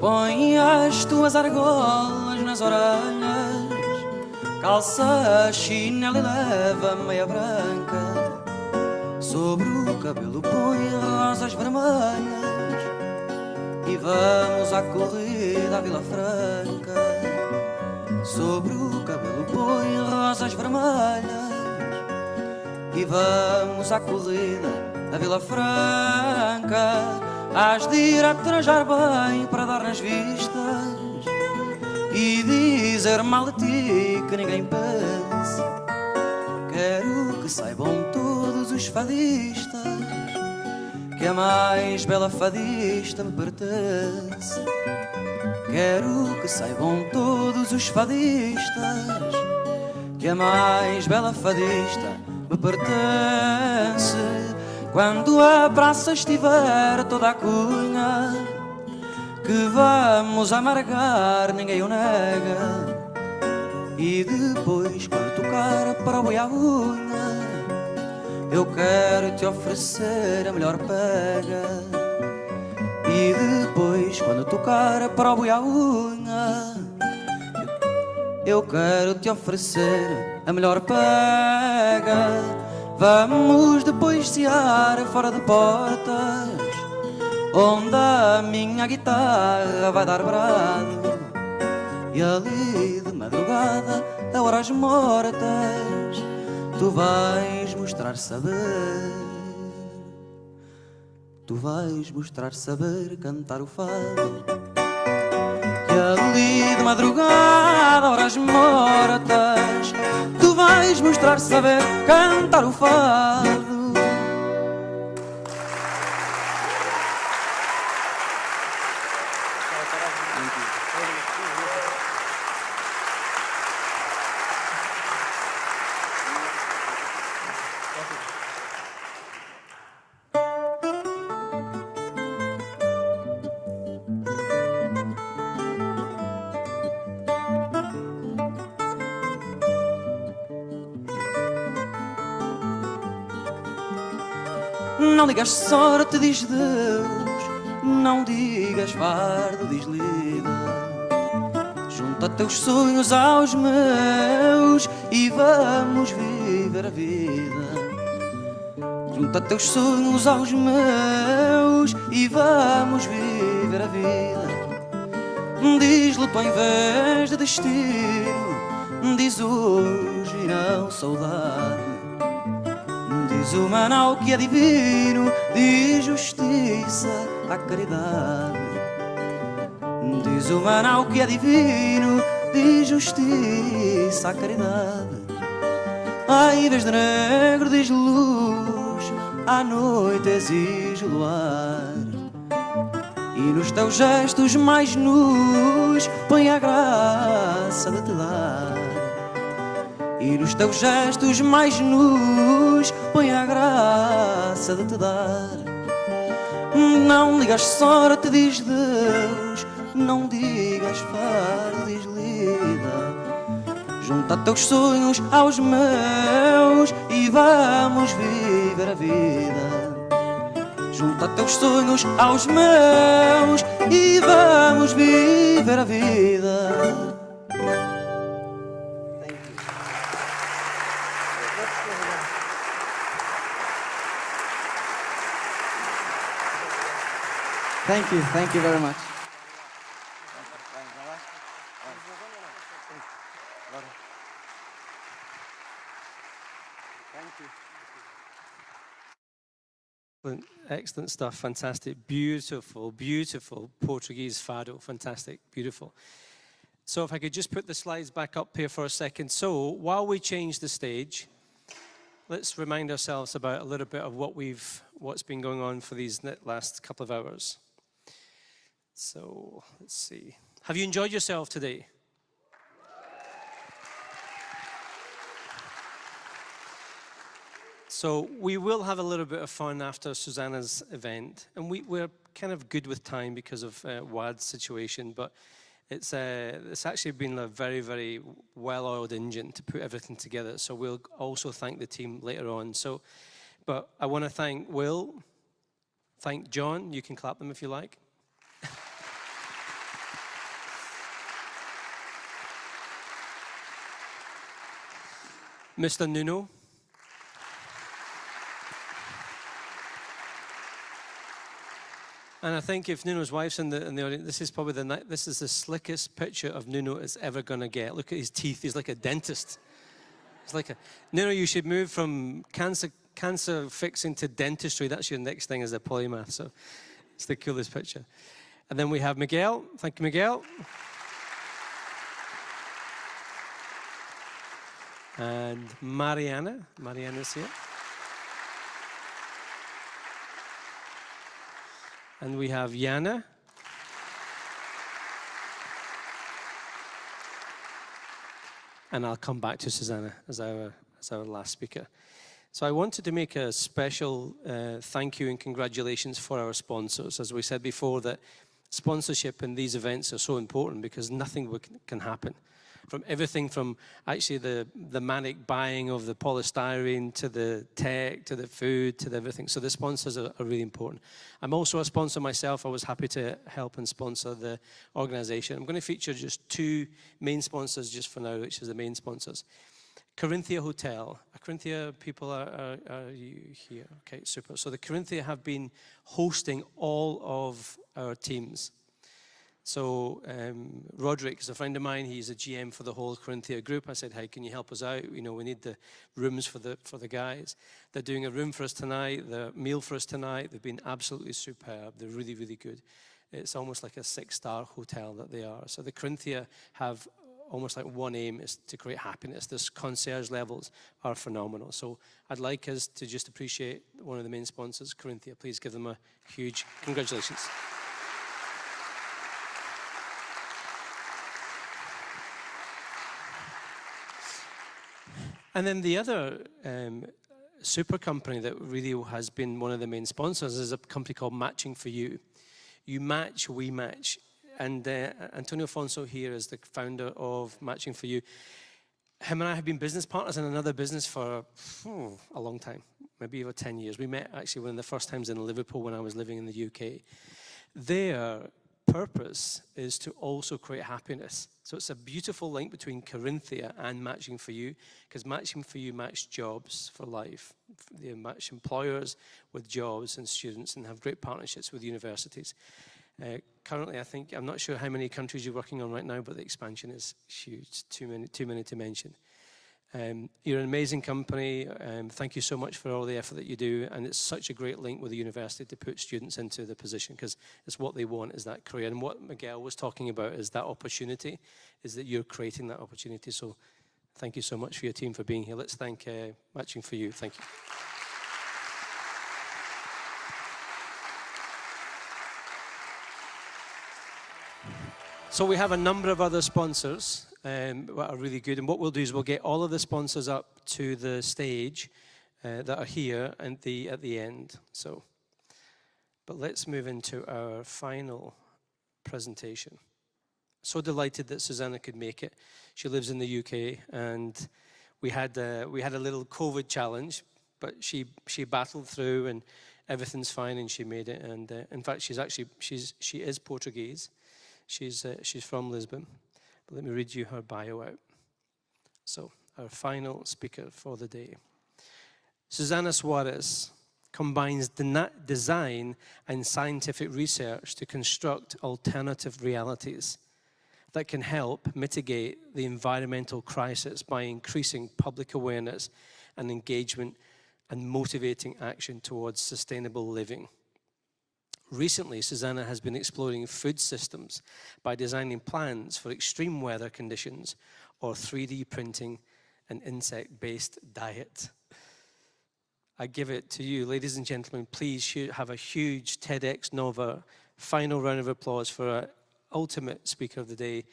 Põe as tuas argolas nas orelhas, calça a chinela e leva meia branca. Sobre o cabelo põe rosas vermelhas e vamos à corrida à Vila Franca. Sobre o cabelo põe rosas vermelhas e vamos à corrida à Vila Franca. Hás de ir a trajar bem para dar nas vistas e dizer mal de ti que ninguém pense. Quero que saibam todos os fadistas que a mais bela fadista me pertence. Quero que saibam todos os fadistas que a mais bela fadista me pertence. Quando a praça estiver toda a cunha, que vamos amargar, ninguém o nega. E depois, quando tocar para o boi à unha, eu quero te oferecer a melhor pega. E depois, quando tocar para o boi à unha, eu quero te oferecer a melhor pega. Vamos depois cear fora de portas, onde a minha guitarra vai dar brado. E ali de madrugada, a horas mortas, tu vais mostrar saber. Tu vais mostrar saber cantar o fado. E ali de madrugada, a horas mortas, tu vais mostrar saber cantar o fado. Não digas sorte, diz Deus. Não digas fardo, diz lida. Junta teus sonhos aos meus e vamos viver a vida. Junta teus sonhos aos meus e vamos viver a vida. Diz luto ao invés de destino, diz hoje e não saudade. Diz o manau que é divino, diz justiça à caridade. Diz o manau que é divino, diz justiça à caridade. Ai, em vez de negro diz luz, à noite exige o luar. E nos teus gestos mais nus põe a graça de te dar. E nos teus gestos mais nus põe a graça de te dar. Não digas sorte, diz Deus. Não digas fardo, diz lida. Junta teus sonhos aos meus e vamos viver a vida. Junta teus sonhos aos meus e vamos viver a vida.
Thank you very much.
Excellent stuff, fantastic, beautiful, beautiful Portuguese fado, fantastic, beautiful. So if I could just put the slides back up here for a second. So while we change the stage, let's remind ourselves about a little bit of what's been going on for these last couple of hours. So let's see. Have you enjoyed yourself today? So we will have a little bit of fun after Susanna's event, and we're kind of good with time because of Wad's situation, but it's actually been a very, very well-oiled engine to put everything together. So we'll also thank the team later on. So, but I want to thank Will, thank John. You can clap them if you like. Mr. Nuno. And I think if Nuno's wife's in the audience, this is probably this is the slickest picture of Nuno it's ever going to get. Look at his teeth. He's like a dentist. It's like Nuno, you should move from cancer fixing to dentistry. That's your next thing as a polymath. So it's the coolest picture. And then we have Miguel. Thank you, Miguel. And Mariana's here. And we have Jana. And I'll come back to Susanna as our last speaker. So I wanted to make a special thank you and congratulations for our sponsors. As we said before, that sponsorship in these events are so important because nothing can happen from everything from actually the manic buying of the polystyrene to the tech, to the food, to the everything. So the sponsors are really important. I'm also a sponsor myself. I was happy to help and sponsor the organization. I'm going to feature just 2 main sponsors just for now, which is the main sponsors. Corinthia Hotel. Corinthia people, are you here? Okay, super. So the Corinthia have been hosting all of our teams. So Roderick is a friend of mine. He's a GM for the whole Corinthia group. I said, hey, can you help us out? You know, we need the rooms for the guys. They're doing a room for us tonight, the meal for us tonight. They've been absolutely superb. They're really, really good. It's almost like a 6-star hotel that they are. So the Corinthia have almost like one aim is to create happiness. This concierge levels are phenomenal. So I'd like us to just appreciate one of the main sponsors, Corinthia. Please give them a huge congratulations. And then the other super company that really has been one of the main sponsors is a company called Matching for You. You match, we match. And Antonio Afonso here is the founder of Matching for You. Him and I have been business partners in another business for a long time, maybe over 10 years. We met actually one of the first times in Liverpool when I was living in the UK. Their purpose is to also create happiness. So it's a beautiful link between Corinthia and Matching for You, because Matching for You match jobs for life. They match employers with jobs and students and have great partnerships with universities. Currently, I think, I'm not sure how many countries you're working on right now, but the expansion is huge, too many to mention. You're an amazing company. Thank you so much for all the effort that you do, and it's such a great link with the university to put students into the position, because it's what they want, is that career. And what Miguel was talking about is that opportunity, is that you're creating that opportunity. So thank you so much for your team for being here. Let's thank Matching for You. Thank you. So we have a number of other sponsors that are really good. And what we'll do is we'll get all of the sponsors up to the stage that are here at the end. So, but let's move into our final presentation. So delighted that Susanna could make it. She lives in the UK, and we had a little COVID challenge, but she battled through, and everything's fine, and she made it. And in fact, she is Portuguese. She's from Lisbon. But let me read you her bio out. So, our final speaker for the day. Susanna Suarez combines design and scientific research to construct alternative realities that can help mitigate the environmental crisis by increasing public awareness and engagement and motivating action towards sustainable living. Recently, Susanna has been exploring food systems by designing plans for extreme weather conditions or 3D printing an insect-based diet. I give it to you, ladies and gentlemen. Please have a huge TEDxNOVA final round of applause for our ultimate speaker of the day,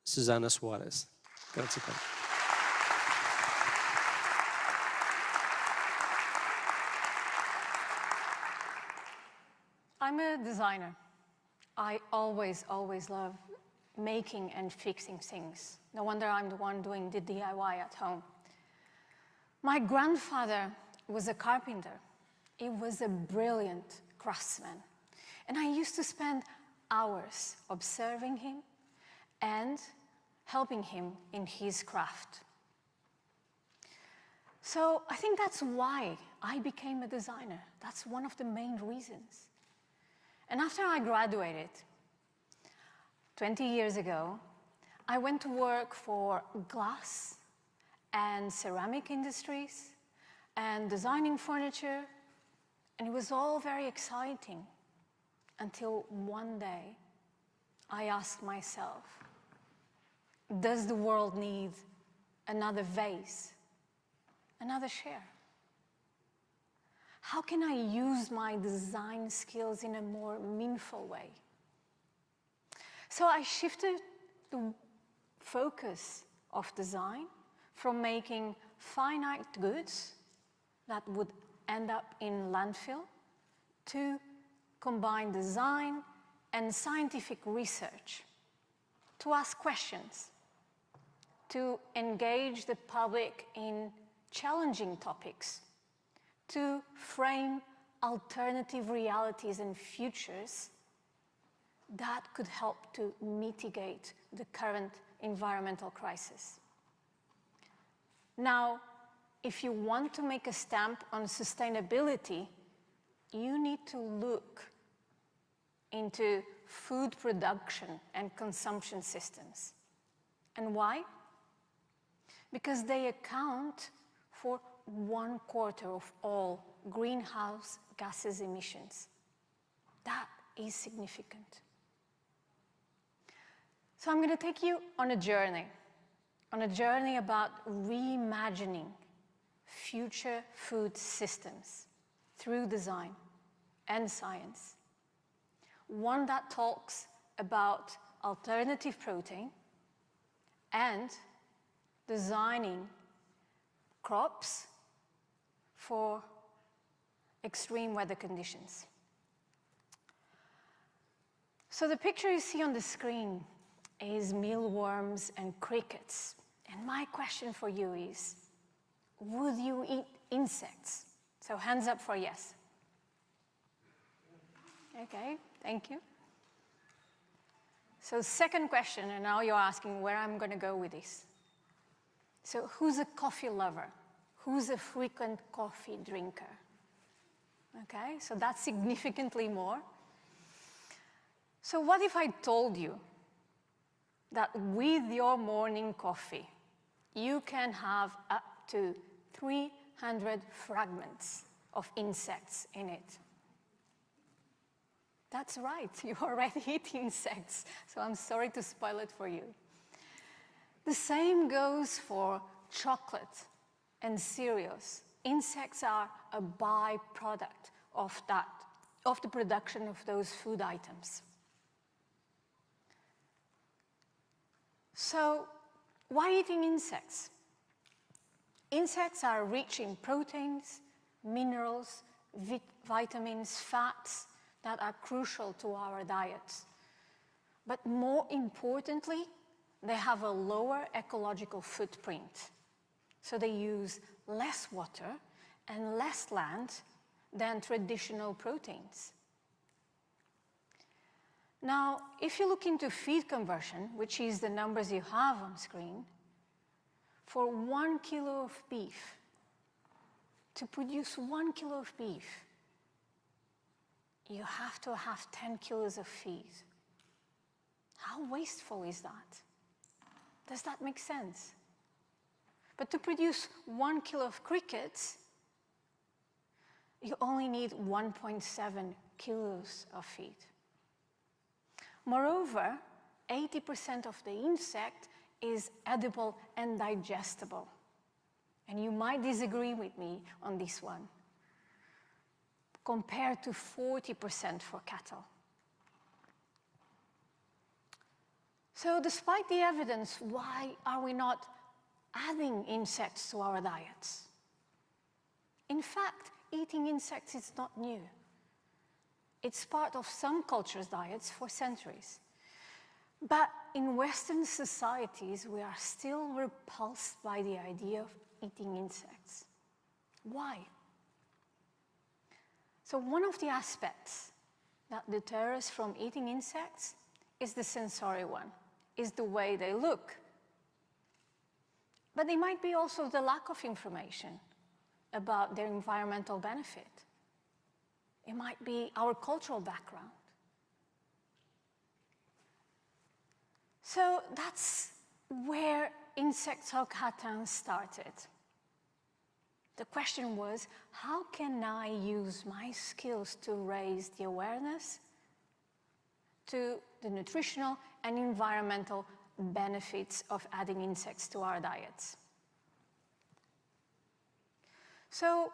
Susanna Suarez. Grazie.
I'm a designer. I always love making and fixing things. No wonder I'm the one doing the DIY at home. My grandfather was a carpenter. He was a brilliant craftsman. And I used to spend hours observing him and helping him in his craft. So I think that's why I became a designer. That's one of the main reasons. And after I graduated, 20 years ago, I went to work for glass and ceramic industries and designing furniture, and it was all very exciting until one day I asked myself, does the world need another vase, another chair? How can I use my design skills in a more meaningful way? So I shifted the focus of design from making finite goods that would end up in landfill to combine design and scientific research to ask questions.
to engage the public in challenging topics, to frame alternative realities and futures that could help to mitigate the current environmental crisis. Now, if you want to make a stamp on sustainability, you need to look into food production and consumption systems. And why? Because they account for 1/4 of all greenhouse gases emissions. That is significant. So I'm going to take you on a journey about reimagining future food systems through design and science. One that talks about alternative protein and designing crops for extreme weather conditions. So the picture you see on the screen is mealworms and crickets. And my question for you is, would you eat insects? So hands up for yes. Okay, thank you. So second question, and now you're asking where I'm going to go with this. So who's a coffee lover? Who's a frequent coffee drinker? Okay, so that's significantly more. So what if I told you that with your morning coffee, you can have up to 300 fragments of insects in it? That's right, you already eat insects, so I'm sorry to spoil it for you. The same goes for chocolate and cereals. Insects are a byproduct of the production of those food items. So, why eating insects? Insects are rich in proteins, minerals, vitamins, fats that are crucial to our diets. But more importantly, they have a lower ecological footprint. So they use less water and less land than traditional proteins. Now, if you look into feed conversion, which is the numbers you have on screen, for 1 kilo of beef, to produce 1 kilo of beef, you have to have 10 kilos of feed. How wasteful is that? Does that make sense? But to produce 1 kilo of crickets, you only need 1.7 kilos of feed. Moreover, 80% of the insect is edible and digestible. And you might disagree with me on this one, compared to 40% for cattle. So despite the evidence, why are we not adding insects to our diets? In fact, eating insects is not new. It's part of some cultures' diets for centuries. But in Western societies, we are still repulsed by the idea of eating insects. Why? So one of the aspects that deter us from eating insects is the sensory one, is the way they look. But it might be also the lack of information about their environmental benefit. It might be our cultural background. So that's where Insect Talk Hatan started. The question was, how can I use my skills to raise the awareness to the nutritional and environmental benefits of adding insects to our diets? So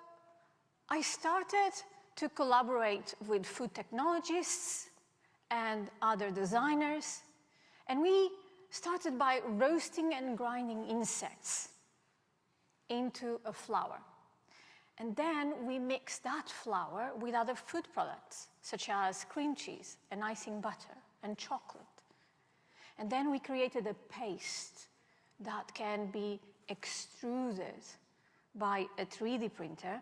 I started to collaborate with food technologists and other designers, and we started by roasting and grinding insects into a flour. And then we mixed that flour with other food products, such as cream cheese and icing butter and chocolate. And then we created a paste that can be extruded by a 3D printer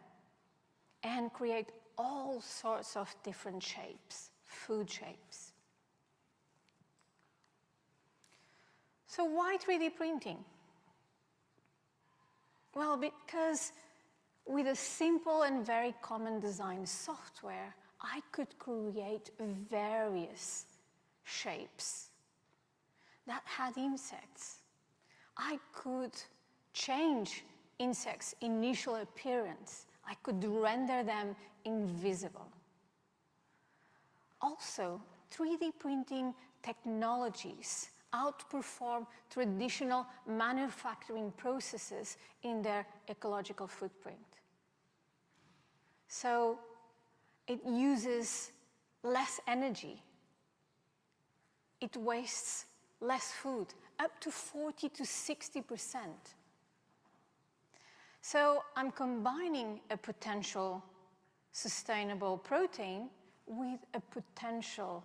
and create all sorts of different shapes, food shapes. So why 3D printing? Well, because with a simple and very common design software, I could create various shapes that had insects. I could change insects' initial appearance. I could render them invisible. Also, 3D printing technologies outperform traditional manufacturing processes in their ecological footprint. So it uses less energy. It wastes less food, up to 40 to 60%. So I'm combining a potential sustainable protein with a potential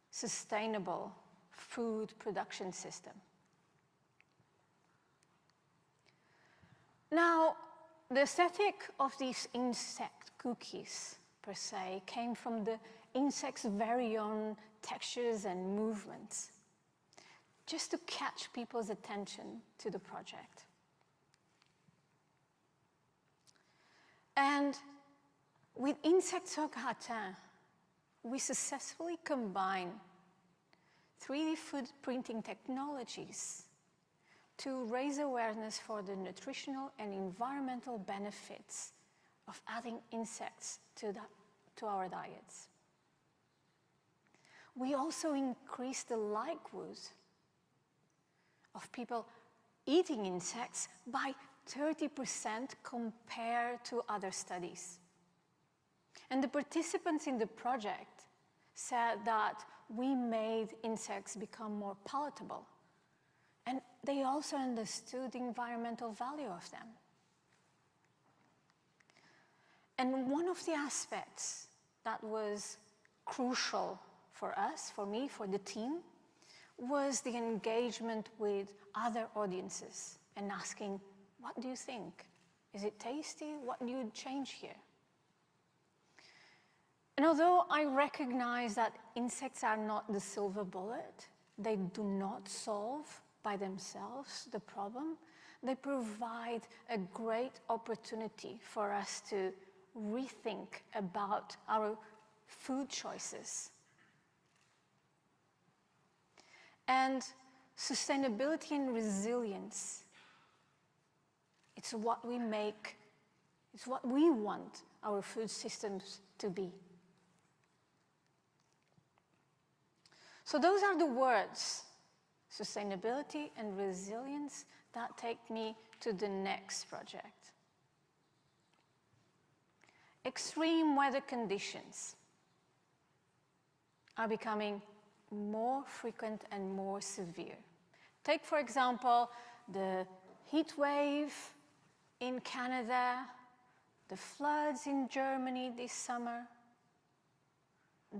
sustainable food production system. Now, the aesthetic of these insect cookies, per se, came from the insect's very own textures and movements, just to catch people's attention to the project. And with Insectes au Gratin, we successfully combine 3D food printing technologies to raise awareness for the nutritional and environmental benefits of adding insects to our diets. We also increase the likelihood of people eating insects by 30% compared to other studies. And the participants in the project said that we made insects become more palatable. And they also understood the environmental value of them. And one of the aspects that was crucial for us, for me, for the team, was the engagement with other audiences and asking, what do you think? Is it tasty? What do you change here? And although I recognize that insects are not the silver bullet, they do not solve by themselves the problem, they provide a great opportunity for us to rethink about our food choices. And sustainability and resilience, it's what we make, it's what we want our food systems to be. So those are the words, sustainability and resilience, that take me to the next project. Extreme weather conditions are becoming more frequent and more severe. Take, for example, the heat wave in Canada, the floods in Germany this summer.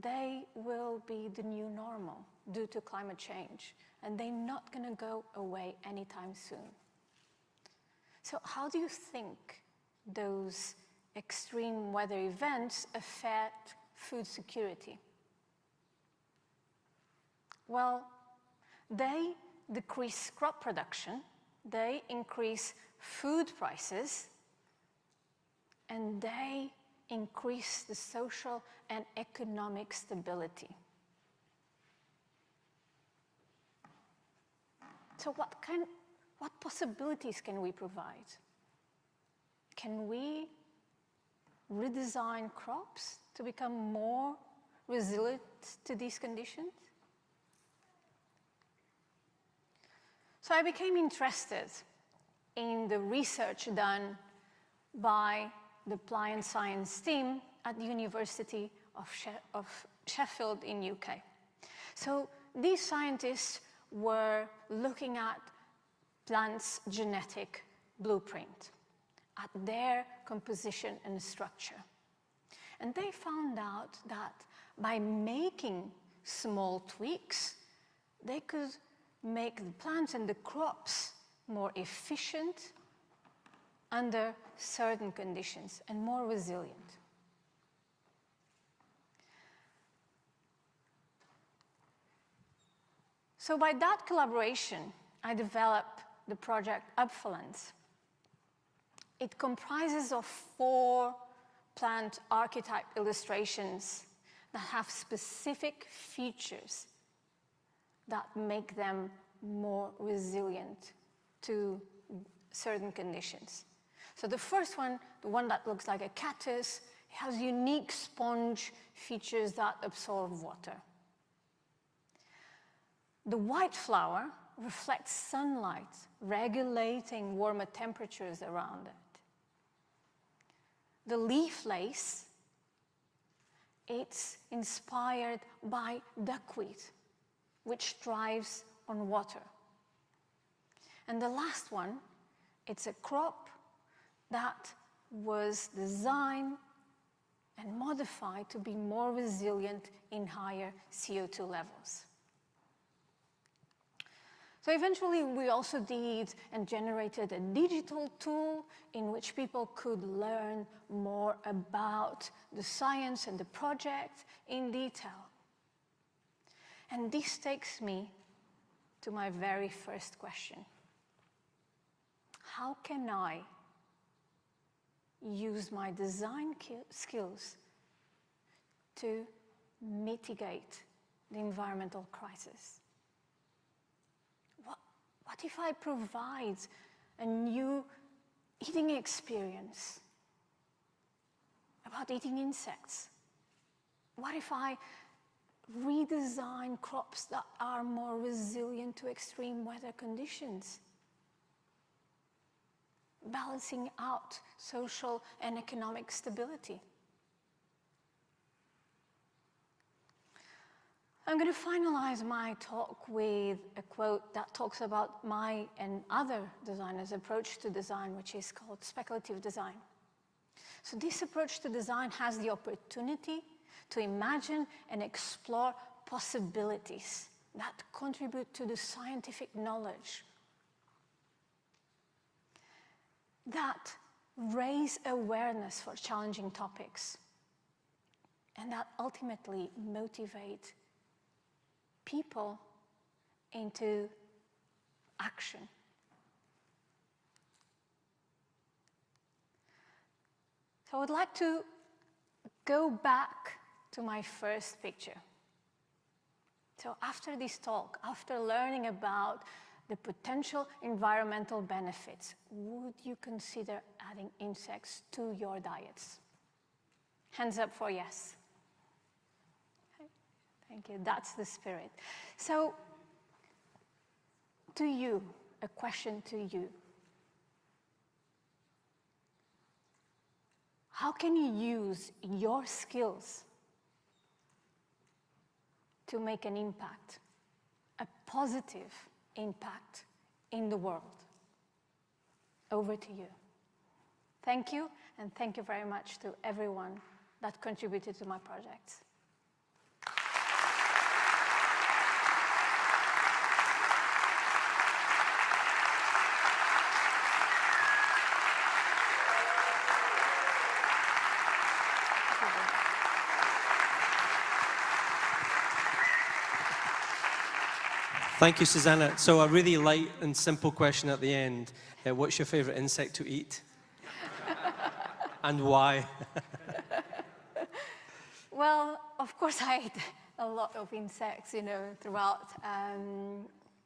They will be the new normal due to climate change, and they're not going to go away anytime soon. So how do you think those extreme weather events affect food security? Well, they decrease crop production, they increase food prices, and they increase the social and economic stability. So what possibilities can we provide? Can we redesign crops to become more resilient to these conditions? So I became interested in the research done by the Applied Science team at the University of Sheffield in UK. So these scientists were looking at plants' genetic blueprint, at their composition and structure. And they found out that by making small tweaks, they could make the plants and the crops more efficient under certain conditions and more resilient. So by that collaboration, I developed the project Upflands. It comprises of 4 plant archetype illustrations that have specific features that make them more resilient to certain conditions. So the first one, the one that looks like a cactus, has unique sponge features that absorb water. The white flower reflects sunlight, regulating warmer temperatures around it. The leaf lace, it's inspired by duckweed, which thrives on water. And the last one, it's a crop that was designed and modified to be more resilient in higher CO2 levels. So eventually we also did and generated a digital tool in which people could learn more about the science and the project in detail. And this takes me to my very first question. How can I use my design skills to mitigate the environmental crisis? What if I provide a new eating experience about eating insects? What if I redesign crops that are more resilient to extreme weather conditions? Balancing out social and economic stability. I'm going to finalize my talk with a quote that talks about my and other designers' approach to design, which is called speculative design. So this approach to design has the opportunity to imagine and explore possibilities that contribute to the scientific knowledge, that raise awareness for challenging topics, and that ultimately motivate people into action. So I would like to go back to my first picture. So after this talk, after learning about the potential environmental benefits, would you consider adding insects to your diets? Hands up for yes. Thank you, that's the spirit. So, to you, a question to you. How can you use your skills to make an impact, a positive impact in the world? Over to you. Thank you, and thank you very much to everyone that contributed to my project.
Thank you, Susanna. So a really light and simple question at the end. What's your favorite insect to eat? And why?
Well, of course, I ate a lot of insects, throughout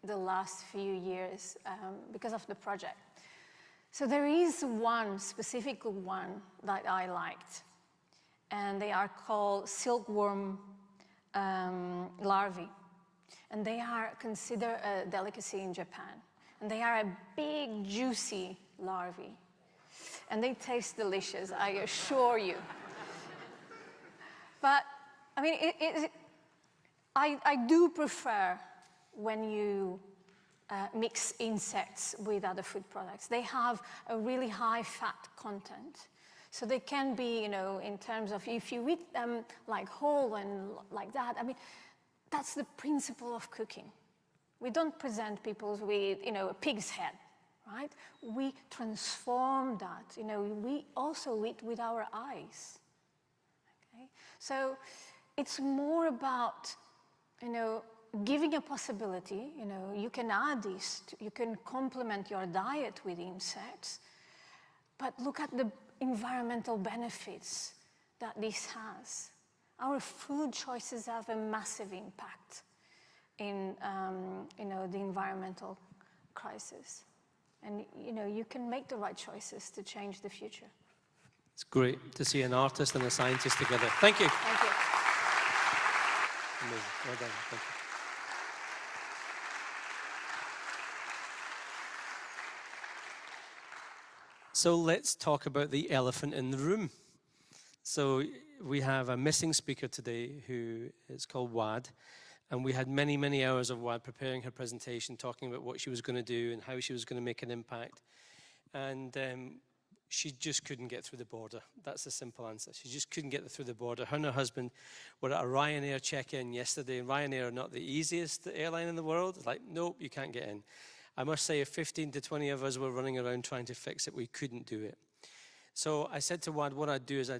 the last few years because of the project. So there is one specific one that I liked, and they are called silkworm larvae. And they are considered a delicacy in Japan. And they are a big, juicy larvae. And they taste delicious, I assure you. But, I mean, I do prefer when you mix insects with other food products. They have a really high fat content. So they can be, in terms of if you eat them like whole and like that, I mean, that's the principle of cooking. We don't present people with, a pig's head, right? We transform that, we also with our eyes. Okay? So it's more about, giving a possibility. You can add this, you can complement your diet with insects, but look at the environmental benefits that this has. Our food choices have a massive impact in the environmental crisis. And you can make the right choices to change the future.
It's great to see an artist and a scientist together. Thank you.
Thank you.
Amazing. Well done. Thank you. So let's talk about the elephant in the room. So we have a missing speaker today who is called Wad. And we had many, many hours of Wad preparing her presentation, talking about what she was going to do and how she was going to make an impact. And she just couldn't get through the border. That's the simple answer. She just couldn't get through the border. Her and her husband were at a Ryanair check-in yesterday. And Ryanair are not the easiest airline in the world. It's like, nope, you can't get in. I must say, if 15 to 20 of us were running around trying to fix it, we couldn't do it. So I said to Wad, what I'd do is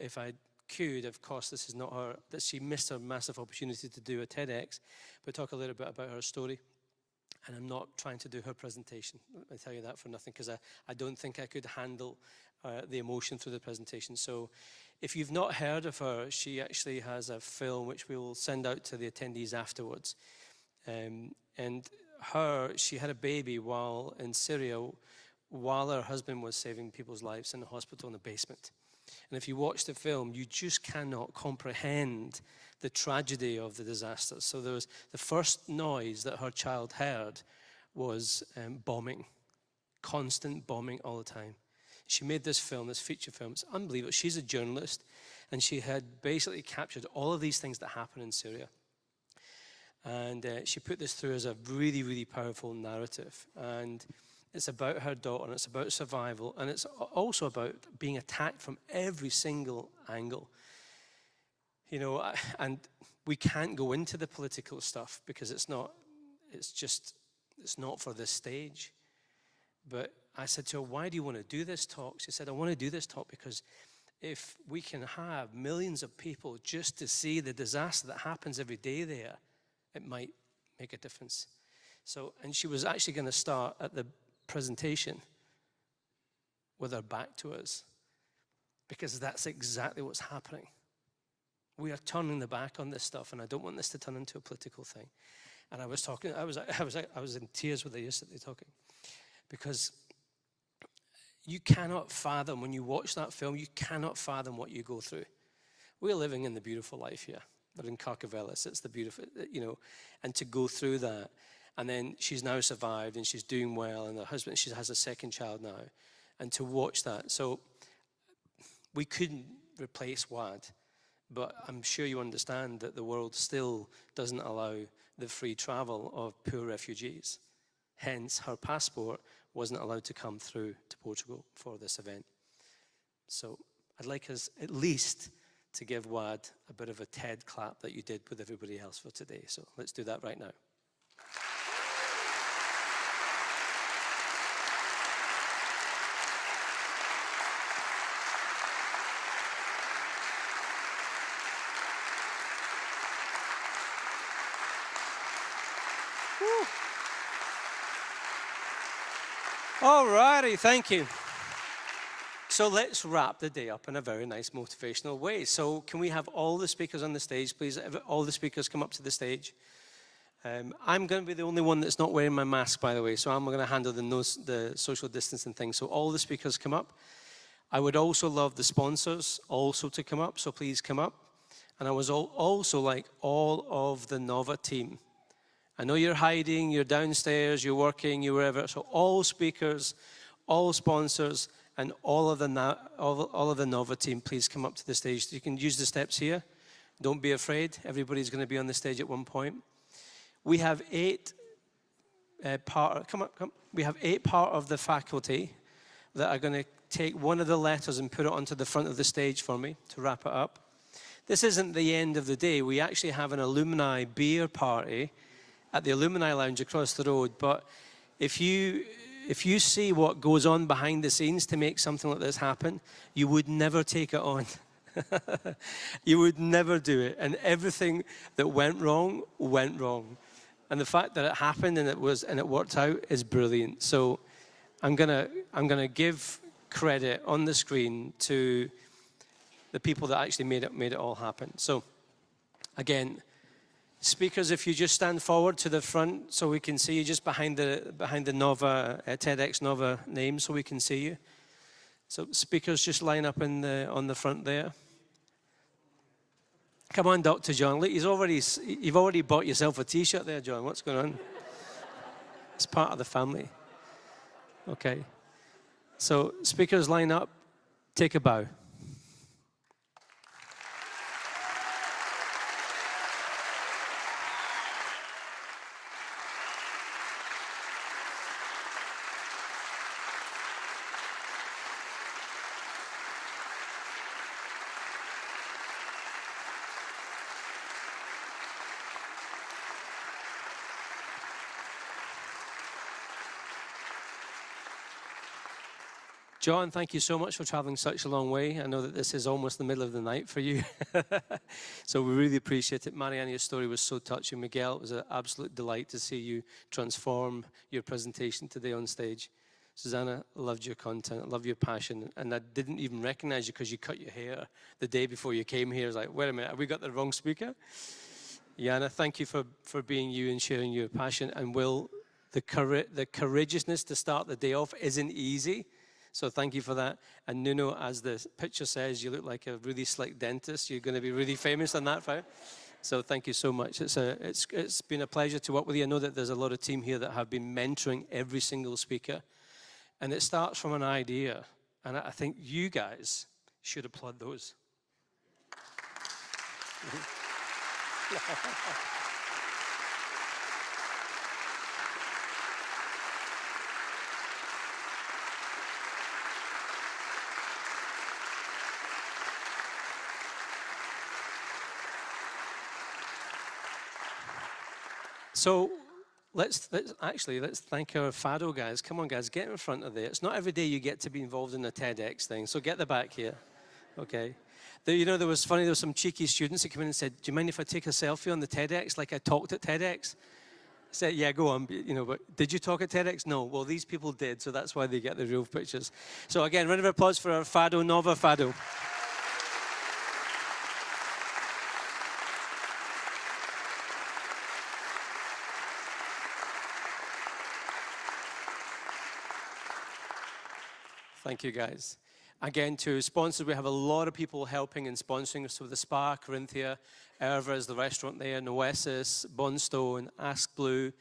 if I could, of course, this is not her, that she missed her massive opportunity to do a TEDx, but talk a little bit about her story. And I'm not trying to do her presentation. I tell you that for nothing, because I don't think I could handle the emotion through the presentation. So if you've not heard of her, she actually has a film which we will send out to the attendees afterwards. And she had a baby while in Syria, while her husband was saving people's lives in the hospital in the basement. And if you watch the film, you just cannot comprehend the tragedy of the disaster. So there was the first noise that her child heard was bombing, constant bombing all the time. She made this film, this feature film. It's unbelievable. She's a journalist, and she had basically captured all of these things that happen in Syria. And she put this through as a really, really powerful narrative. And it's about her daughter, and it's about survival, and it's also about being attacked from every single angle. And we can't go into the political stuff because it's not for this stage. But I said to her, why do you want to do this talk? She said, I want to do this talk because if we can have millions of people just to see the disaster that happens every day there, it might make a difference. So, and she was actually going to start at the presentation with her back to us, because that's exactly what's happening. We are turning the back on this stuff, and I don't want this to turn into a political thing. And I was in tears with her yesterday talking, because you cannot fathom, when you watch that film, you cannot fathom what you go through. We're living in the beautiful life here. We're in Carcavelis. It's the beautiful, and to go through that. And then she's now survived, and she's doing well, and her husband, she has a second child now. And to watch that. So we couldn't replace WAD, but I'm sure you understand that the world still doesn't allow the free travel of poor refugees. Hence, her passport wasn't allowed to come through to Portugal for this event. So I'd like us at least to give WAD a bit of a TED clap that you did with everybody else for today. So let's do that right now. All righty, thank you. So let's wrap the day up in a very nice motivational way. So can we have all the speakers on the stage, please? All the speakers come up to the stage. I'm going to be the only one that's not wearing my mask, by the way, so I'm going to handle the social distancing thing. So all the speakers come up. I would also love the sponsors also to come up, so please come up. And I would also like all of the NOVA team. I know you're hiding, you're downstairs, you're working, you're wherever. So all speakers, all sponsors, and all of the NOVA team, please come up to the stage. You can use the steps here. Don't be afraid. Everybody's going to be on the stage at one point. We have 8 part of the faculty that are going to take one of the letters and put it onto the front of the stage for me to wrap it up. This isn't the end of the day. We actually have an alumni beer party at the Alumni Lounge across the road, but if you see what goes on behind the scenes to make something like this happen, you would never take it on. You would never do it. And everything that went wrong, went wrong. And the fact that it happened and it worked out is brilliant. So I'm gonna give credit on the screen to the people that actually made it all happen. So again, speakers, if you just stand forward to the front so we can see you, just behind the Nova, TEDxNOVA name, so we can see you. So speakers, just line up on the front there. Come on, Dr. John. Look, you've already bought yourself a T-shirt there, John. What's going on? It's part of the family. Okay. So speakers, line up. Take a bow. John, thank you so much for traveling such a long way. I know that this is almost the middle of the night for you. So we really appreciate it. Marianne, your story was so touching. Miguel, it was an absolute delight to see you transform your presentation today on stage. Susanna, loved your content, loved your passion, and I didn't even recognize you because you cut your hair the day before you came here. I was like, wait a minute, have we got the wrong speaker? Jana, thank you for being you and sharing your passion. And Will, the courageousness to start the day off isn't easy. So thank you for that. And Nuno, as the picture says, you look like a really slick dentist. You're going to be really famous on that front. So thank you so much. It's been a pleasure to work with you. I know that there's a lot of team here that have been mentoring every single speaker. And it starts from an idea. And I think you guys should applaud those. So let's thank our Fado guys. Come on, guys, get in front of there. It's not every day you get to be involved in a TEDx thing, so get the back here, okay? There was some cheeky students that came in and said, do you mind if I take a selfie on the TEDx like I talked at TEDx? I said, yeah, go on, but did you talk at TEDx? No, well, these people did, so that's why they get the real pictures. So again, round of applause for our Fado, Nova Fado. Thank you, guys. Again, to sponsors, we have a lot of people helping and sponsoring. So the Spa, Corinthia, Erva's, the restaurant there, Noesis, Bonstone, Ask Blue.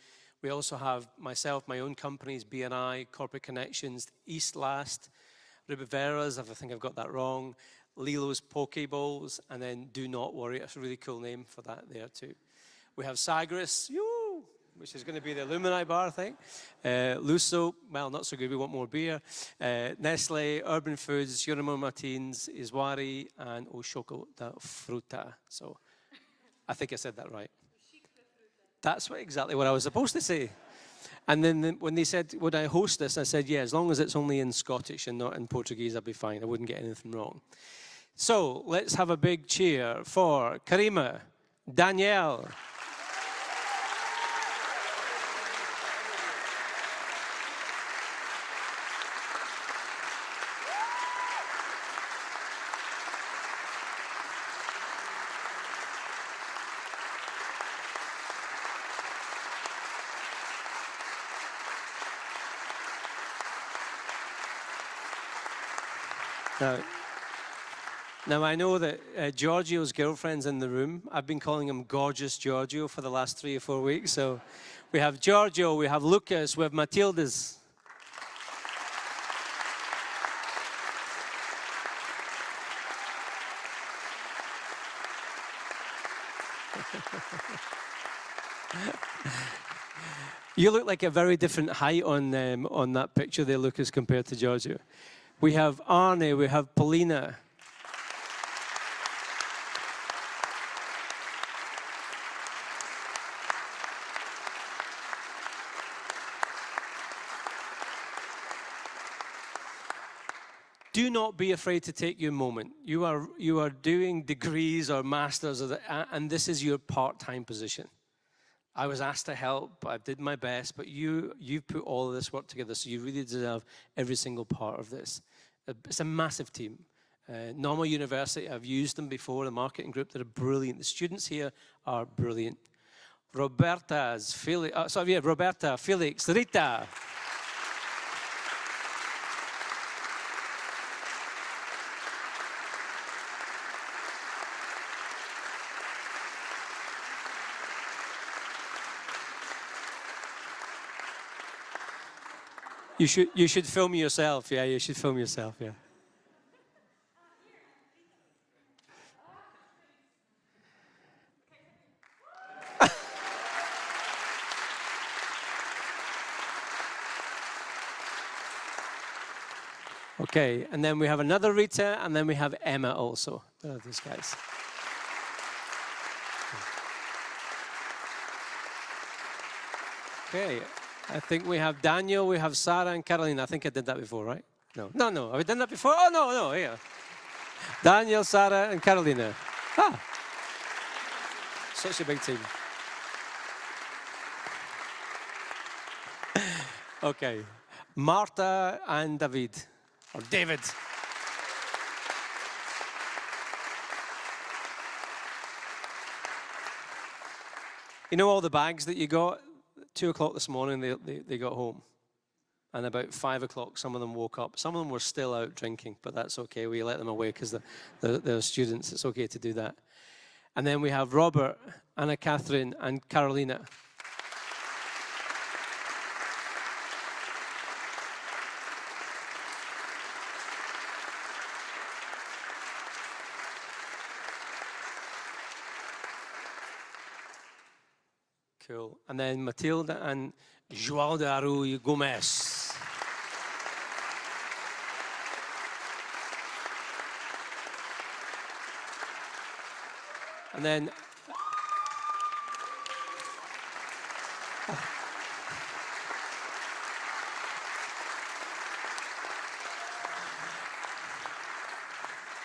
We also have myself, my own companies, BNI, Corporate Connections, East Last, Ribivera's, I think I've got that wrong, Lilo's Poke Bowls, and then Do Not Worry. That's a really cool name for that there too. We have Sagres, which is going to be the Alumni Bar, I think. Luso, well, not so good, we want more beer. Nestle, Urban Foods, Yorimo Martins, Iswari, and O Choco da Fruta. So I think I said that right. That's exactly what I was supposed to say. And then when they said, would I host this? I said, yeah, as long as it's only in Scottish and not in Portuguese, I'd be fine. I wouldn't get anything wrong. So let's have a big cheer for Karima, Danielle, Now I know that Giorgio's girlfriend's in the room. I've been calling him Gorgeous Giorgio for the last 3 or 4 weeks. So we have Giorgio, we have Lucas, we have Matilda's. You look like a very different height on that picture there, Lucas, compared to Giorgio. We have Arne, we have Paulina. do not be afraid to take your moment. You are doing degrees or masters, and this is your part-time position. I was asked to help, I did my best, but you've put all of this work together, so you really deserve every single part of this. It's a massive team. Normal University, I've used them before, the marketing group, they're brilliant. The students here are brilliant. Roberta, Felix, Rita. You should film yourself, yeah, you should film yourself, yeah. Okay, and then we have another Rita, and then we have Emma also. These guys. Okay, I think we have Daniel, we have Sarah and Carolina. I think I did that before, right? No. Have we done that before? Oh, no, yeah. Daniel, Sarah, and Carolina. Ah. Such a big team. Okay, Marta and David, or David. You know all the bags that you got? 2 o'clock this morning, they got home. And about 5 o'clock, some of them woke up. Some of them were still out drinking, but that's okay. We let them away because they're students. It's okay to do that. And then we have Robert, Anna Catherine, and Carolina. Cool. And then Matilda and João de Arroio Gomes. And then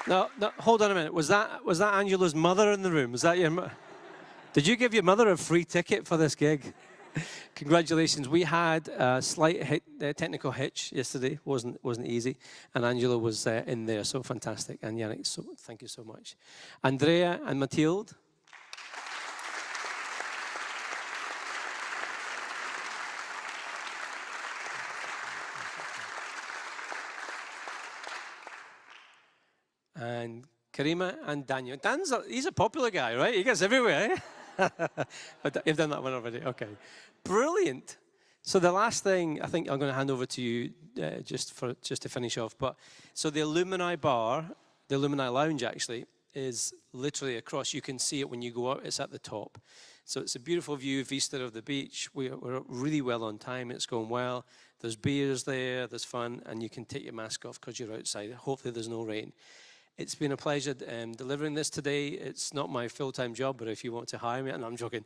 no, hold on a minute. Was that Angela's mother in the room? Was that your Did you give your mother a free ticket for this gig? Congratulations. We had a slight technical hitch yesterday. Wasn't easy. And Angela was in there, so fantastic. And Yannick, so thank you so much. Andrea and Mathilde. And Karima and Daniel. He's a popular guy, right? He gets everywhere, eh? But you've done that one already, okay. Brilliant. So the last thing, I think I'm going to hand over to you just to finish off. But so the Alumni Bar, the Alumni Lounge actually, is literally across. You can see it when you go out. It's at the top. So it's a beautiful view, vista of the beach. We're really well on time. It's going well. There's beers there. There's fun. And you can take your mask off because you're outside. Hopefully there's no rain. It's been a pleasure delivering this today. It's not my full-time job, but if you want to hire me, and I'm joking.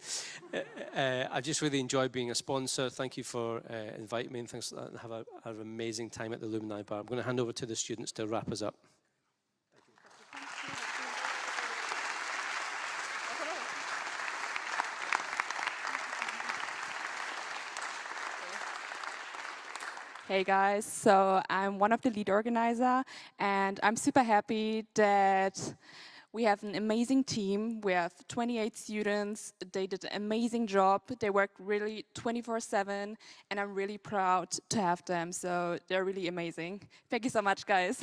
I just really enjoyed being a sponsor. Thank you for inviting me and things like that, and have an amazing time at the Alumni Bar. I'm going to hand over to the students to wrap us up.
Hey guys, so I'm one of the lead organizer, and I'm super happy that we have an amazing team. We have 28 students. They did an amazing job. They worked really 24/7, and I'm really proud to have them. So they're really amazing. Thank you so much, guys.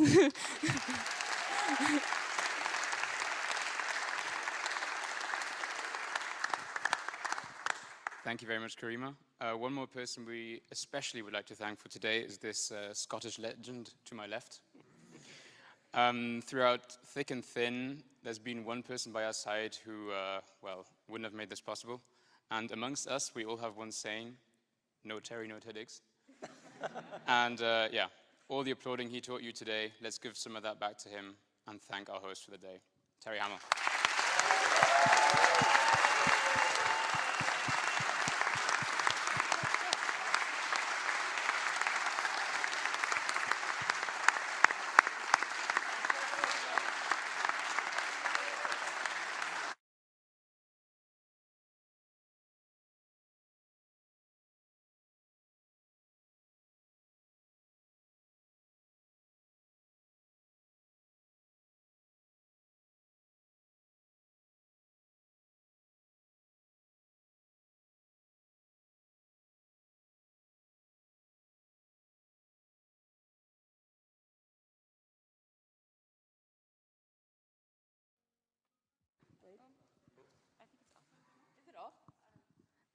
Thank you very much, Karima. One more person we especially would like to thank for today is this Scottish legend to my left. Throughout thick and thin, there's been one person by our side who, well, wouldn't have made this possible. And amongst us, we all have one saying, no Terry, no TEDx. And yeah, all the applauding he taught you today, let's give some of that back to him and thank our host for the day, Terry Hamill.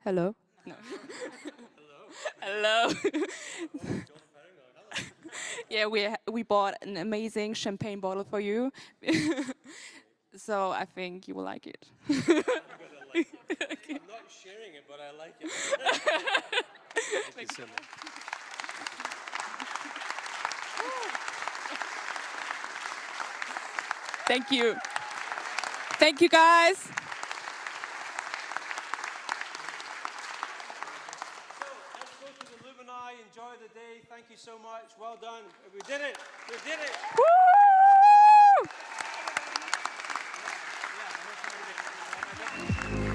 Hello. No. Hello. Yeah, we bought an amazing champagne bottle for you. So I think you will like it.
I'm not sharing it, but I like it. Thank you so much.
Thank you. Thank you, guys.
So let's go to the Lumini. Enjoy the day. Thank you so much. Well done. We did it. We did it.
Woo!
Yeah,